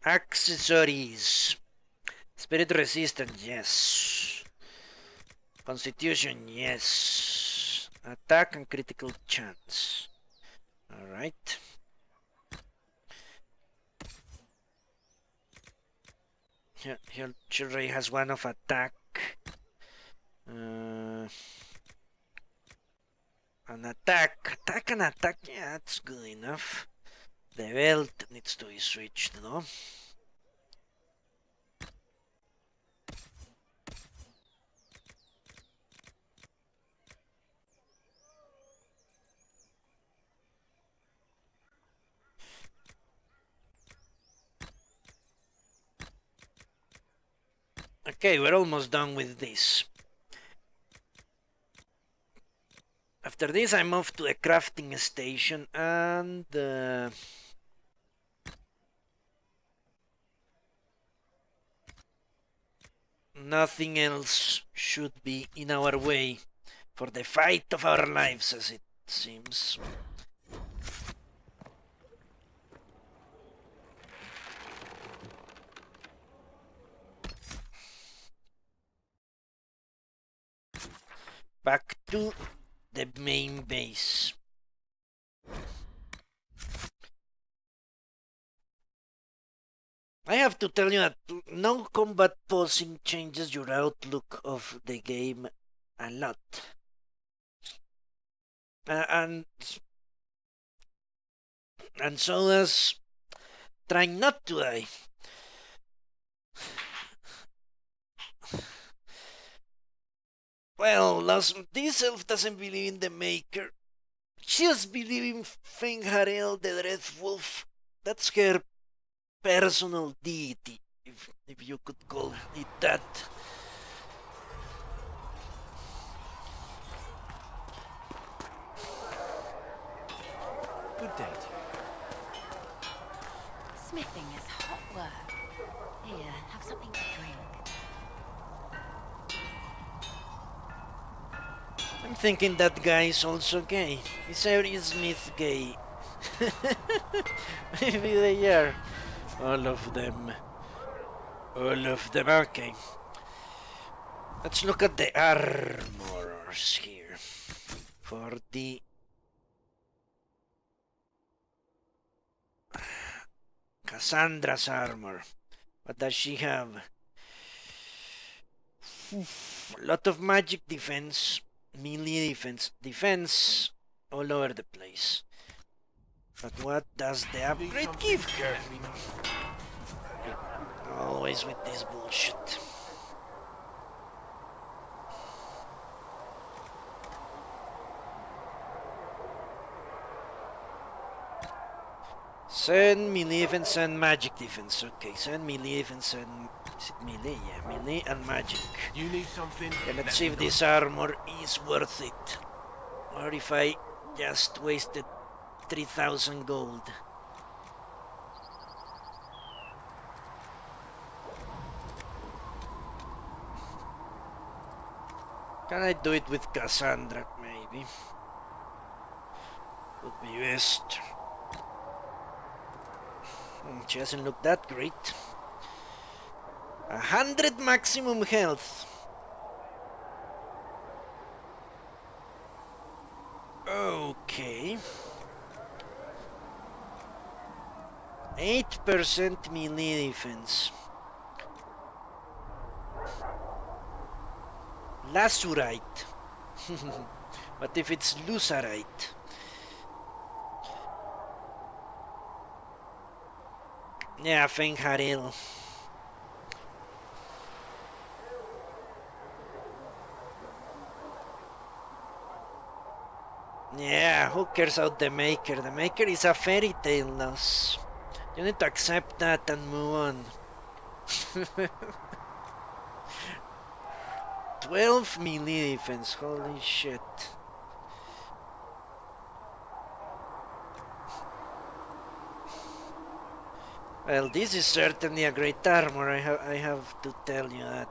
Accessories. Spirit resistance, yes. Constitution, yes. Attack and critical chance. Alright. Here Chilray has one of attack. An attack. Attack and attack, yeah, that's good enough. The belt needs to be switched, though. Okay, we're almost done with this. After this, I'm off to a crafting station and... nothing else should be in our way for the fight of our lives, as it seems. Back to the main base. I have to tell you that no combat pausing changes your outlook of the game a lot. And so does trying not to die. Well, this elf doesn't believe in the Maker. She just believes in Fengharel the Dread Wolf. That's her personal deity, if you could call it that.
Good day to you.
Smithing is hot work. Here, have something to drink.
I'm thinking that guy is also gay. Is every Smith gay? Maybe they are. All of them. All of them. Okay. Let's look at the armors here. For the Cassandra's armor. What does she have? A lot of magic defense, melee defense all over the place. But what does the upgrade give her? Always with this bullshit. Send melee defense and magic defense. Okay, send melee defense and... Is it melee? Yeah, melee and magic.
You need something?
Okay, let's see if this armor is worth it. Or if I just wasted 3,000 gold. Can I do it with Cassandra, maybe? Would be best. She doesn't look that great. 100 maximum health. Okay. 8% melee defense. Lasurite. What if it's Lucerite? Yeah, Fengharil. Yeah, who cares about the Maker? The Maker is a fairy tale loss. You need to accept that and move on. 12 melee defense, holy shit. Well, this is certainly a great armor, I have to tell you that.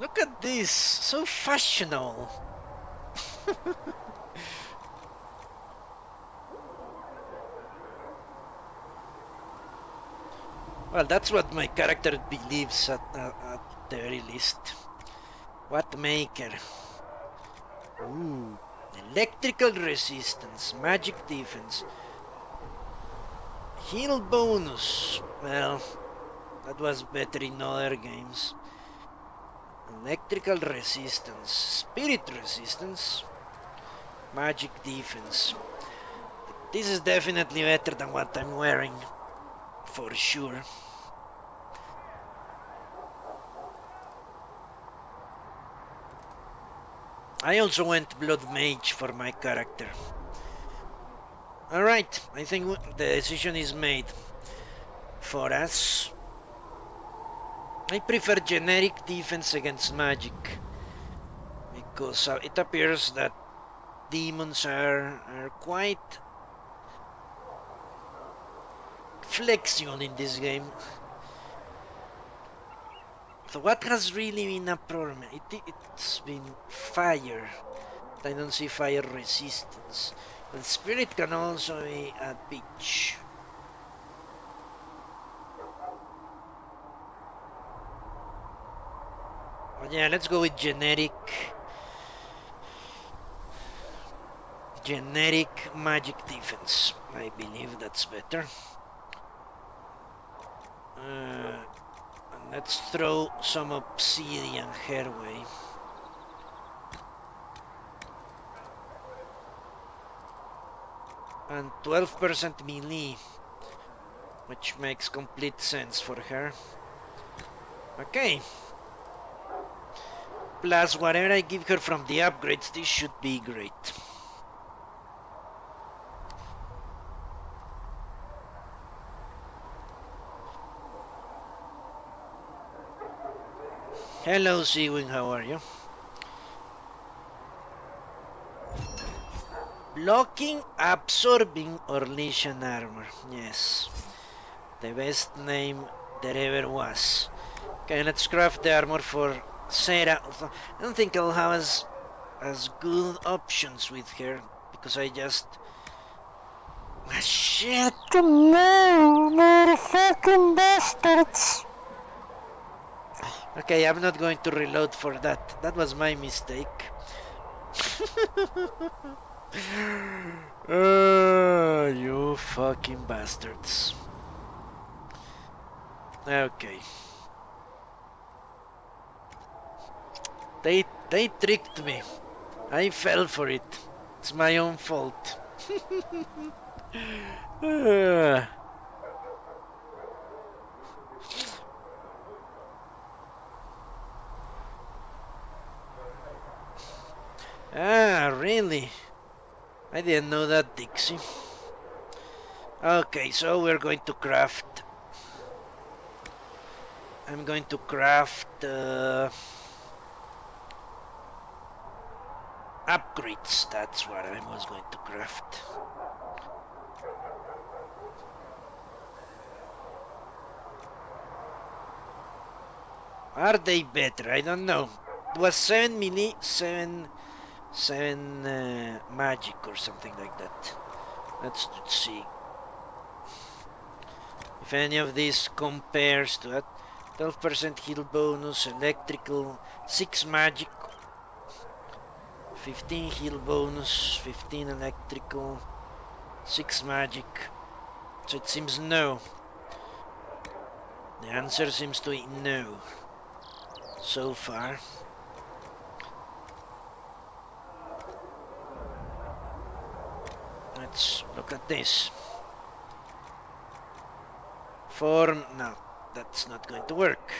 Look at this, so fashionable. Well, that's what my character believes at the very least. What Maker? Ooh, electrical resistance, magic defense, heal bonus. Well, that was better in other games. Electrical resistance, spirit resistance, magic defense. This is definitely better than what I'm wearing, for sure. I also went Blood Mage for my character. Alright, I think the decision is made for us. I prefer generic defense against magic, because it appears that demons are quite flexible in this game. So what has really been a problem? It's been fire. I don't see fire resistance. But spirit can also be a bitch. But yeah, let's go with generic magic defense. I believe that's better. And let's throw some obsidian her way. And 12% melee, which makes complete sense for her. Okay. Plus whatever I give her from the upgrades, this should be great. Hello, Seawing, how are you? Blocking, absorbing, or lesion armor. Yes. The best name there ever was. Okay, let's craft the armor for Sarah. I don't think I'll have as good options with her, because I just... Ah, shit!
No, motherfucking bastards!
Okay, I'm not going to reload for that. That was my mistake. You fucking bastards. Okay. They tricked me. I fell for it. It's my own fault. Ah, really? I didn't know that, Dixie. Okay, so we're going to craft... I'm going to craft... upgrades, that's what I was going to craft. Are they better? I don't know. It was 7 melee, 7 magic or something like that. Let's see if any of these compares to that. 12% heal bonus, electrical, 6 magic, 15 heal bonus, 15 electrical, 6 magic. So it seems no. The answer seems to be no so far. Let's look at this. Form, no, that's not going to work.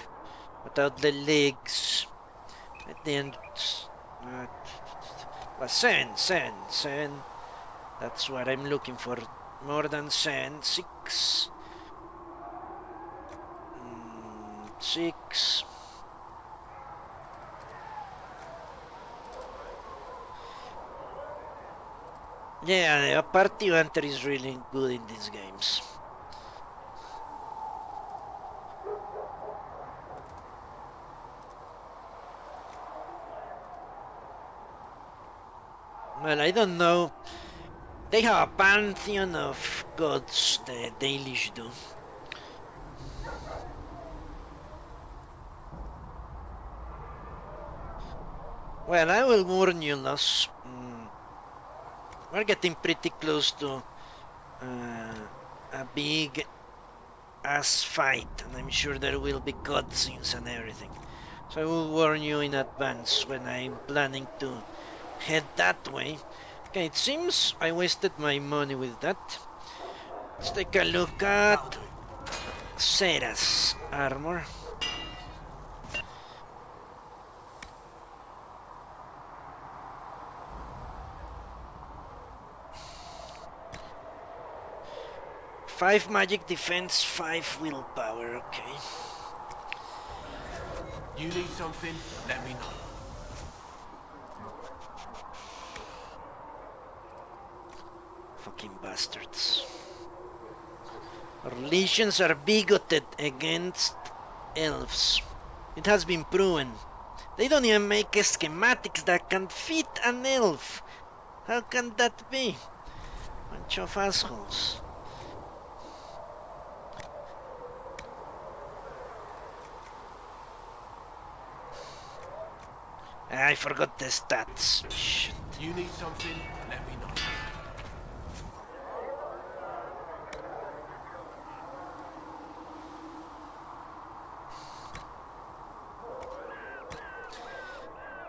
Without the legs. At the end, was 7. That's what I'm looking for. More than 7, 6. 6. Yeah, a party hunter is really good in these games. Well, I don't know. They have a pantheon of gods, the Dalish do. Well, I will warn you, Los. We're getting pretty close to a big ass fight, and I'm sure there will be cutscenes and everything. So I will warn you in advance when I'm planning to head that way. Okay, it seems I wasted my money with that. Let's take a look at Sarah's armor. Five magic defense, 5 willpower, okay.
You need something? Let me know.
Fucking bastards. Our legions are bigoted against elves. It has been proven. They don't even make schematics that can fit an elf. How can that be? Bunch of assholes. I forgot the stats. Shit.
You need something? Let me know.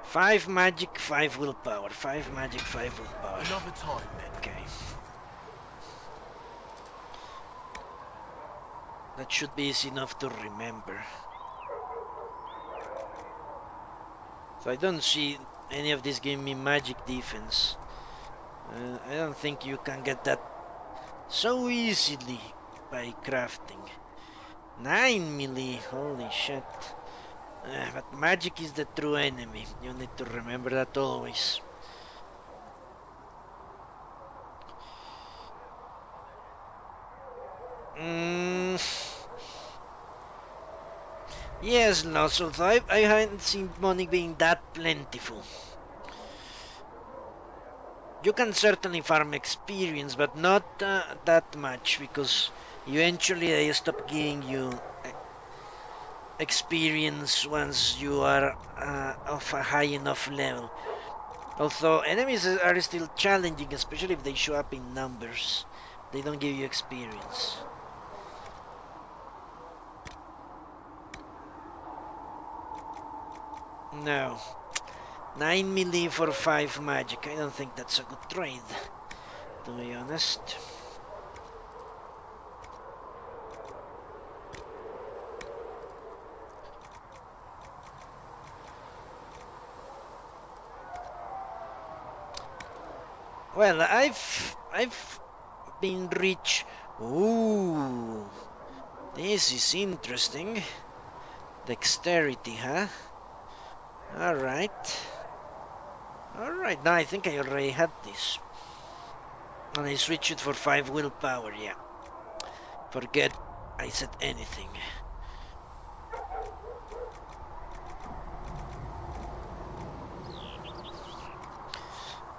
Five magic, 5 willpower. 5 magic, 5 willpower.
Another time, then.
Okay. That should be easy enough to remember. So I don't see any of this giving me magic defense. I don't think you can get that so easily by crafting. 9 melee, holy shit. But magic is the true enemy. You need to remember that always. Yes, Lots, although I haven't seen money being that plentiful. You can certainly farm experience, but not that much, because eventually they stop giving you experience once you are of a high enough level. Although enemies are still challenging, especially if they show up in numbers. They don't give you experience. No. 9 melee for 5 magic. I don't think that's a good trade, to be honest. Well, I've been rich. Ooh, this is interesting. Dexterity, huh? Alright. Alright, now I think I already had this. And I switched it for 5 willpower, yeah. Forget I said anything.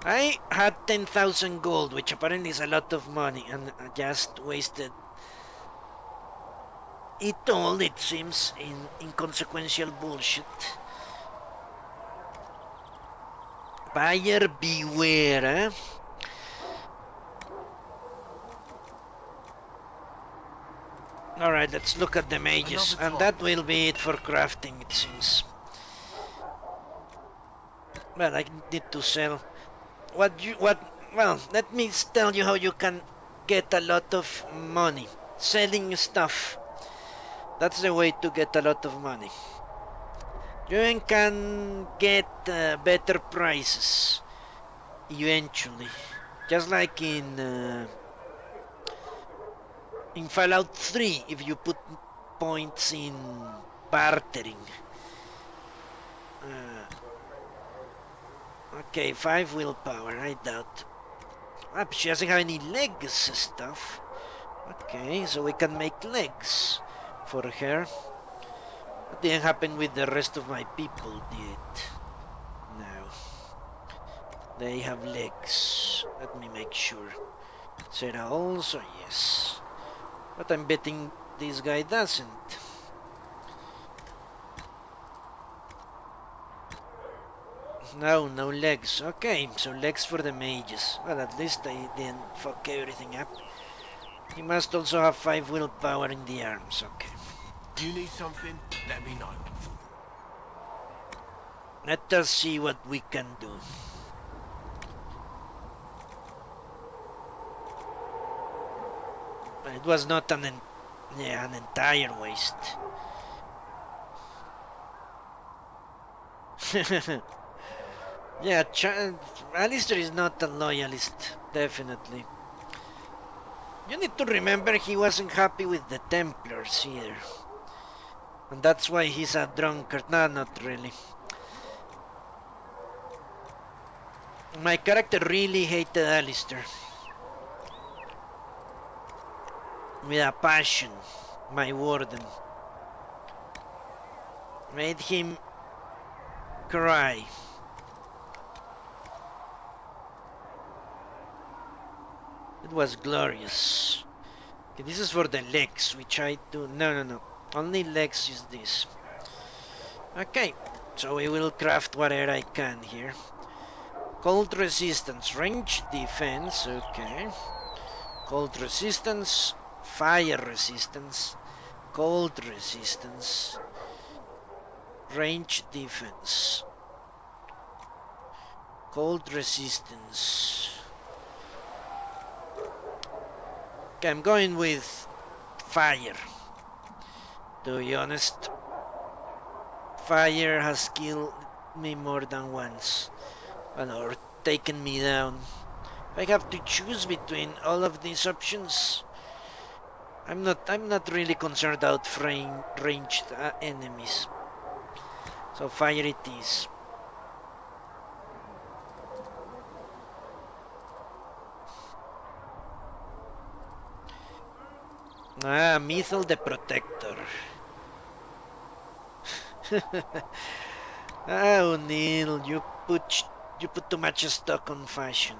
I had 10,000 gold, which apparently is a lot of money, and I just wasted it all, it seems, in inconsequential bullshit. Buyer beware, eh? Alright, let's look at the mages, and that will be it for crafting, it seems. Well, I need to sell. Well, let me tell you how you can get a lot of money. Selling stuff. That's the way to get a lot of money. You can get better prices eventually. Just like in Fallout 3, if you put points in bartering. Okay, 5 willpower, I doubt. She doesn't have any legs stuff. Okay, so we can make legs for her. What didn't happen with the rest of my people, did it? No. They have legs. Let me make sure. Sarah also, yes. But I'm betting this guy doesn't. No, no legs. Okay, so legs for the mages. Well, at least I didn't fuck everything up. He must also have 5 willpower in the arms. Okay.
You need something? Let me know.
Let us see what we can do. It was not an entire waste. Yeah, Alistair is not a loyalist, definitely. You need to remember he wasn't happy with the Templars either. And that's why he's a drunkard. No, not really. My character really hated Alistair. With a passion, my warden. Made him cry. It was glorious. Okay, this is for the legs, which I do. No. Only legs is this. Okay, so we will craft whatever I can here. Cold resistance, range defense, okay. Cold resistance, fire resistance, cold resistance, range defense, cold resistance. Okay, I'm going with fire. To be honest, fire has killed me more than once, or taken me down. If I have to choose between all of these options, I'm not really concerned about ranged enemies. So fire it is. Ah, Mythal the Protector. Ah, O'Neill, you put too much stock on fashion.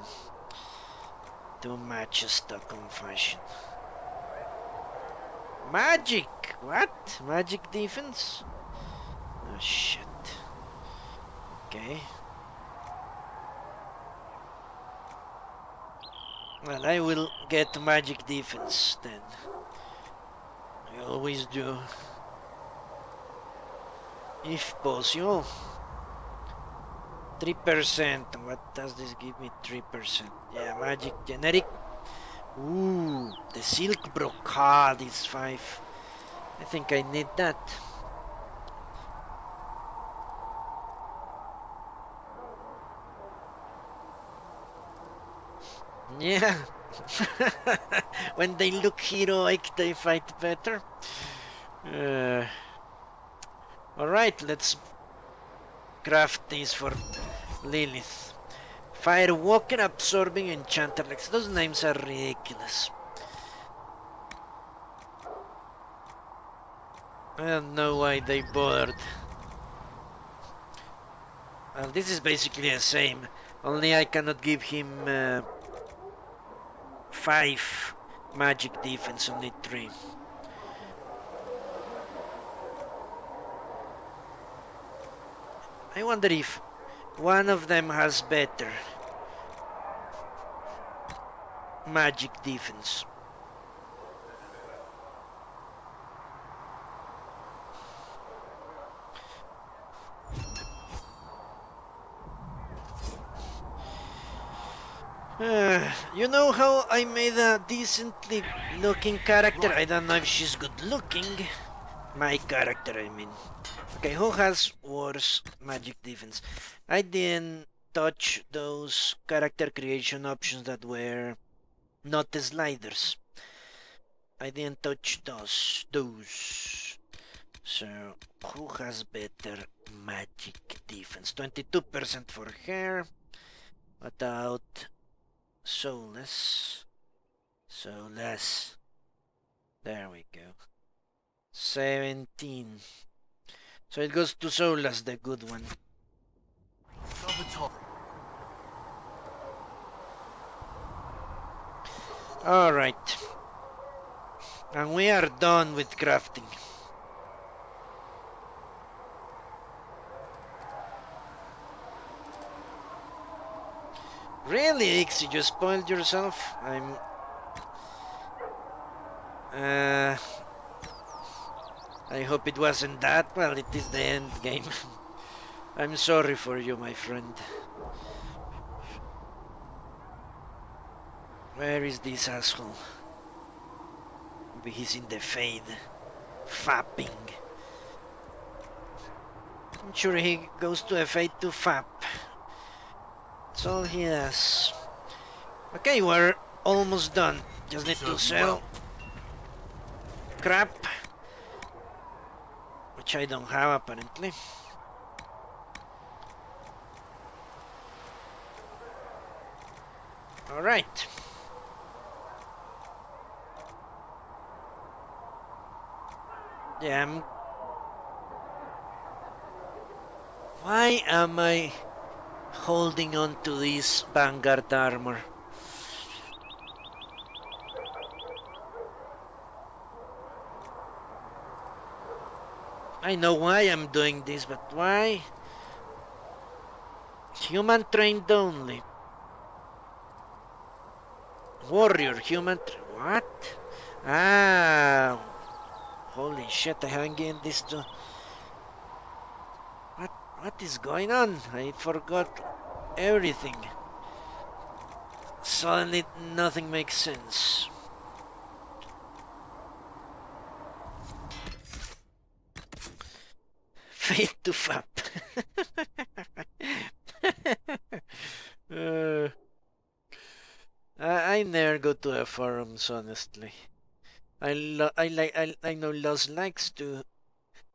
Too much stock on fashion. Magic! What? Magic defense? Oh shit. Okay. Well, I will get magic defense then. I always do. If possible. 3%. What does this give me? 3%. Yeah, magic generic. Ooh, the silk brocade is 5. I think I need that. Yeah. When they look heroic, they fight better. Alright, let's craft these for Lilith. Firewalker, Absorbing, Enchantrix. Those names are ridiculous. I don't know why they bothered. Well, this is basically the same. Only I cannot give him 5 magic defense, only 3. I wonder if one of them has better magic defense. You know how I made a decently looking character? I don't know if she's good looking. My character, I mean. Okay, who has worse magic defense? I didn't touch those character creation options that were not the sliders. I didn't touch those. So, who has better magic defense? 22% for her. What about Soulless? Soulless. There we go. 17. So it goes to Soulless, the good one. Alright. And we are done with crafting. Really, Ixie, you spoiled yourself? I hope it wasn't that. Well, it is the end game. I'm sorry for you, my friend. Where is this asshole? Maybe he's in the fade. Fapping. I'm sure he goes to a fade to fap. That's all he has. Okay, we're almost done. Just need to sell crap. Which I don't have, apparently. Alright. Yeah, why am I holding on to this Vanguard armor? I know why I'm doing this, but why? Human trained only. Warrior, what? Ah, holy shit, I haven't given this to... What is going on? I forgot everything. Suddenly nothing makes sense. Fate to fap. I never go to the forums, honestly. I know Los likes to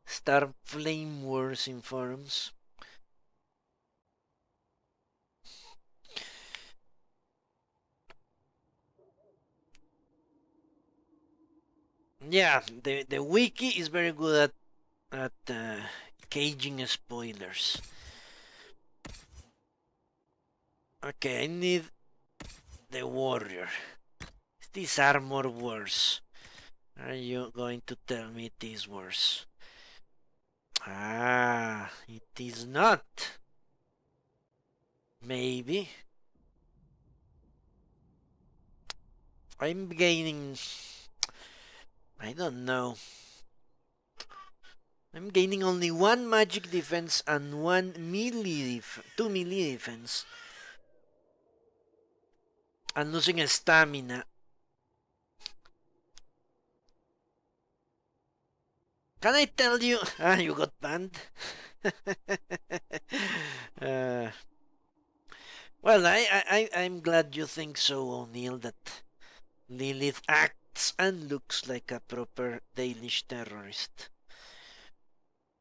Start flame wars in forums. Yeah, the wiki is very good at caging spoilers. Okay, I need the warrior. Is this armor worse? Are you going to tell me it is worse? Ah, it is not. Maybe. I'm gaining... I don't know. I'm gaining only 1 magic defense and 1 melee 2 melee defense. I'm losing a stamina. Can I tell you? Ah, you got banned. Well, I'm glad you think so, O'Neill, that Lilith acts and looks like a proper Dalish terrorist.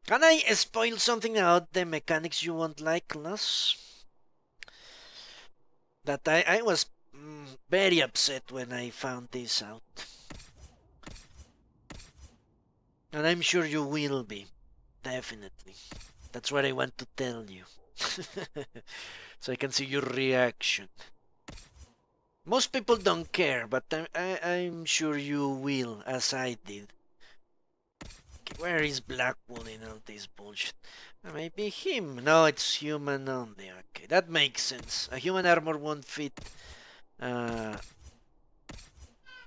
Can I spoil something about the mechanics you won't like, Los? That I was very upset when I found this out. And I'm sure you will be. Definitely. That's what I want to tell you. So I can see your reaction. Most people don't care, but I'm sure you will, as I did. Okay, where is Blackwood in all this bullshit? Maybe him. No, it's human only. Okay, that makes sense. A human armor won't fit a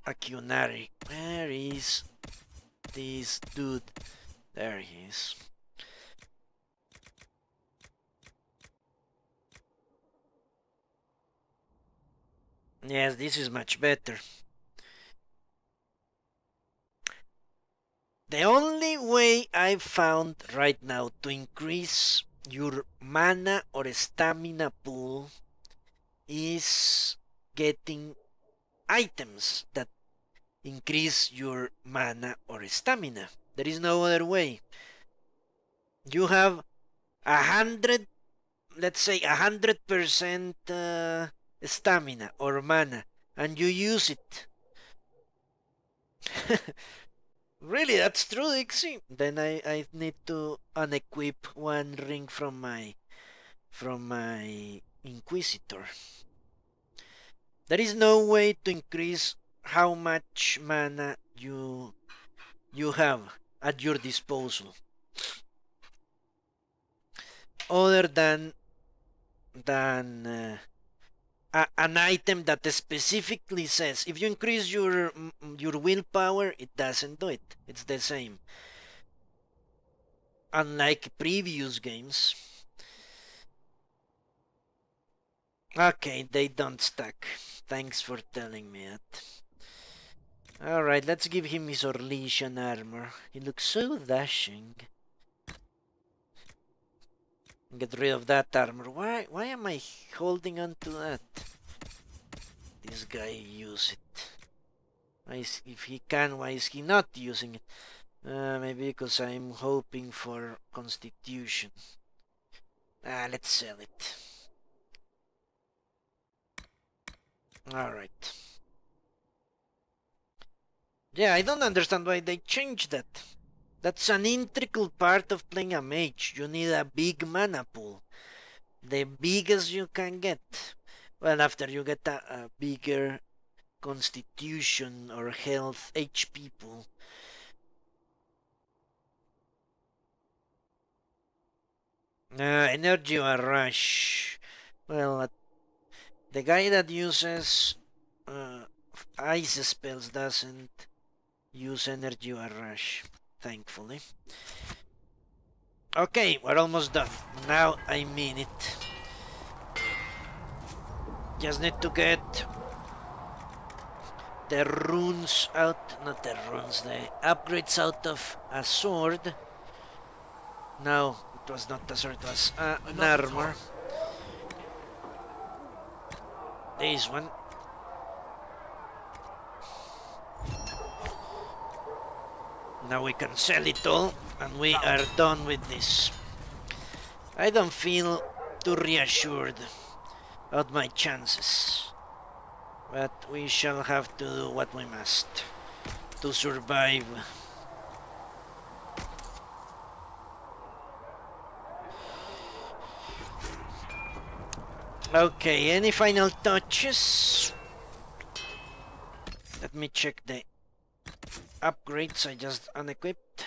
Cunari. Where is this dude? There he is. Yes, this is much better. The only way I've found right now to increase your mana or stamina pool is getting items that increase your mana or stamina. There is no other way. You have 100, let's say 100% stamina or mana, and you use it. Really, that's true, Dixie. Then I need to unequip 1 ring from my Inquisitor. There is no way to increase how much mana you have at your disposal, other than an item that specifically says if you increase your willpower, it doesn't do it. It's the same. Unlike previous games. Okay, they don't stack. Thanks for telling me that. Alright, let's give him his Orlesian armor. He looks so dashing. Get rid of that armor. Why am I holding on to that? This guy use it. If he can, why is he not using it? Maybe because I'm hoping for Constitution. Let's sell it. Alright. Yeah, I don't understand why they changed that. That's an integral part of playing a mage. You need a big mana pool. The biggest you can get. Well, after you get a bigger Constitution or health HP pool. Energy or rush. Well, the guy that uses ice spells doesn't use energy or rush, thankfully. Okay, we're almost done. Now I mean it. Just need to get the runes out, not the runes, the upgrades out of a sword. No, it was not a sword, it was an armor. This one. Now we can sell it all And we are done with this. I don't feel too reassured about my chances. But we shall have to do what we must to survive. Okay, any final touches? Let me check the upgrades I just unequipped.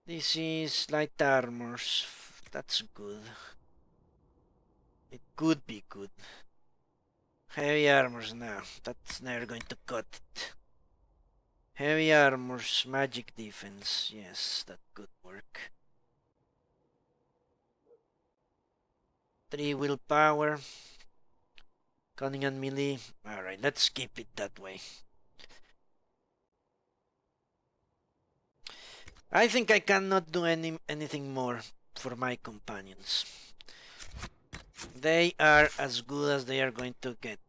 This is light armors. That's good. It could be good. Heavy armors now. That's never going to cut it. Heavy armors, magic defense. Yes, that could work. 3 willpower. Cunning and melee. Alright, let's keep it that way. I think I cannot do anything more for my companions. They are as good as they are going to get.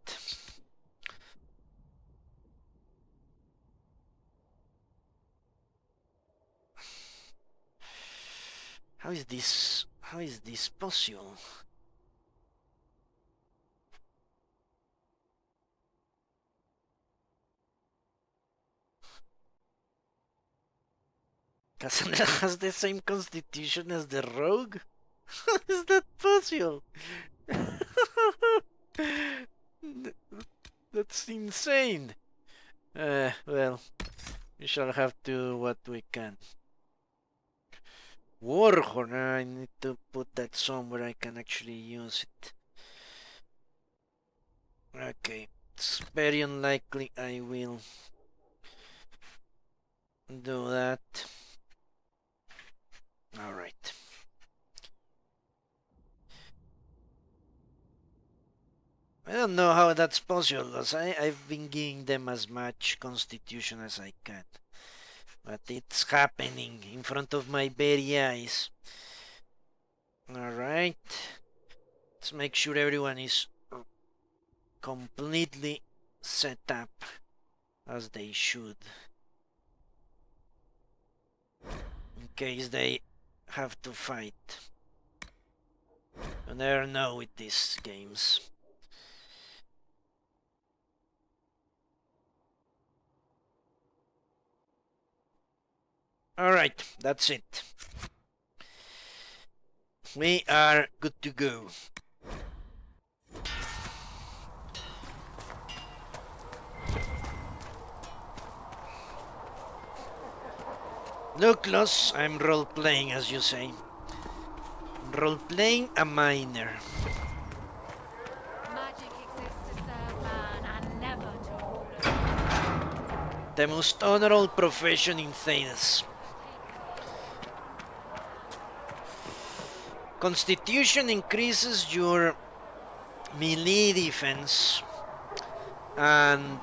How is this possible? Cassandra has the same constitution as the rogue? How is that possible? That's insane. Well, we shall have to do what we can. Warhorn, I need to put that somewhere I can actually use it. Okay, it's very unlikely I will do that. Alright. I don't know how that's possible, because I've been giving them as much constitution as I can. But it's happening in front of my very eyes. Alright. Let's make sure everyone is completely set up as they should. In case they have to fight. You never know with these games. Alright, that's it. We are good to go. Look, Los, I'm role-playing, as you say. Role-playing a miner.
Magic exists to serve man and never to rule it.
The most honorable profession in Thedas. Constitution increases your melee defense and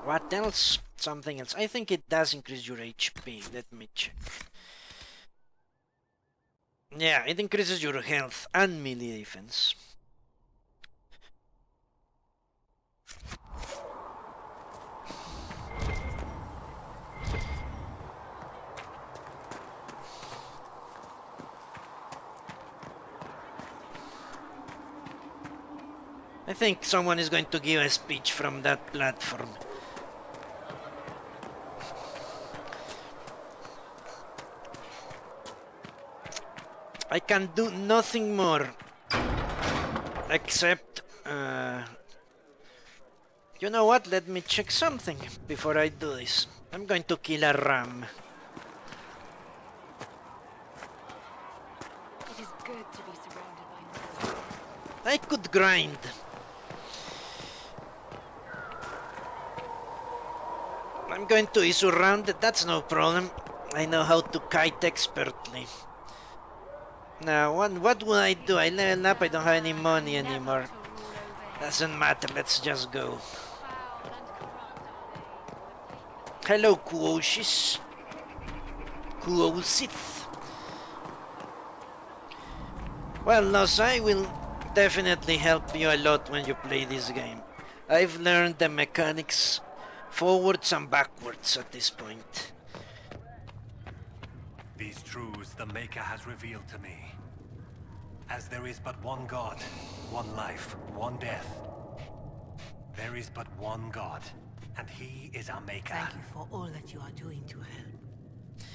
what else? Something else. I think it does increase your HP. Let me check. Yeah, it increases your health and melee defense. I think someone is going to give a speech from that platform. I can do nothing more except you know what, let me check something before I do this. I'm going to kill a ram.
It is good to be surrounded by nature.
I could grind. I'm going to be surrounded, that's no problem. I know how to kite expertly. Now, what will I do? I level up, I don't have any money anymore. Doesn't matter, let's just go. Hello, Quosis. Quosith. Well, Los, I will definitely help you a lot when you play this game. I've learned the mechanics forwards and backwards at this point.
These truths the Maker has revealed to me. As there is but one God, one life, one death. There is but one God, and he is our Maker.
Thank you for all that you are doing to help.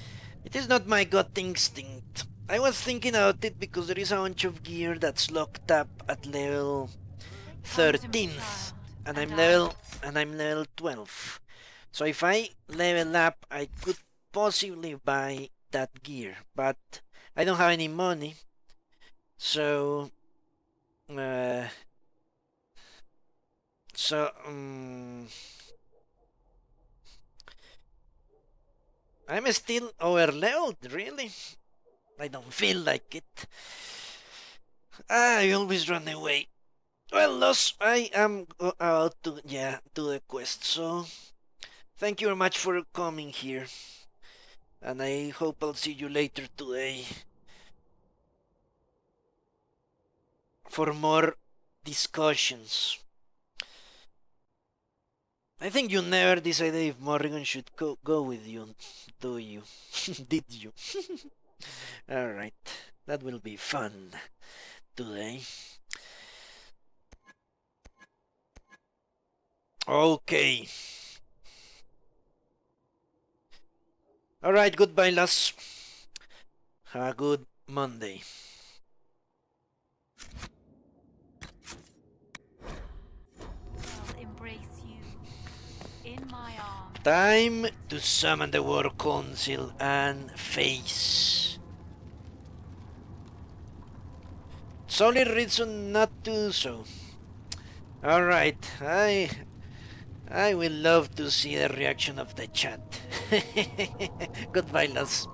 It is not my gut instinct. I was thinking about it because there is a bunch of gear that's locked up at level 13, and I'm level 12. So if I level up, I could possibly buy that gear, but I don't have any money. So I'm still over leveled, really. I don't feel like it. I always run away. Well, Los, I am about to do the quest, so thank you very much for coming here. And I hope I'll see you later today for more discussions. I think you never decided if Morrigan should go with you, do you? Did you? Alright, that will be fun today. Okay. Alright, goodbye, lass. Have a good Monday.
I'll embrace you in my arms.
Time to summon the War Council and face. Solid reason not to do so. Alright, I will love to see the reaction of the chat. Goodbye, lads.